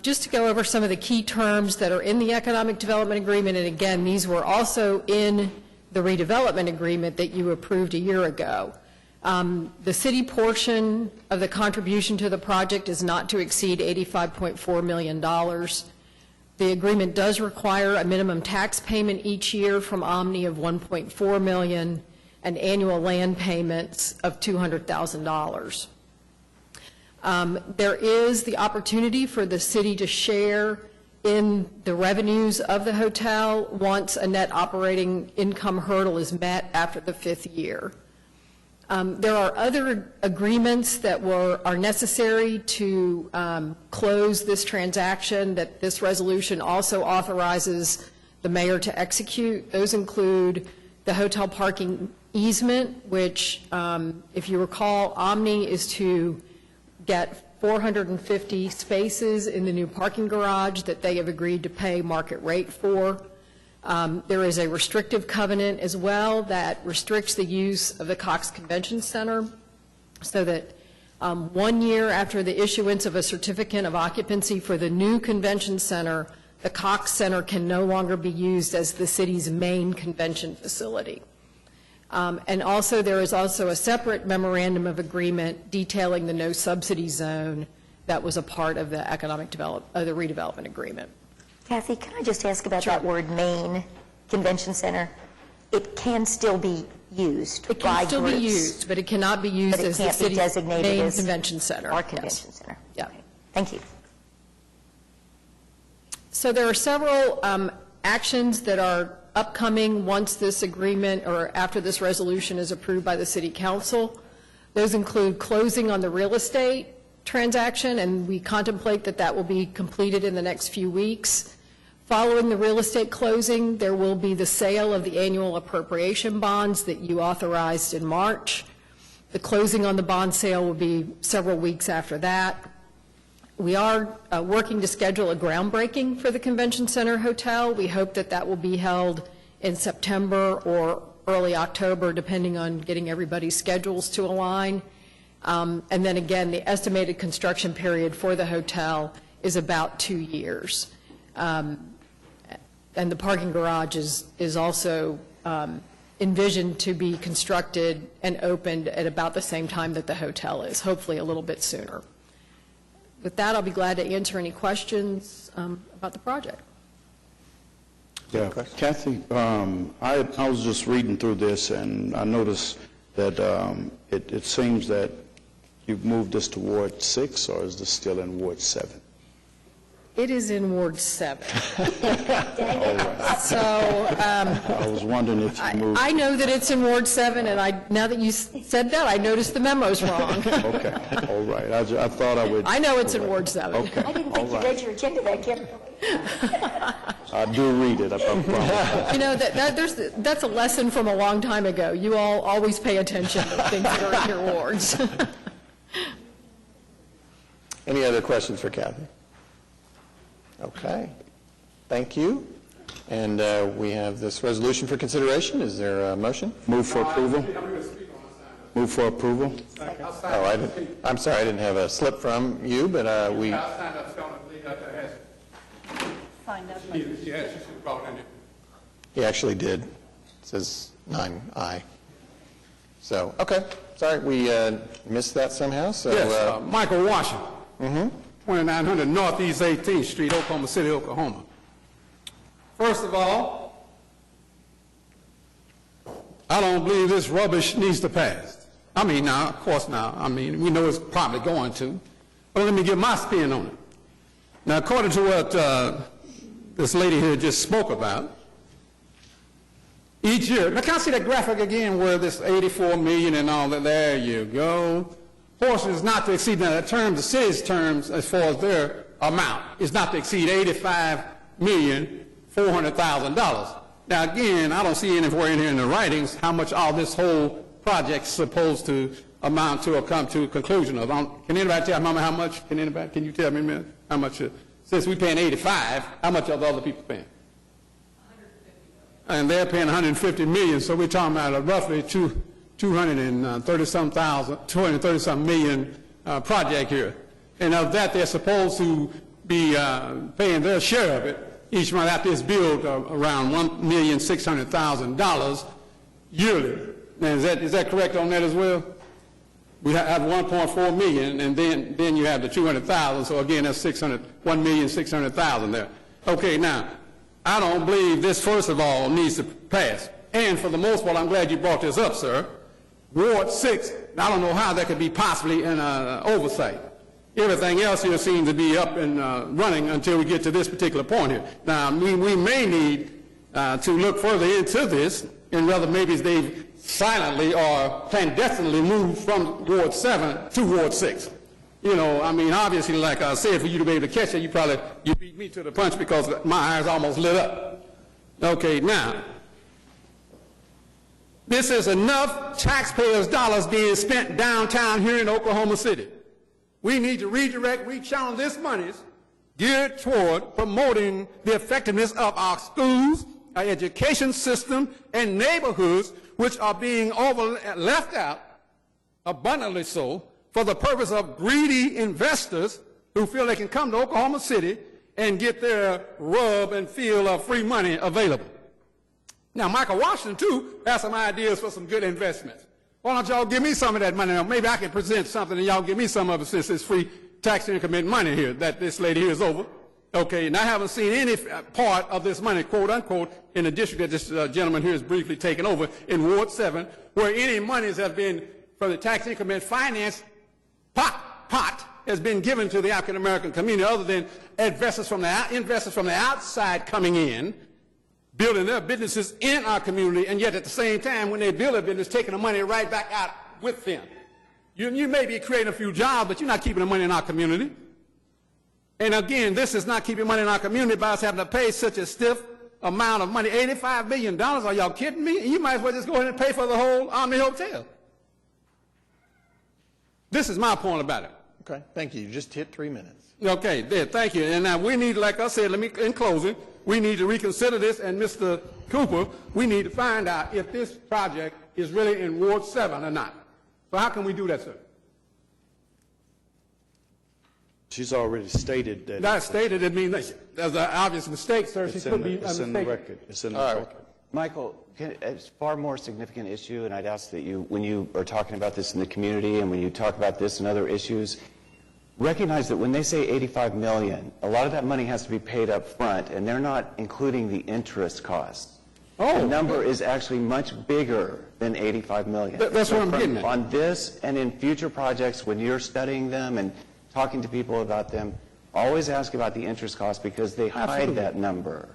Just to go over some of the key terms that are in the Economic Development Agreement, and again, these were also in the redevelopment agreement that you approved a year ago. The city portion of the contribution to the project is not to exceed $85.4 million. The agreement does require a minimum tax payment each year from Omni of $1.4 million. And annual land payments of $200,000. There is the opportunity for the city to share in the revenues of the hotel once a net operating income hurdle is met after the 5th year. There are other agreements that are necessary to close this transaction that this resolution also authorizes the mayor to execute. Those include the hotel parking easement, which, if you recall, Omni is to get 450 spaces in the new parking garage that they have agreed to pay market rate for. There is a restrictive covenant as well that restricts the use of the Cox Convention Center so that 1 year after the issuance of a certificate of occupancy for the new convention center, the Cox Center can no longer be used as the city's main convention facility. And also, there is also a separate memorandum of agreement detailing the no subsidy zone that was a part of the the redevelopment agreement. Kathy, can I just ask about that word main convention center? It can still be used by groups. It can still be used, but it cannot be used as the city's main convention center. Our convention center. Yeah. Okay. Thank you. So there are several actions that are upcoming once this agreement or after this resolution is approved by the City Council. Those include closing on the real estate transaction, and we contemplate that that will be completed in the next few weeks. Following the real estate closing, there will be the sale of the annual appropriation bonds that you authorized in March. The closing on the bond sale will be several weeks after that. We are working to schedule a groundbreaking for the Convention Center Hotel. We hope that that will be held in September or early October, depending on getting everybody's schedules to align. And then again, the estimated construction period for the hotel is about 2 years. And the parking garage is also envisioned to be constructed and opened at about the same time that the hotel is, hopefully a little bit sooner. With that, I'll be glad to answer any questions about the project. Yeah, Kathy, I was just reading through this, and I noticed that it seems that you've moved this to Ward 6, or is this still in Ward 7? It is in Ward 7. So I was wondering if you moved. I know that it's in Ward 7, and now that you said that, I noticed the memo's wrong. Okay, all right. I thought I would. I know it's in Ward 7. Okay, I didn't think you read your agenda that carefully. I do read it, I promise. You know, that's a lesson from a long time ago. You all always pay attention to things that are in your wards. Any other questions for Kathy? Okay. Thank you. And we have this resolution for consideration. Is there a motion? Move for approval. Move for approval. Oh, I'm sorry, I didn't have a slip from you, but we... He actually did. It says 9I. So, okay. Sorry, we missed that somehow. So, Yes, Michael Washington. 2900 Northeast 18th Street, Oklahoma City, Oklahoma. First of all, I don't believe this rubbish needs to pass. I mean, now, of course now, I mean, we know it's probably going to, but let me get my spin on it. Now, according to what this lady here just spoke about, each year, now can I see that graphic again where this 84 million and all that, there you go. Portion is not to exceed, now the city's terms as far as their amount is not to exceed $85,400,000. Now again, I don't see anywhere in here in the writings how much all this whole project's supposed to amount to or come to a conclusion of. Can anybody tell me how much? Can you tell me a minute how much? Since we're paying 85, how much are the other people paying? And they're paying 150 million, so we're talking about roughly 230-some million project here. And of that, they're supposed to be paying their share of it each month after it's billed around $1,600,000 yearly. Now, is that correct on that as well? We have 1.4 million, and then you have the 200,000. So again, that's 1,600,000 there. Okay, now I don't believe this. First of all, needs to pass. And for the most part, I'm glad you brought this up, sir. Ward 6, I don't know how that could be possibly an oversight. Everything else here seems to be up and running until we get to this particular point here. Now, we may need to look further into this, and whether maybe they've silently or clandestinely moved from Ward 7 to Ward 6. You know, I mean, obviously, like I said, for you to be able to catch it, you beat me to the punch because my eyes almost lit up. Okay, now, this is enough taxpayers' dollars being spent downtown here in Oklahoma City. We need to redirect, rechannel this money geared toward promoting the effectiveness of our schools, our education system, and neighborhoods, which are being left out, abundantly so, for the purpose of greedy investors who feel they can come to Oklahoma City and get their rub and feel of free money available. Now, Michael Washington, too, has some ideas for some good investments. Why don't y'all give me some of that money? Now, maybe I can present something and y'all give me some of it since it's free tax increment money here that this lady here is over. Okay, and I haven't seen any part of this money, quote unquote, in the district that this gentleman here is briefly taken over in Ward 7, where any monies have been from the tax increment finance pot has been given to the African American community, other than investors from the outside coming in, building their businesses in our community, and yet at the same time, when they build a business, taking the money right back out with them. You may be creating a few jobs, but you're not keeping the money in our community. And again, this is not keeping money in our community by us having to pay such a stiff amount of money. $85 million, are y'all kidding me? You might as well just go ahead and pay for the whole Omni Hotel. This is my point about it. Okay, thank you. You just hit 3 minutes. Okay, there, thank you. And now we need, like I said, in closing, we need to reconsider this, and Mr. Cooper, we need to find out if this project is really in Ward 7 or not. So how can we do that, sir? She's already stated that. Not stated, it means there's an obvious mistake, sir. She could be It's in the record. It's in the record. Michael, it's a far more significant issue, and I'd ask that you, when you are talking about this in the community and when you talk about this and other issues, recognize that when they say $85 million, a lot of that money has to be paid up front, and they're not including the interest costs. The number is actually much bigger than $85 million. That's what I'm getting at. On this and in future projects, when you're studying them and talking to people about them, always ask about the interest cost because they hide that number.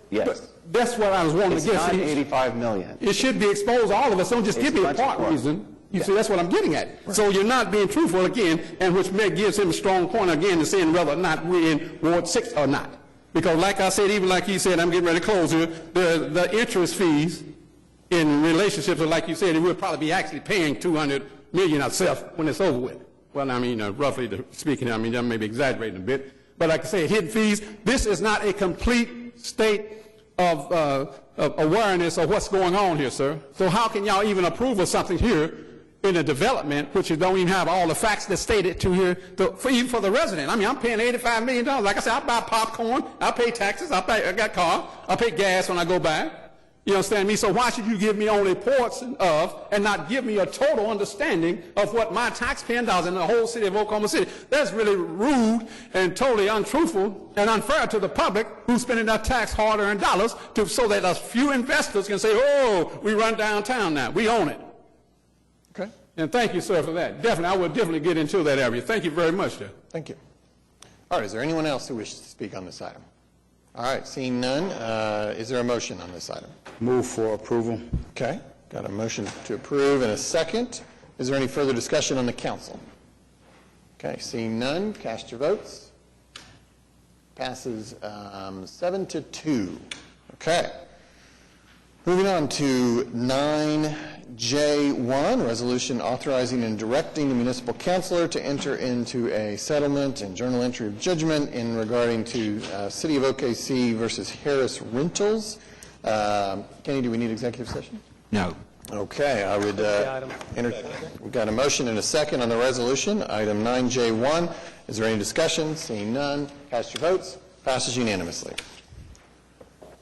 Yes. That's what I was wanting to get. It's not $85 million. It should be exposed to all of us. Don't just give me a part reason. You see, that's what I'm getting at. Right. So you're not being truthful again, and which gives him a strong point again to saying whether or not we're in Ward 6 or not. Because like I said, even like he said, I'm getting ready to close here, the interest fees in relationships are like you said, we'll probably be actually paying $200 million ourselves when it's over with. Well, I mean, roughly speaking, I mean, I may be exaggerating a bit. But like I say, hidden fees, this is not a complete state of awareness of what's going on here, sir. So how can y'all even approve of something here in a development which you don't even have all the facts that's stated to here, even for the resident? I mean, I'm paying $85 million. Like I said, I buy popcorn, I pay taxes, I got a car, I pay gas when I go by. You understand me? So why should you give me only ports of and not give me a total understanding of what my taxpaying dollars in the whole city of Oklahoma City? That's really rude and totally untruthful and unfair to the public who's spending their tax hard-earned dollars so that a few investors can say, oh, we run downtown now. We own it. Okay. And thank you, sir, for that. Definitely, I will definitely get into that area. Thank you very much, sir. Thank you. All right, is there anyone else who wishes to speak on this item? All right, seeing none, is there a motion on this item? Move for approval. Okay, got a motion to approve and a second. Is there any further discussion on the council? Okay, seeing none, cast your votes. Passes 7-2. Okay. Moving on to 9J1, resolution authorizing and directing the municipal councilor to enter into a settlement and journal entry of judgment in regarding to City of OKC versus Harris Rentals. Kenny, do we need executive session? No. Okay, I would we've got a motion and a second on the resolution, item 9J1. Is there any discussion? Seeing none, cast your votes. Passes unanimously.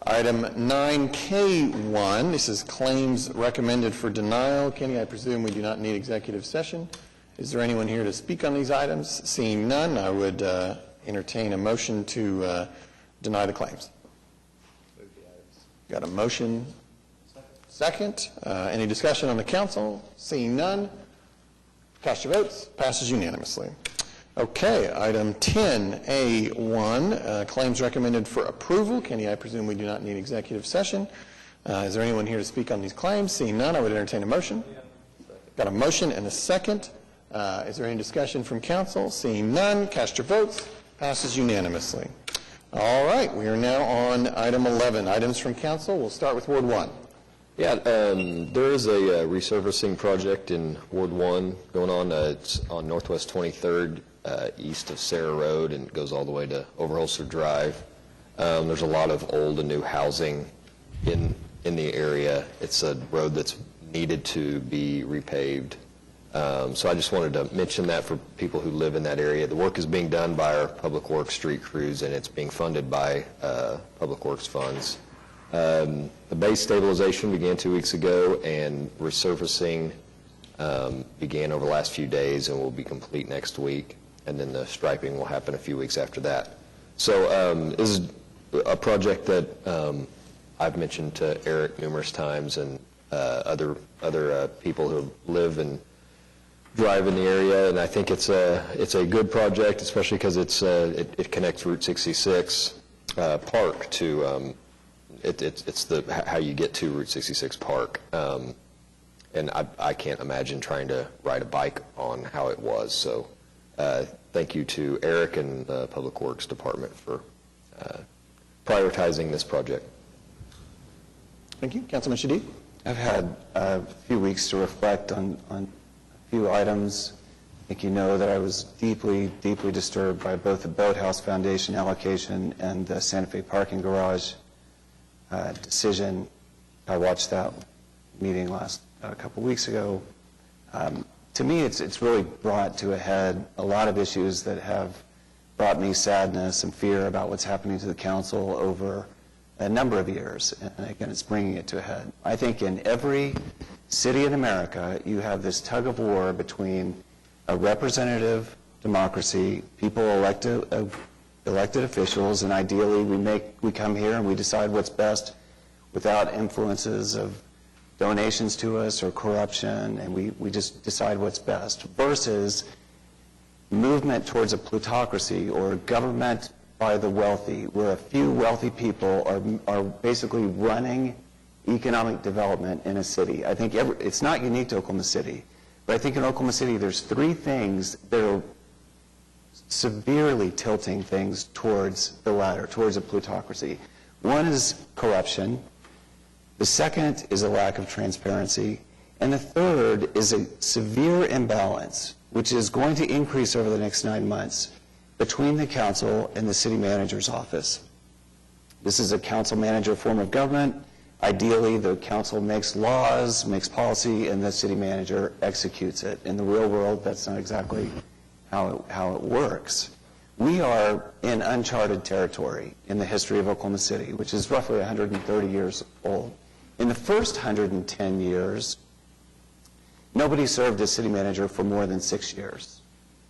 Item 9K1, this is claims recommended for denial. Kenny, I presume we do not need executive session. Is there anyone here to speak on these items? Seeing none, I would entertain a motion to deny the claims. Got a motion? Second. Any discussion on the council? Seeing none, cast your votes. Passes unanimously. Okay, item 10A1, claims recommended for approval. Kenny, I presume we do not need executive session. Is there anyone here to speak on these claims? Seeing none, I would entertain a motion. Got a motion and a second. Is there any discussion from council? Seeing none, cast your votes. Passes unanimously. All right, we are now on item 11, items from council. We'll start with Ward 1. Yeah, there is a resurfacing project in Ward 1 going on. It's on Northwest 23rd, east of Sarah Road, and it goes all the way to Overholser Drive. There's a lot of old and new housing in the area. It's a road that's needed to be repaved. So I just wanted to mention that for people who live in that area. The work is being done by our Public Works street crews, and it's being funded by Public Works funds. The base stabilization began 2 weeks ago, and resurfacing began over the last few days and will be complete next week, and then the striping will happen a few weeks after that. So this is a project that I've mentioned to Eric numerous times, and other people who live and drive in the area, and I think it's a good project, especially because it connects Route 66 Park to it's how you get to Route 66 Park, and I can't imagine trying to ride a bike on how it was. So thank you to Eric and the Public Works Department for prioritizing this project. Thank you. Councilman Shadid? I've had a few weeks to reflect on a few items. I think you know that I was deeply, deeply disturbed by both the Boathouse Foundation allocation and the Santa Fe parking garage decision. I watched that meeting a couple weeks ago. To me, it's really brought to a head a lot of issues that have brought me sadness and fear about what's happening to the council over a number of years, and again, it's bringing it to a head. I think in every city in America, you have this tug of war between a representative democracy, people elected officials, and ideally we come here and we decide what's best without influences of donations to us or corruption, and we just decide what's best, versus movement towards a plutocracy or government by the wealthy, where a few wealthy people are basically running economic development in a city. I think it's not unique to Oklahoma City, but I think in Oklahoma City there's three things that are severely tilting things towards the latter, towards a plutocracy. One is corruption, the second is a lack of transparency, and the third is a severe imbalance, which is going to increase over the next 9 months, between the council and the city manager's office. This is a council manager form of government. Ideally, the council makes laws, makes policy, and the city manager executes it. In the real world, that's not exactly how it works. We are in uncharted territory in the history of Oklahoma City, which is roughly 130 years old. In the first 110 years, nobody served as city manager for more than 6 years,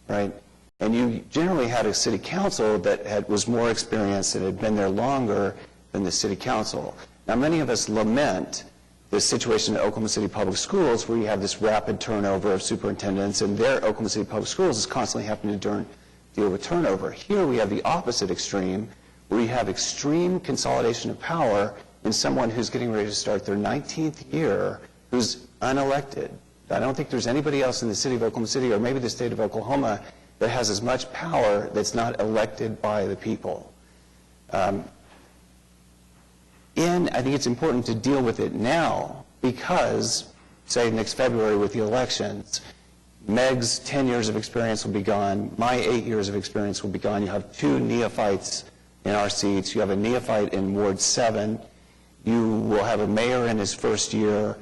right? And you generally had a city council that was more experienced and had been there longer than the city council. Now, many of us lament the situation at Oklahoma City Public Schools, where you have this rapid turnover of superintendents, and there Oklahoma City Public Schools is constantly having to deal with turnover. Here we have the opposite extreme, where you have extreme consolidation of power in someone who's getting ready to start their 19th year who's unelected. I don't think there's anybody else in the city of Oklahoma City, or maybe the state of Oklahoma, that has as much power that's not elected by the people. I think it's important to deal with it now because, say, next February with the elections, Meg's 10 years of experience will be gone. My 8 years of experience will be gone. You have 2 neophytes in our seats. You have a neophyte in Ward 7. You will have a mayor in his first year.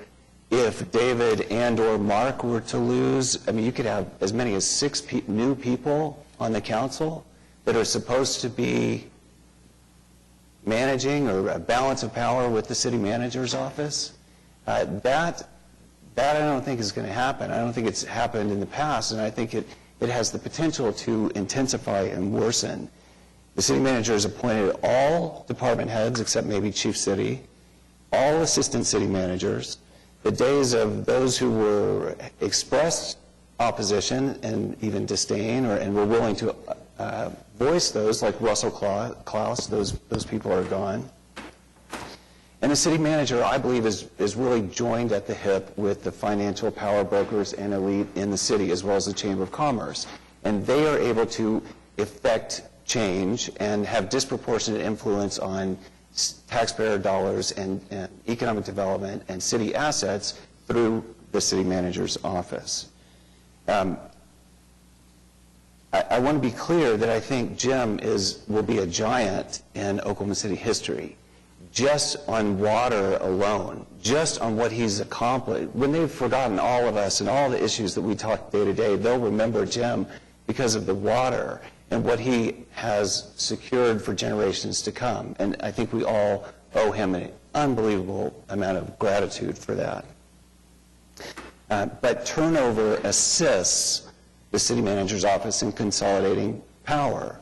If David and or Mark were to lose, I mean, you could have as many as 6 new people on the council that are supposed to be managing or a balance of power with the city manager's office. That I don't think is going to happen. I don't think it's happened in the past, and I think it has the potential to intensify and worsen. The city manager has appointed all department heads, except maybe chief city, all assistant city managers. The days of those who were expressed opposition and even disdain and were willing to voice those, like Russell Klaus, those people are gone. And the city manager, I believe, is really joined at the hip with the financial power brokers and elite in the city, as well as the Chamber of Commerce. And they are able to effect change and have disproportionate influence on taxpayer dollars and economic development and city assets through the city manager's office. I want to be clear that I think Jim will be a giant in Oklahoma City history, just on water alone, just on what he's accomplished. When they've forgotten all of us and all the issues that we talk day to day, they'll remember Jim because of the water and what he has secured for generations to come. And I think we all owe him an unbelievable amount of gratitude for that. But turnover assists the city manager's office in consolidating power.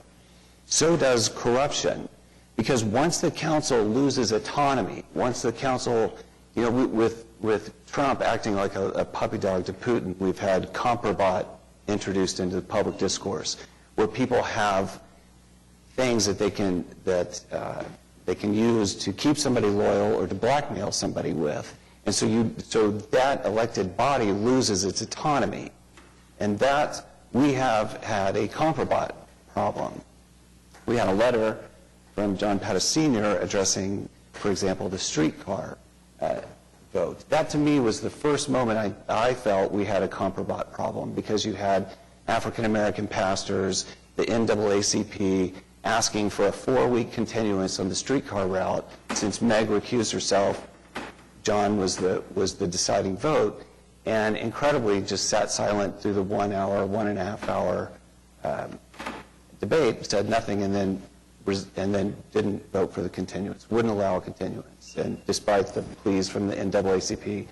So does corruption. Because once the council loses autonomy, once the council, with Trump acting like a puppy dog to Putin, we've had Komprobot introduced into the public discourse, where people have things that they can use to keep somebody loyal or to blackmail somebody with. And so that elected body loses its autonomy. And that, we have had a Komprobot problem. We had a letter from John Pettis Sr. addressing, for example, the streetcar vote. That, to me, was the first moment I felt we had a Komprobot problem, because you had African-American pastors, the NAACP, asking for a 4-week continuance on the streetcar route. Since Meg recused herself, John was the deciding vote, and incredibly just sat silent through the 1.5 hour debate, said nothing, and then didn't vote for the continuance, wouldn't allow a continuance, and despite the pleas from the NAACP.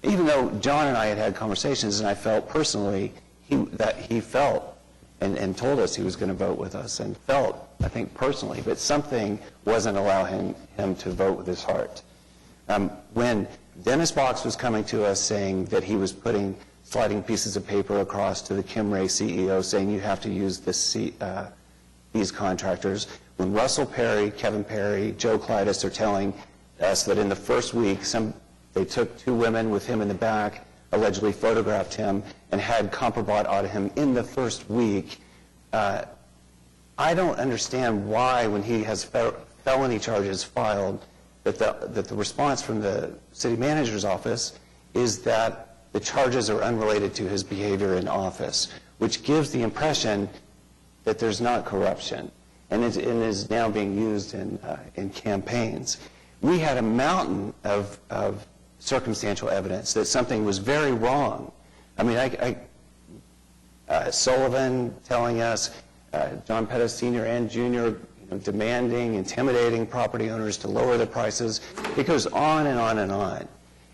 Even though John and I had conversations, and I felt personally that he felt and told us he was going to vote with us, and felt, I think personally, but something wasn't allowing him to vote with his heart. When Dennis Box was coming to us saying that he was putting sliding pieces of paper across to the Kimray CEO saying you have to use these contractors, when Russell Perry, Kevin Perry, Joe Clydas are telling us that in the first week they took 2 women with him in the back, allegedly photographed him, and had Komprobot audit him in the first week, I don't understand why, when he has felony charges filed, that the response from the city manager's office is that the charges are unrelated to his behavior in office, which gives the impression that there's not corruption, and is now being used in campaigns. We had a mountain of circumstantial evidence that something was very wrong. I mean, Sullivan telling us, John Pettis Sr. and Jr. Demanding, intimidating property owners to lower their prices. It goes on and on and on.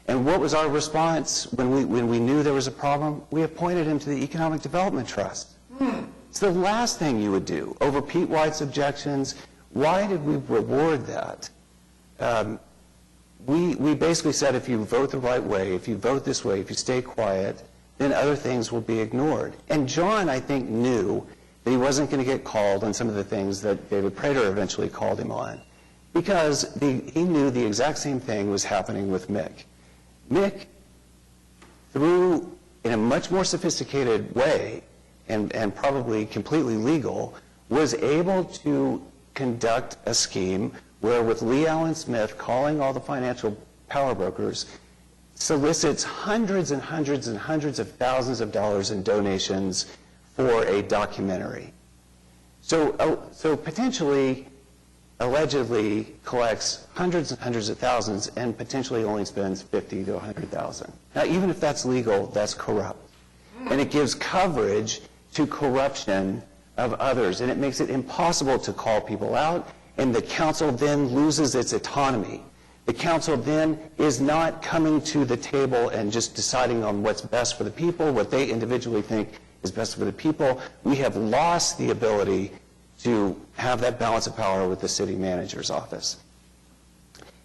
And what was our response when we knew there was a problem? We appointed him to the Economic Development Trust. It's the last thing you would do. Over Pete White's objections, why did we reward that? We basically said, if you vote the right way, if you vote this way, if you stay quiet, then other things will be ignored. And John, I think, knew that he wasn't going to get called on some of the things that David Prater eventually called him on, because he knew the exact same thing was happening with Mick. Mick, through, in a much more sophisticated way, and probably completely legal, was able to conduct a scheme where, with Lee Allen Smith calling all the financial power brokers, solicits hundreds and hundreds and hundreds of thousands of dollars in donations for a documentary. So potentially, allegedly collects hundreds and hundreds of thousands and potentially only spends $50,000 to $100,000. Now, even if that's legal, that's corrupt. And it gives coverage to corruption of others, and it makes it impossible to call people out, and the council then loses its autonomy. The council then is not coming to the table and just deciding on what's best for the people, what they individually think is best for the people. We have lost the ability to have that balance of power with the city manager's office.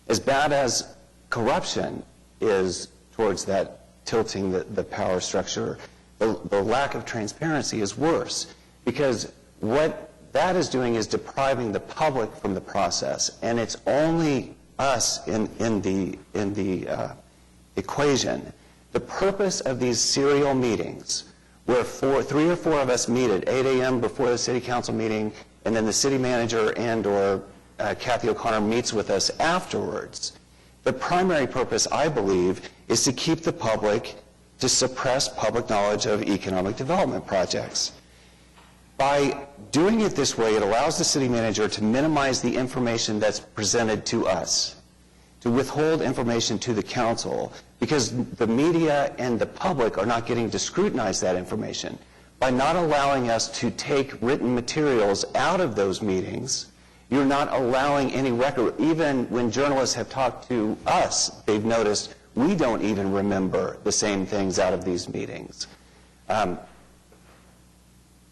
As bad as corruption is towards that tilting the power structure, the lack of transparency is worse, because what that is doing is depriving the public from the process, and it's only us in the equation. The purpose of these serial meetings, where 3 or 4 of us meet at 8 a.m. before the city council meeting, and then the city manager and or Kathy O'Connor meets with us afterwards. The primary purpose, I believe, is to keep the public, to suppress public knowledge of economic development projects. By doing it this way, it allows the city manager to minimize the information that's presented to us, to withhold information to the council, because the media and the public are not getting to scrutinize that information. By not allowing us to take written materials out of those meetings, you're not allowing any record. Even when journalists have talked to us, they've noticed we don't even remember the same things out of these meetings.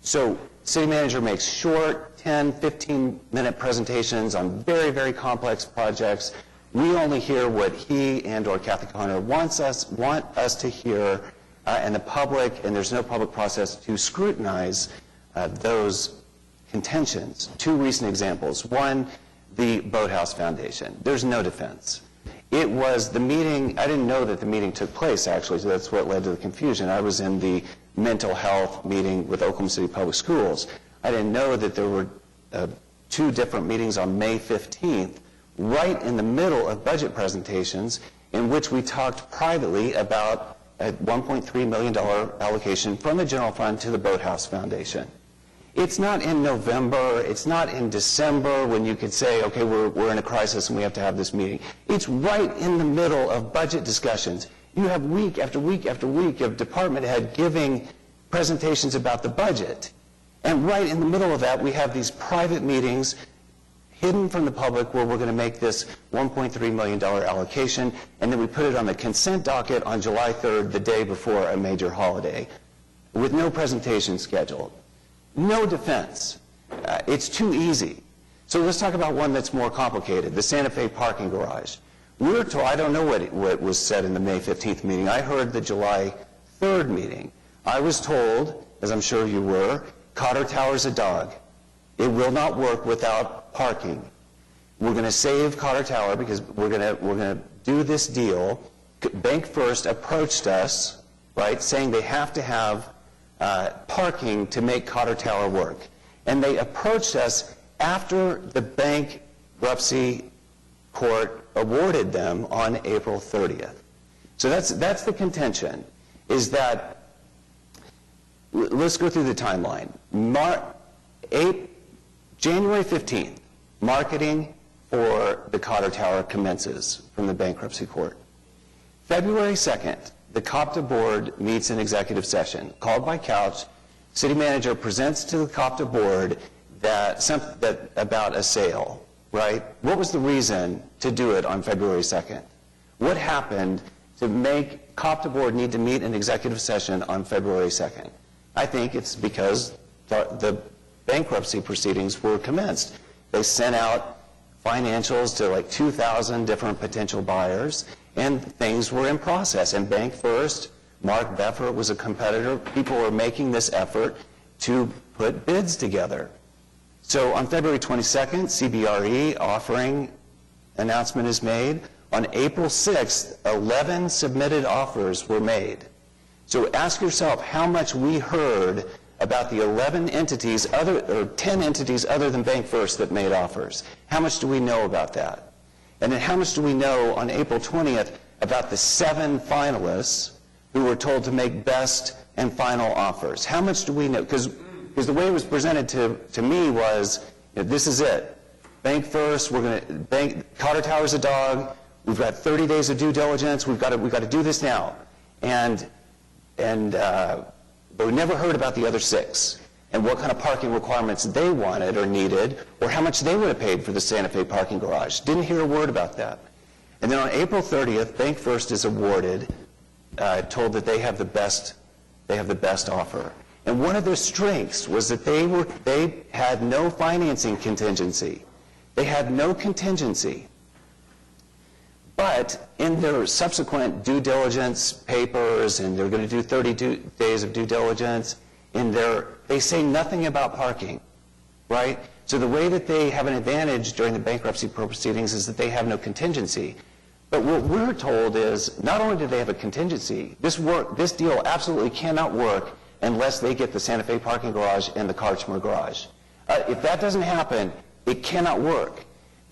So city manager makes short 10, 15-minute presentations on very, very complex projects. We only hear what he and or Kathy O'Connor want us to hear, and the public, and there's no public process to scrutinize those contentions. Two recent examples. One, the Boathouse Foundation. There's no defense. It was the meeting, I didn't know that the meeting took place, actually, so that's what led to the confusion. I was in the mental health meeting with Oklahoma City Public Schools. I didn't know that there were two different meetings on May 15th, right in the middle of budget presentations, in which we talked privately about a $1.3 million allocation from the general fund to the Boathouse Foundation. It's not in November, it's not in December when you could say, okay, we're in a crisis and we have to have this meeting. It's right in the middle of budget discussions. You have week after week after week of department head giving presentations about the budget. And right in the middle of that, we have these private meetings hidden from the public where we're going to make this $1.3 million allocation, and then we put it on the consent docket on July 3rd, the day before a major holiday, with no presentation scheduled. No defense. It's too easy. So let's talk about one that's more complicated, the Santa Fe parking garage. We're told, I don't know what was said in the May 15th meeting. I heard the July 3rd meeting. I was told, as I'm sure you were, Cotter Tower's a dog. It will not work without parking. We're going to save Cotter Tower because we're going to do this deal. Bank First approached us, right, saying they have to have parking to make Cotter Tower work. And they approached us after the bankruptcy court awarded them on April 30th. So that's the contention, is that, let's go through the timeline. January 15th, marketing for the Cotter Tower commences from the bankruptcy court. February 2nd, the COPTA board meets in executive session, called by Couch. City manager presents to the COPTA board that about a sale, right? What was the reason to do it on February 2nd? What happened to make COPTA board need to meet in executive session on February 2nd? I think it's because the bankruptcy proceedings were commenced. They sent out financials to like 2,000 different potential buyers, and things were in process. And Bank First, Mark Beffert was a competitor. People were making this effort to put bids together. So on February 22nd, CBRE offering announcement is made. On April 6th, 11 submitted offers were made. So ask yourself how much we heard about the 11 entities, or 10 entities other than Bank First that made offers. How much do we know about that? And then how much do we know on April 20th about the 7 finalists who were told to make best and final offers? How much do we know? Because the way it was presented to me was, this is it. Bank First, Cotter Tower's a dog. We've got 30 days of due diligence. We've got to do this now. But we never heard about the other 6 and what kind of parking requirements they wanted or needed, or how much they would have paid for the Santa Fe parking garage. Didn't hear a word about that. And then on April 30th, Bank First is awarded, told that they have the best offer. And one of their strengths was that they had no financing contingency. They had no contingency. But in their subsequent due diligence papers, and they're going to do 30 days of due diligence, they say nothing about parking, right? So the way that they have an advantage during the bankruptcy proceedings is that they have no contingency. But what we're told is, not only do they have a contingency, this deal absolutely cannot work unless they get the Santa Fe parking garage and the Karchmer garage. If that doesn't happen, it cannot work.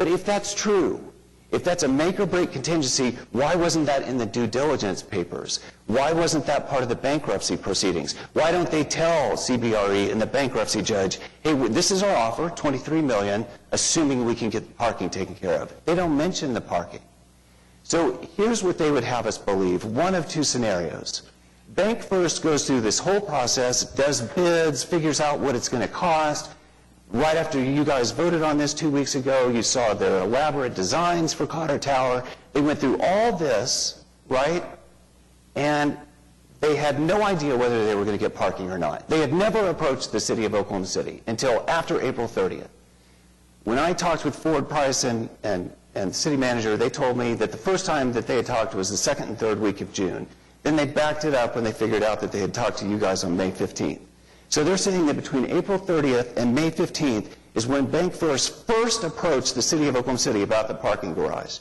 But if that's true, if that's a make-or-break contingency, why wasn't that in the due diligence papers? Why wasn't that part of the bankruptcy proceedings? Why don't they tell CBRE and the bankruptcy judge, hey, this is our offer, $23 million, assuming we can get the parking taken care of? They don't mention the parking. So here's what they would have us believe, one of two scenarios. Bank First goes through this whole process, does bids, figures out what it's going to cost. Right after you guys voted on this 2 weeks ago, you saw their elaborate designs for Cotter Tower. They went through all this, right? And they had no idea whether they were going to get parking or not. They had never approached the city of Oklahoma City until after April 30th. When I talked with Ford Price and the city manager, they told me that the first time that they had talked was the second and third week of June. Then they backed it up when they figured out that they had talked to you guys on May 15th. So they're saying that between April 30th and May 15th is when Bank First approached the city of Oklahoma City about the parking garage.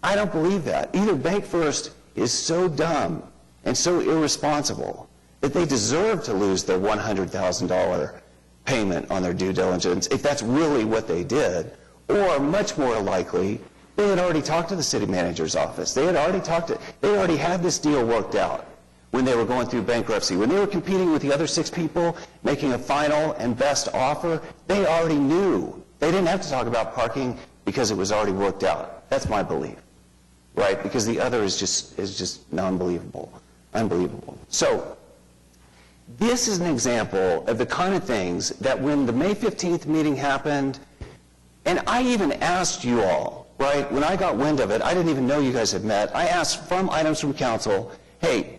I don't believe that. Either Bank First is so dumb and so irresponsible that they deserve to lose their $100,000 payment on their due diligence, if that's really what they did, or much more likely, they had already talked to the city manager's office. They already had this deal worked out when they were going through bankruptcy. When they were competing with the other 6 people, making a final and best offer, they already knew. They didn't have to talk about parking because it was already worked out. That's my belief, right? Because the other is just unbelievable. So this is an example of the kind of things that when the May 15th meeting happened, and I even asked you all, right, when I got wind of it, I didn't even know you guys had met. I asked from items from council, hey,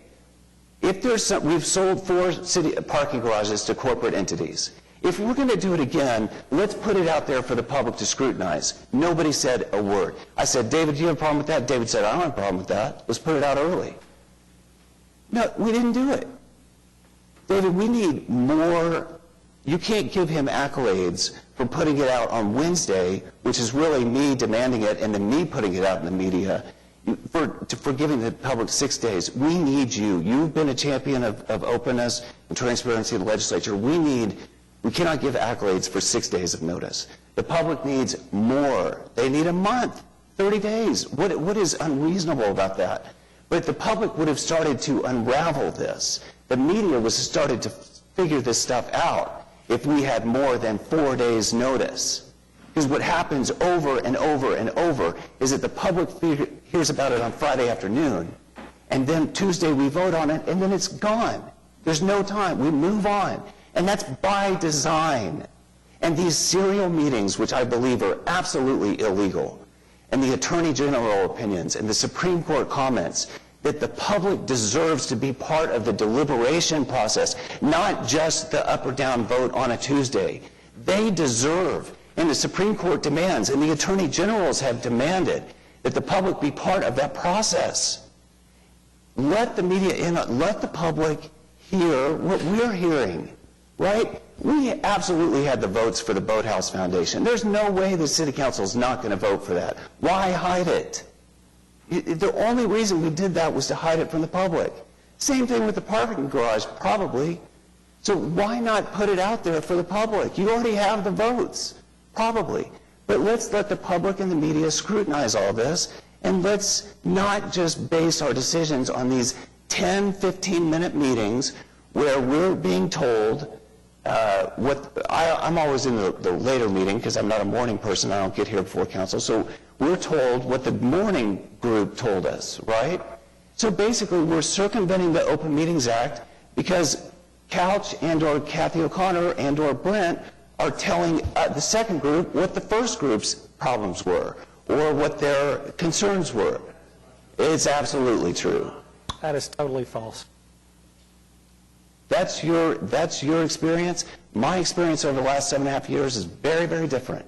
if there's we've sold 4 city parking garages to corporate entities. If we're going to do it again, let's put it out there for the public to scrutinize. Nobody said a word. I said, David, do you have a problem with that? David said, I don't have a problem with that. Let's put it out early. No, we didn't do it. David, we need more. You can't give him accolades for putting it out on Wednesday, which is really me demanding it and then me putting it out in the media, for giving the public 6 days. We need you. You've been a champion of openness and transparency in the legislature. We cannot give accolades for 6 days of notice. The public needs more. They need a month, 30 days. What is unreasonable about that? But the public would have started to unravel this. The media was started to figure this stuff out if we had more than 4 days notice. Because what happens over and over and over is that the public hears about it on Friday afternoon, and then Tuesday we vote on it, and then it's gone. There's no time. We move on. And that's by design. And these serial meetings, which I believe are absolutely illegal, and the Attorney General opinions and the Supreme Court comments, that the public deserves to be part of the deliberation process, not just the up or down vote on a Tuesday. They deserve, and the Supreme Court demands, and the Attorney Generals have demanded, that the public be part of that process. Let the media in, let the public hear what we're hearing, right? We absolutely had the votes for the Boathouse Foundation. There's no way the City Council is not going to vote for that. Why hide it? The only reason we did that was to hide it from the public. Same thing with the parking garage, probably. So why not put it out there for the public? You already have the votes, probably. But let's let the public and the media scrutinize all this, and let's not just base our decisions on these 10, 15-minute meetings where we're being told I'm always in the later meeting because I'm not a morning person. I don't get here before council. So we're told what the morning group told us, right? So basically, we're circumventing the Open Meetings Act because Couch and/or Kathy O'Connor and/or Brent are telling the second group what the first group's problems were or what their concerns were. It's absolutely true. That is totally false. That's your experience. My experience over the last 7.5 years is very, very different.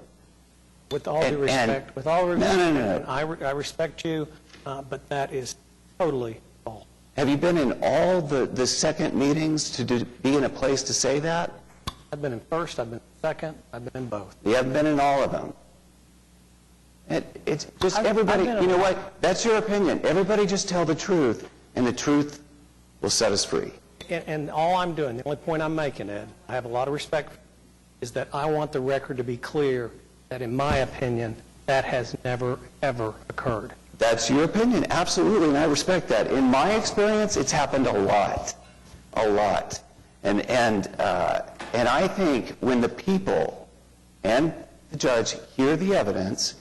With all due respect, No. I respect you, but that is totally false. Have you been in all the second meetings to be in a place to say that? I've been in first, I've been in second, I've been in both. You haven't been in all of them. It's just everybody, you know what? That's your opinion. Everybody just tell the truth, and the truth will set us free. And all I'm doing, the only point I'm making, Ed, I have a lot of respect, is that I want the record to be clear that, in my opinion, That has never, ever occurred. That's your opinion, absolutely, and I respect that. In my experience, it's happened a lot. And I think when the people and the judge hear the evidence,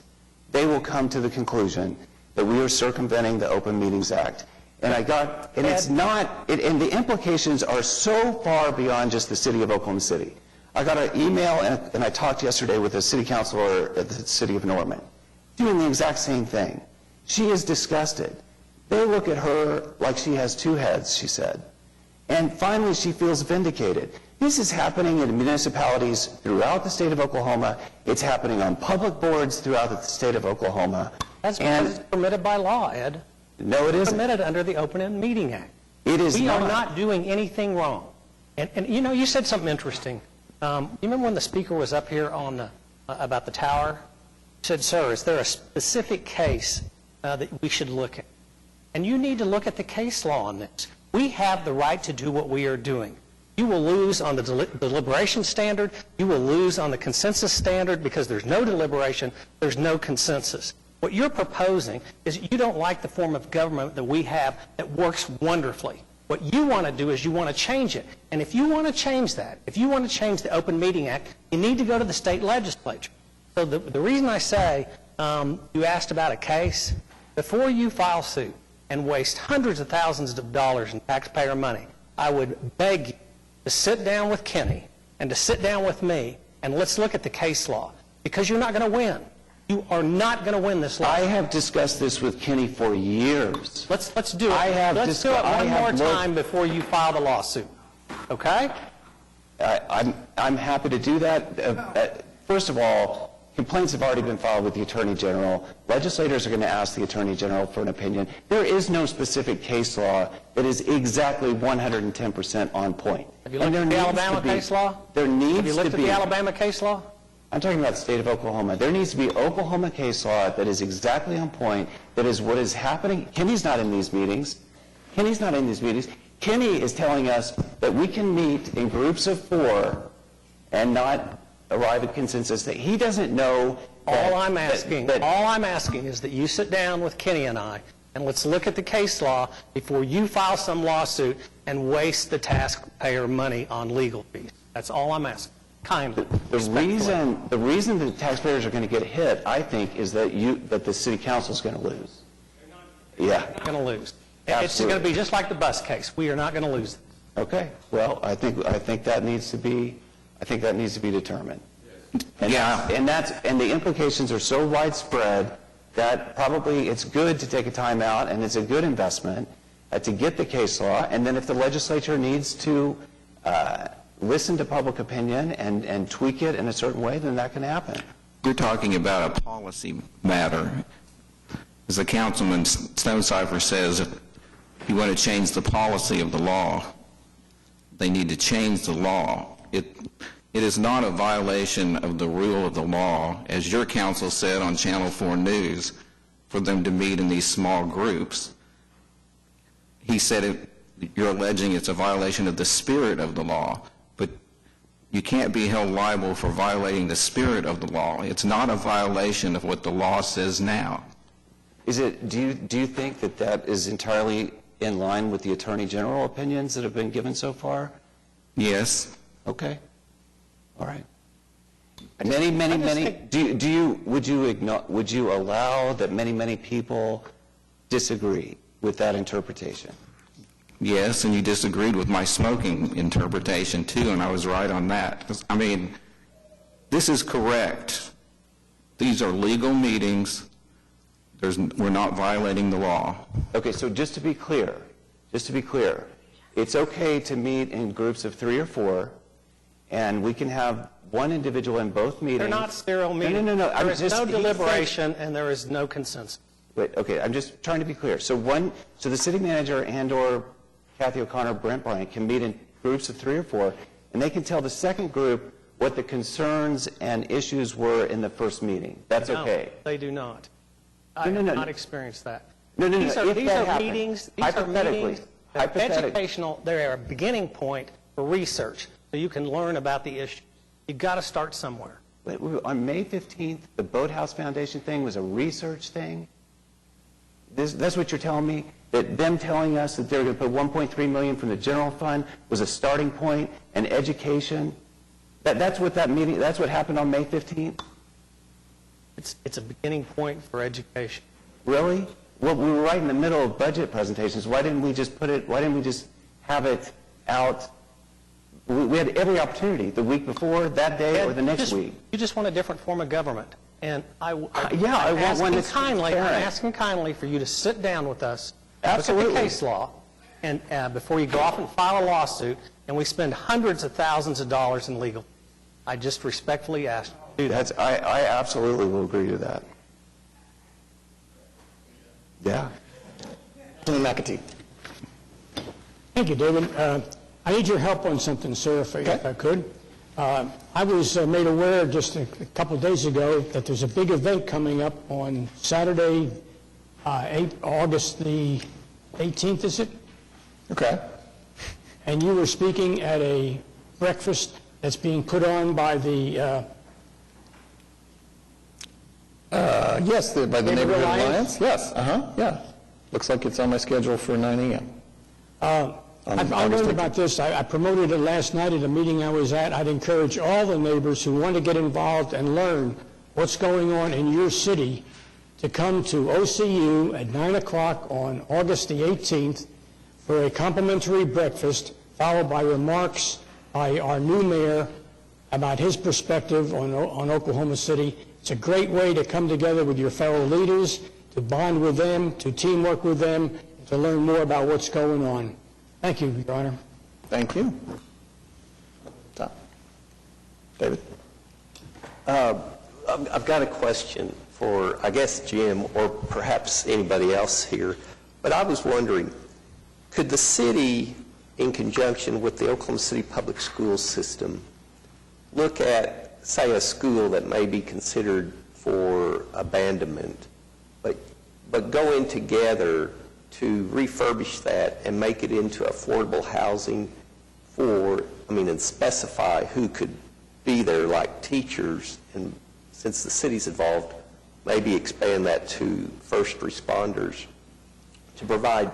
they will come to the conclusion that we are circumventing the Open Meetings Act. And it's not, and the implications are so far beyond just the city of Oklahoma City. I got an email, and I talked yesterday with a city councilor at the city of Norman, doing the exact same thing. She is disgusted. They look at her like she has two heads, she said. And finally, she feels vindicated. This is happening in municipalities throughout the state of Oklahoma. It's happening on public boards throughout the state of Oklahoma. That's because it's permitted by law, Ed. No, it isn't. It's permitted under the Open Meeting Act. It is We not. are not doing anything wrong. And you know, you said something interesting. You remember when the speaker was up here on about the tower? He said, sir, is there a specific case that we should look at? And you need to look at the case law on this. We have the right to do what we are doing. You will lose on the deliberation standard. You will lose on the consensus standard because there's no deliberation, there's no consensus. What you're proposing is you don't like the form of government that we have that works wonderfully. What you want to do is you want to change it. And if you want to change that, if you want to change the Open Meeting Act, you need to go to the state legislature. So the reason I say you asked about a case, before you file suit and waste hundreds of thousands of dollars in taxpayer money, I would beg you to sit down with Kenny and to sit down with me and let's look at the case law, because you're not going to win. You are not going to win this law. I have discussed this with Kenny for years. Let's do it. Let's do it one more time before you file the lawsuit. Okay? I'm happy to do that. First of all, complaints have already been filed with the Attorney General. Legislators are going to ask the Attorney General for an opinion. There is no specific case law that is exactly 110% on point. Have you looked at the Alabama case law? There needs to be. Have you looked at the Alabama case law? I'm talking about the state of Oklahoma. There needs to be Oklahoma case law that is exactly on point, that is what is happening. Kenny's not in these meetings. Kenny is telling us that we can meet in groups of 4 and not arrive at consensus, that he doesn't know. All I'm asking is that you sit down with Kenny and I, and let's look at the case law before you file some lawsuit and waste the taxpayer money on legal fees. That's all I'm asking. Kindly. The reason that taxpayers are going to get hit, I think, is that the city council is going to lose. Yeah. They're not going to lose. Absolutely. It's going to be just like the bus case. We are not going to lose. Okay. Well, I think that needs to be determined. And the implications are so widespread that probably it's good to take a time out, and it's a good investment to get the case law. And then if the legislature needs to listen to public opinion and tweak it in a certain way, then that can happen. We're talking about a policy matter. As the Councilman Stonecipher says, if you want to change the policy of the law, they need to change the law. It is not a violation of the rule of the law, as your counsel said on Channel 4 News, for them to meet in these small groups. He said you're alleging it's a violation of the spirit of the law, but you can't be held liable for violating the spirit of the law. It's not a violation of what the law says now. Do you think that is entirely in line with the Attorney General opinions that have been given so far? Yes. Okay. All right. Would you allow that many people disagree with that interpretation? Yes, and you disagreed with my smoking interpretation too, and I was right on that. I mean, this is correct. These are legal meetings. We're not violating the law. Okay, so just to be clear, it's okay to meet in groups of 3 or 4, and we can have one individual in both meetings. They're not sterile meetings. No. There is no deliberation and there is no consensus. Wait, okay, I'm just trying to be clear. So the city manager and/or Kathy O'Connor, Brent Bryant can meet in groups of 3 or 4, and they can tell the second group what the concerns and issues were in the first meeting. That's okay. No, they do not. I have not experienced that. No. These are Hypothetically. meetings. Educational. They're a beginning point for research, so you can learn about the issue. You've got to start somewhere. On May 15th, the Boathouse Foundation thing was a research thing? That's what you're telling me? That them telling us that they were going to put $1.3 million from the general fund was a starting point, and education? That's what that meeting, that's what happened on May 15th? It's a beginning point for education. Really? Well, we were right in the middle of budget presentations. Why didn't we just have it out? We had every opportunity, the week before, that day, or the next week. You just want a different form of government. And I want one that's transparent. I'm asking kindly for you to sit down with us, Absolutely. look at the case law, and before you go off and file a lawsuit, and we spend hundreds of thousands of dollars in legal. I just respectfully ask you to do that. I absolutely will agree to that. Yeah. McAtee. Thank you, David. I need your help on something, sir, if I could. I was made aware just a couple of days ago that there's a big event coming up on Saturday, August the 18th, is it? Okay. And you were speaking at a breakfast that's being put on by the... yes, by the Neighborhood Neighborhood Alliance? Alliance? Yes, yeah. Looks like it's on my schedule for 9 a.m. I learned about this. I promoted it last night at a meeting I was at. I'd encourage all the neighbors who want to get involved and learn what's going on in your city to come to OCU at 9 o'clock on August the 18th for a complimentary breakfast, followed by remarks by our new mayor about his perspective on Oklahoma City. It's a great way to come together with your fellow leaders, to bond with them, to teamwork with them, to learn more about what's going on. Thank you, Your Honor. Thank you. David? I've got a question for, I guess, Jim or perhaps anybody else here. But I was wondering, could the city, in conjunction with the Oklahoma City Public Schools system, look at, say, a school that may be considered for abandonment, but go in together to refurbish that and make it into affordable housing and specify who could be there, like teachers, and since the city's involved, maybe expand that to first responders to provide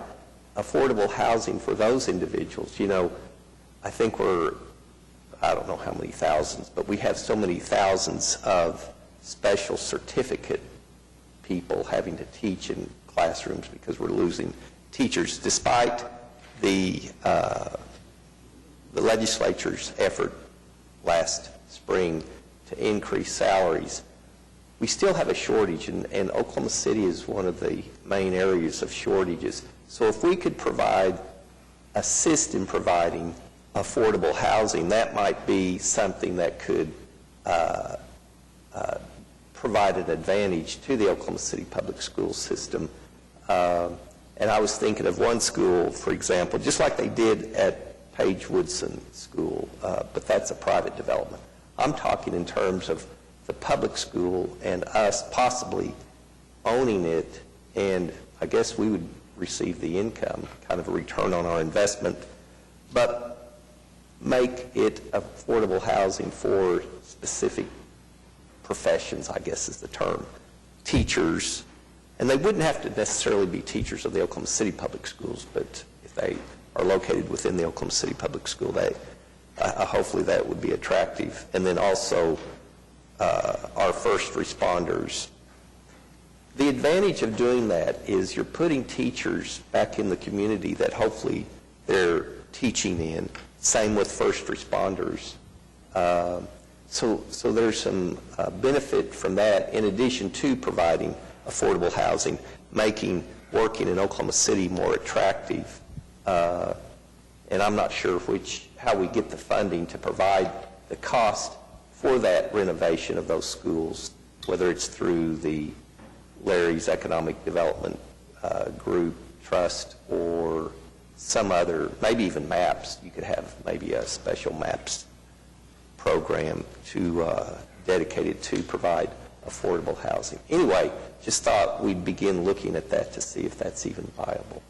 affordable housing for those individuals. You know, I think I don't know how many thousands, but we have so many thousands of special certificate people having to teach in classrooms because we're losing teachers, despite the legislature's effort last spring to increase salaries. We still have a shortage, and Oklahoma City is one of the main areas of shortages. So if we could assist in providing affordable housing, that might be something that could provide an advantage to the Oklahoma City public school system. And I was thinking of one school, for example, just like they did at Page Woodson School, but that's a private development. I'm talking in terms of the public school and us possibly owning it, and I guess we would receive the income, kind of a return on our investment, but make it affordable housing for specific professions, I guess is the term. Teachers, and they wouldn't have to necessarily be teachers of the Oklahoma City Public Schools, but if they are located within the Oklahoma City Public School, hopefully that would be attractive. And then also our first responders. The advantage of doing that is you're putting teachers back in the community that hopefully they're teaching in. Same with first responders. So there's some benefit from that in addition to providing affordable housing, making working in Oklahoma City more attractive. And I'm not sure how we get the funding to provide the cost for that renovation of those schools, whether it's through the Larry's Economic Development Group Trust or some other, maybe even MAPS. You could have maybe a special MAPS program dedicated to provide affordable housing. Anyway, just thought we'd begin looking at that to see if that's even viable.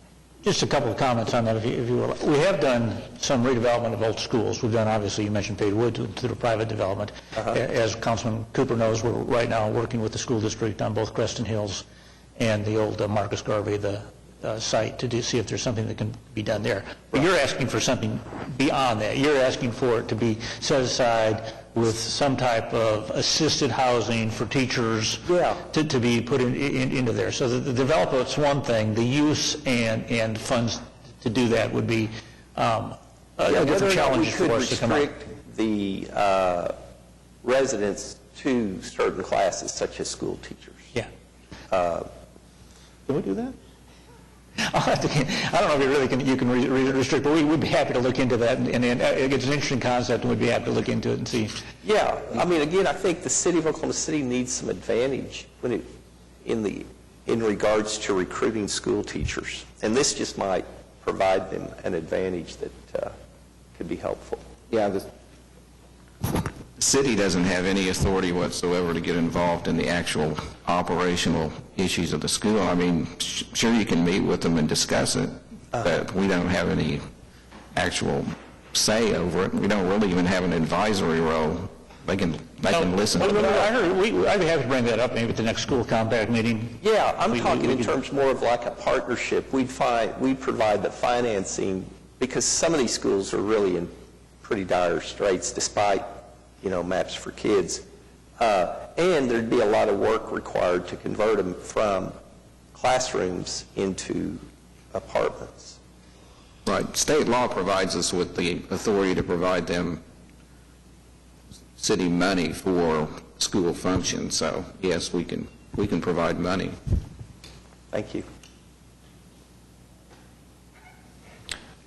Just a couple of comments on that, if you will. We have done some redevelopment of old schools. We've done, obviously, you mentioned Payne Wood to the private development. As Councilman Cooper knows, we're right now working with the school district on both Creston Hills and the old Marcus Garvey, the site, to see if there's something that can be done there. But you're asking for something beyond that. You're asking for it to be set aside with some type of assisted housing for teachers to be put into there. So the development's one thing. The use and funds to do that would be a different challenge for us to come up. We could restrict the residents to certain classes, such as school teachers. Yeah. Can we do that? I don't know if you can restrict, but we would be happy to look into that, and it's an interesting concept, and we'd be happy to look into it and see. Yeah, I mean, again, I think the city of Oklahoma City needs some advantage in regards to recruiting school teachers, and this just might provide them an advantage that could be helpful. Yeah, the city doesn't have any authority whatsoever to get involved in the actual operational issues of the school. I mean, sure, you can meet with them and discuss it, but we don't have any actual say over it. We don't really even have an advisory role. They can listen. I heard I'd be happy to bring that up maybe at the next school compact meeting. Yeah, I'm talking in terms more of like a partnership. We'd provide the financing, because some of these schools are really in pretty dire straits, despite Maps for Kids. And there'd be a lot of work required to convert them from classrooms into apartments. Right. State law provides us with the authority to provide them city money for school functions. So, yes, we can provide money. Thank you.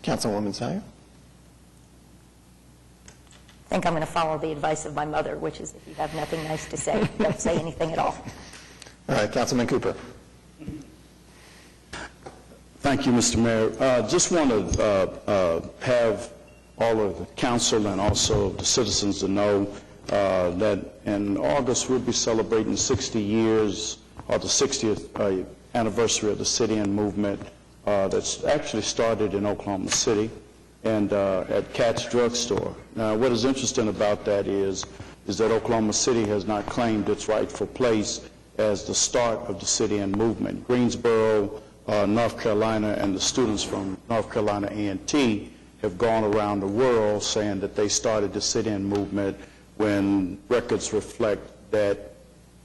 Councilwoman Sayer? I think I'm going to follow the advice of my mother, which is if you have nothing nice to say, don't say anything at all. All right, Councilman Cooper. Thank you, Mr. Mayor. Just want to have all of the council and also the citizens to know that in August we'll be celebrating 60 years, or the 60th anniversary of the Sit-In movement that's actually started in Oklahoma City and at Katz Drug Store. Now, what is interesting about that is that Oklahoma City has not claimed its rightful place as the start of the Sit-In movement. Greensboro, North Carolina, and the students from North Carolina A&T have gone around the world saying that they started the Sit-In movement, when records reflect that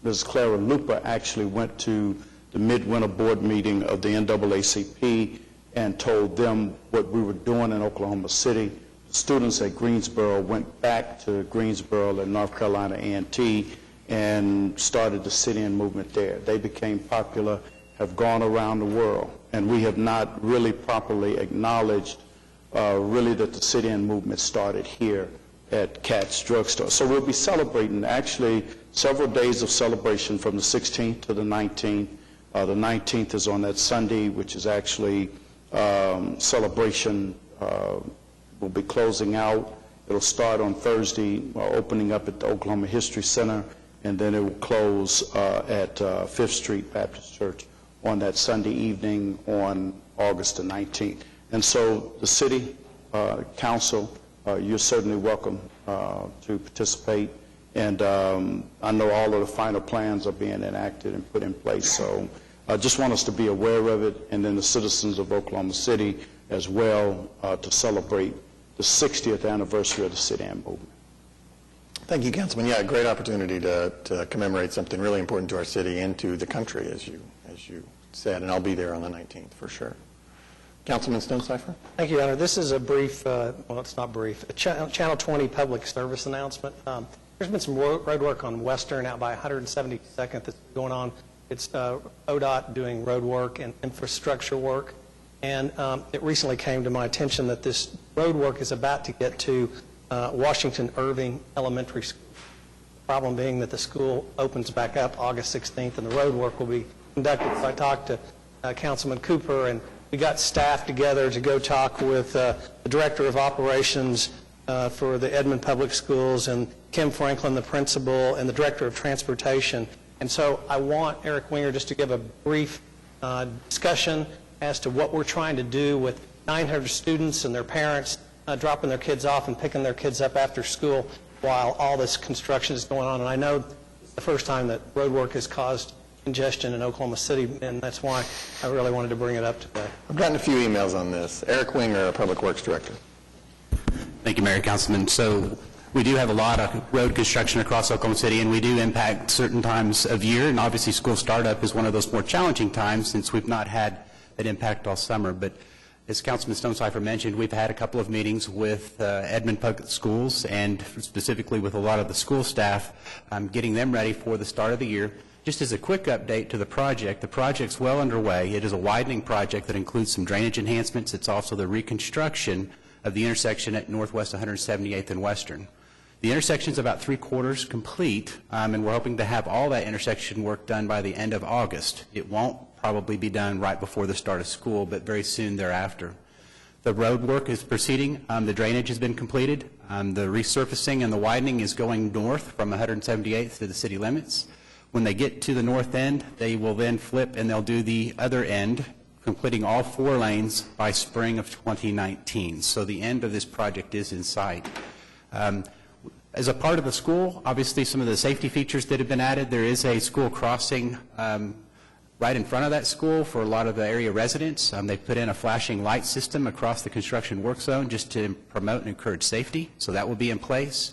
Ms. Clara Lupa actually went to the midwinter board meeting of the NAACP and told them what we were doing in Oklahoma City. The students at Greensboro went back to Greensboro and North Carolina A&T and started the Sit-In movement there. They became popular, have gone around the world, and we have not really properly acknowledged really that the Sit-In movement started here at Katz Drug Store. So we'll be celebrating actually several days of celebration from the 16th to the 19th. The 19th is on that Sunday, which is actually celebration. Will be closing out. It'll start on Thursday, opening up at the Oklahoma History Center, and then it will close at 5th Street Baptist Church on that Sunday evening on August the 19th. And so the city council, you're certainly welcome to participate. And I know all of the final plans are being enacted and put in place. So I just want us to be aware of it, and then the citizens of Oklahoma City as well to celebrate the 60th anniversary of the Sit-In movement. Thank you, Councilman. Yeah, a great opportunity to commemorate something really important to our city and to the country, as you said, and I'll be there on the 19th for sure. Councilman Stonecipher? Thank you, Your Honor. This is a brief, well, it's not brief, a Channel 20 public service announcement. There's been some road work on Western out by 172nd that's going on. It's ODOT doing road work and infrastructure work. And it recently came to my attention that this road work is about to get to Washington Irving Elementary School. The problem being that the school opens back up August 16th and the road work will be conducted. So I talked to Councilman Cooper, and we got staff together to go talk with the Director of Operations for the Edmond Public Schools and Kim Franklin, the principal, and the Director of Transportation. And so I want Eric Winger just to give a brief discussion as to what we're trying to do with 900 students and their parents dropping their kids off and picking their kids up after school while all this construction is going on. And I know it's the first time that road work has caused congestion in Oklahoma City, and that's why I really wanted to bring it up today. I've gotten a few emails on this. Eric Winger, Public Works Director. Thank you, Mayor, Councilman. So we do have a lot of road construction across Oklahoma City, and we do impact certain times of year, and obviously school startup is one of those more challenging times since we've not had that impact all summer. But as Councilman Stonecipher mentioned, we've had a couple of meetings with Edmond Public Schools and specifically with a lot of the school staff, getting them ready for the start of the year. Just as a quick update to the project's well underway. It is a widening project that includes some drainage enhancements. It's also the reconstruction of the intersection at Northwest 178th and Western. The intersection is about 3/4 complete, and we're hoping to have all that intersection work done by the end of August. It won't probably be done right before the start of school, but very soon thereafter. The road work is proceeding. The drainage has been completed. The resurfacing and the widening is going north from 178th to the city limits. When they get to the north end, they will then flip and they'll do the other end, completing all 4 lanes by spring of 2019. So the end of this project is in sight. As a part of the school, obviously some of the safety features that have been added, there is a school crossing right in front of that school for a lot of the area residents. They put in a flashing light system across the construction work zone just to promote and encourage safety, so that will be in place.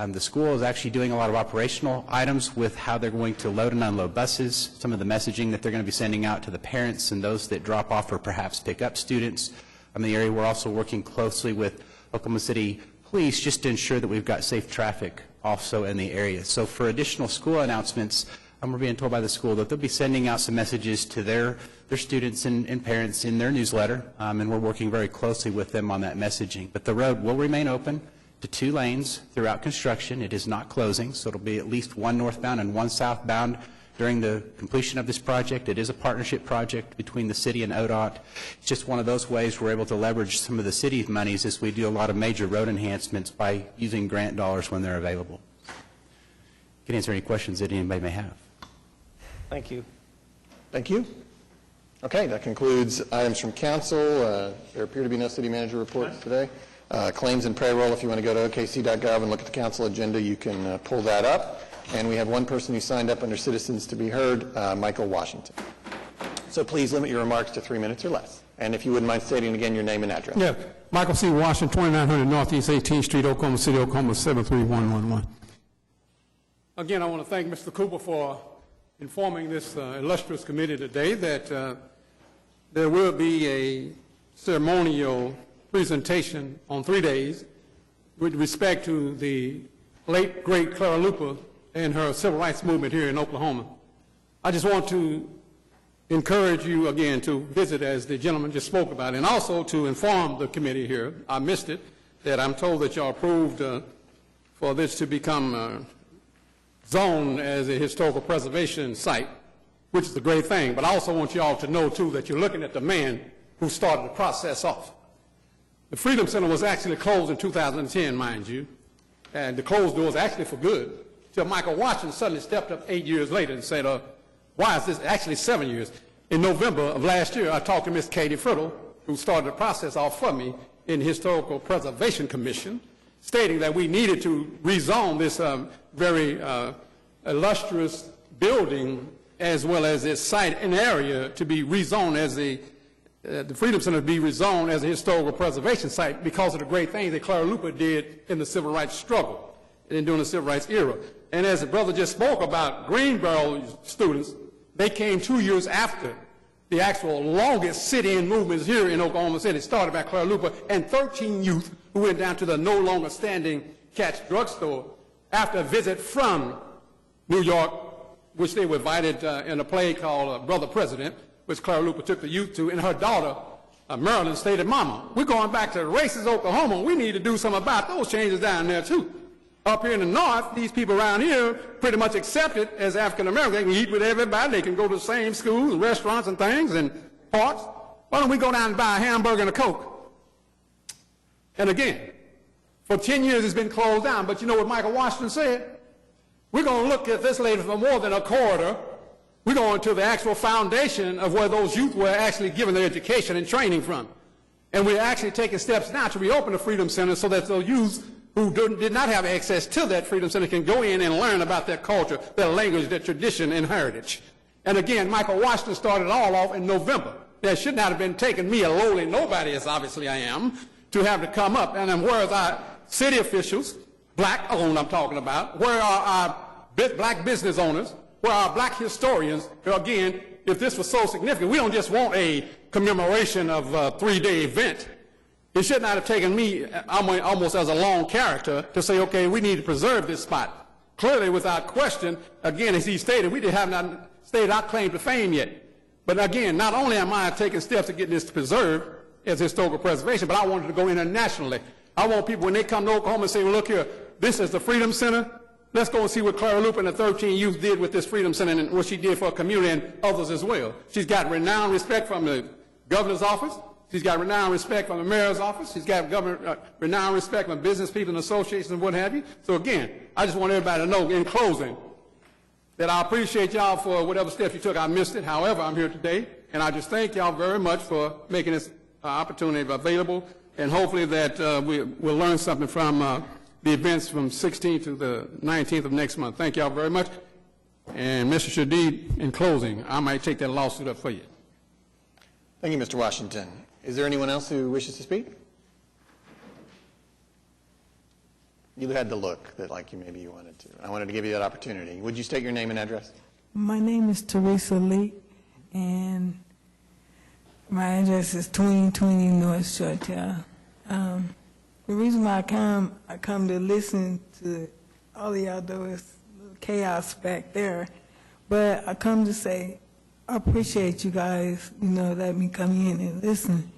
The school is actually doing a lot of operational items with how they're going to load and unload buses, some of the messaging that they're going to be sending out to the parents and those that drop off or perhaps pick up students. In the area, we're also working closely with Oklahoma City Police just to ensure that we've got safe traffic also in the area. So for additional school announcements, we're being told by the school that they'll be sending out some messages to their students and parents in their newsletter, and we're working very closely with them on that messaging. But the road will remain open to 2 lanes throughout construction. It is not closing, so it'll be at least 1 northbound and 1 southbound during the completion of this project. It is a partnership project between the city and ODOT. It's just one of those ways we're able to leverage some of the city's monies as we do a lot of major road enhancements by using grant dollars when they're available. I can answer any questions that anybody may have. Thank you. Thank you. Okay, that concludes items from council. There appear to be no city manager reports today. Claims and payroll, if you want to go to okc.gov and look at the council agenda, you can pull that up. And we have one person who signed up under citizens to be heard, Michael Washington. So please limit your remarks to 3 minutes or less. And if you wouldn't mind stating again your name and address. Yeah, Michael C. Washington, 2900 Northeast 18th Street, Oklahoma City, Oklahoma 73111. Again, I want to thank Mr. Cooper for informing this illustrious committee today that there will be a ceremonial presentation on 3 days with respect to the late, great Clara Luper and her civil rights movement here in Oklahoma. I just want to encourage you again to visit, as the gentleman just spoke about, and also to inform the committee here, I missed it, that I'm told that y'all approved for this to become zoned as a historical preservation site, which is a great thing. But I also want you all to know, too, that you're looking at the man who started the process off. The Freedom Center was actually closed in 2010, mind you, and the closed doors actually for good, till Michael Washington suddenly stepped up 8 years later and said, why is this actually 7 years? In November of last year, I talked to Miss Katie Frittle, who started the process off for me in the Historical Preservation Commission, stating that we needed to rezone this very illustrious building as well as its site and area to be rezoned as the Freedom Center to be rezoned as a historical preservation site because of the great things that Clara Luper did in the civil rights struggle and during the civil rights era. And as the brother just spoke about Greenboro students, they came 2 years after the actual longest sit-in movements here in Oklahoma City, started by Clara Luper and 13 youth who went down to the no longer standing Catch drugstore after a visit from New York, which they were invited in a play called Brother President, which Clara Luper took the youth to, and her daughter, Marilyn, stated, Mama, we're going back to the races, Oklahoma. We need to do something about those changes down there, too. Up here in the north, these people around here pretty much accept it as African-American. They can eat with everybody. They can go to the same schools and restaurants and things and parks. Why don't we go down and buy a hamburger and a Coke? And again, for 10 years it's been closed down. But you know what Michael Washington said? We're going to look at this lady for more than a corridor. We're going to the actual foundation of where those youth were actually given their education and training from. And we're actually taking steps now to reopen the Freedom Center so that those youth who did not have access to that Freedom Center can go in and learn about their culture, their language, their tradition, and heritage. And again, Michael Washington started it all off in November. That should not have been taking me, a lowly nobody, as obviously I am, to have to come up. And whereas our city officials, black-owned I'm talking about, where are our black business owners, where are our black historians, again, if this was so significant, we don't just want a commemoration of a 3-day event. It should not have taken me almost as a lone character to say, okay, we need to preserve this spot. Clearly, without question, again, as he stated, we have not stated our claim to fame yet. But again, not only am I taking steps to get this preserved as historical preservation, but I wanted to go internationally. I want people, when they come to Oklahoma, and say, well, look here, this is the Freedom Center. Let's go and see what Clara Lupe and the 13 youth did with this Freedom Center and what she did for her community and others as well. She's got renowned respect from the governor's office. She's got renowned respect from the mayor's office. She's got renowned respect from business people and associations and what have you. So again, I just want everybody to know in closing that I appreciate y'all for whatever steps you took. I missed it. However, I'm here today, and I just thank y'all very much for making this opportunity available, and hopefully that we'll learn something from the events from 16th to the 19th of next month. Thank y'all very much. And Mr. Shadid, in closing, I might take that lawsuit up for you. Thank you, Mr. Washington. Is there anyone else who wishes to speak? You had the look that like maybe you wanted to. I wanted to give you that opportunity. Would you state your name and address? My name is Teresa Lee, and my address is 2020 North Churchill. The reason why I come to listen to all of y'all, though it's chaos back there, but I come to say I appreciate you guys, let me come in and listen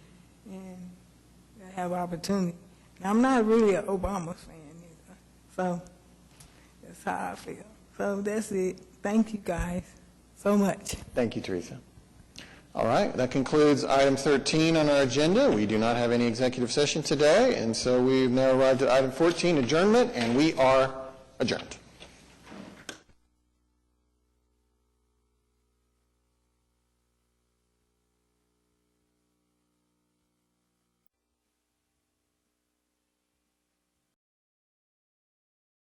and have opportunity. Now, I'm not really an Obama fan either, so that's how I feel. So that's it. Thank you guys so much. Thank you, Teresa. All right, that concludes item 13 on our agenda. We do not have any executive session today, and so we've now arrived at item 14, adjournment, and we are adjourned.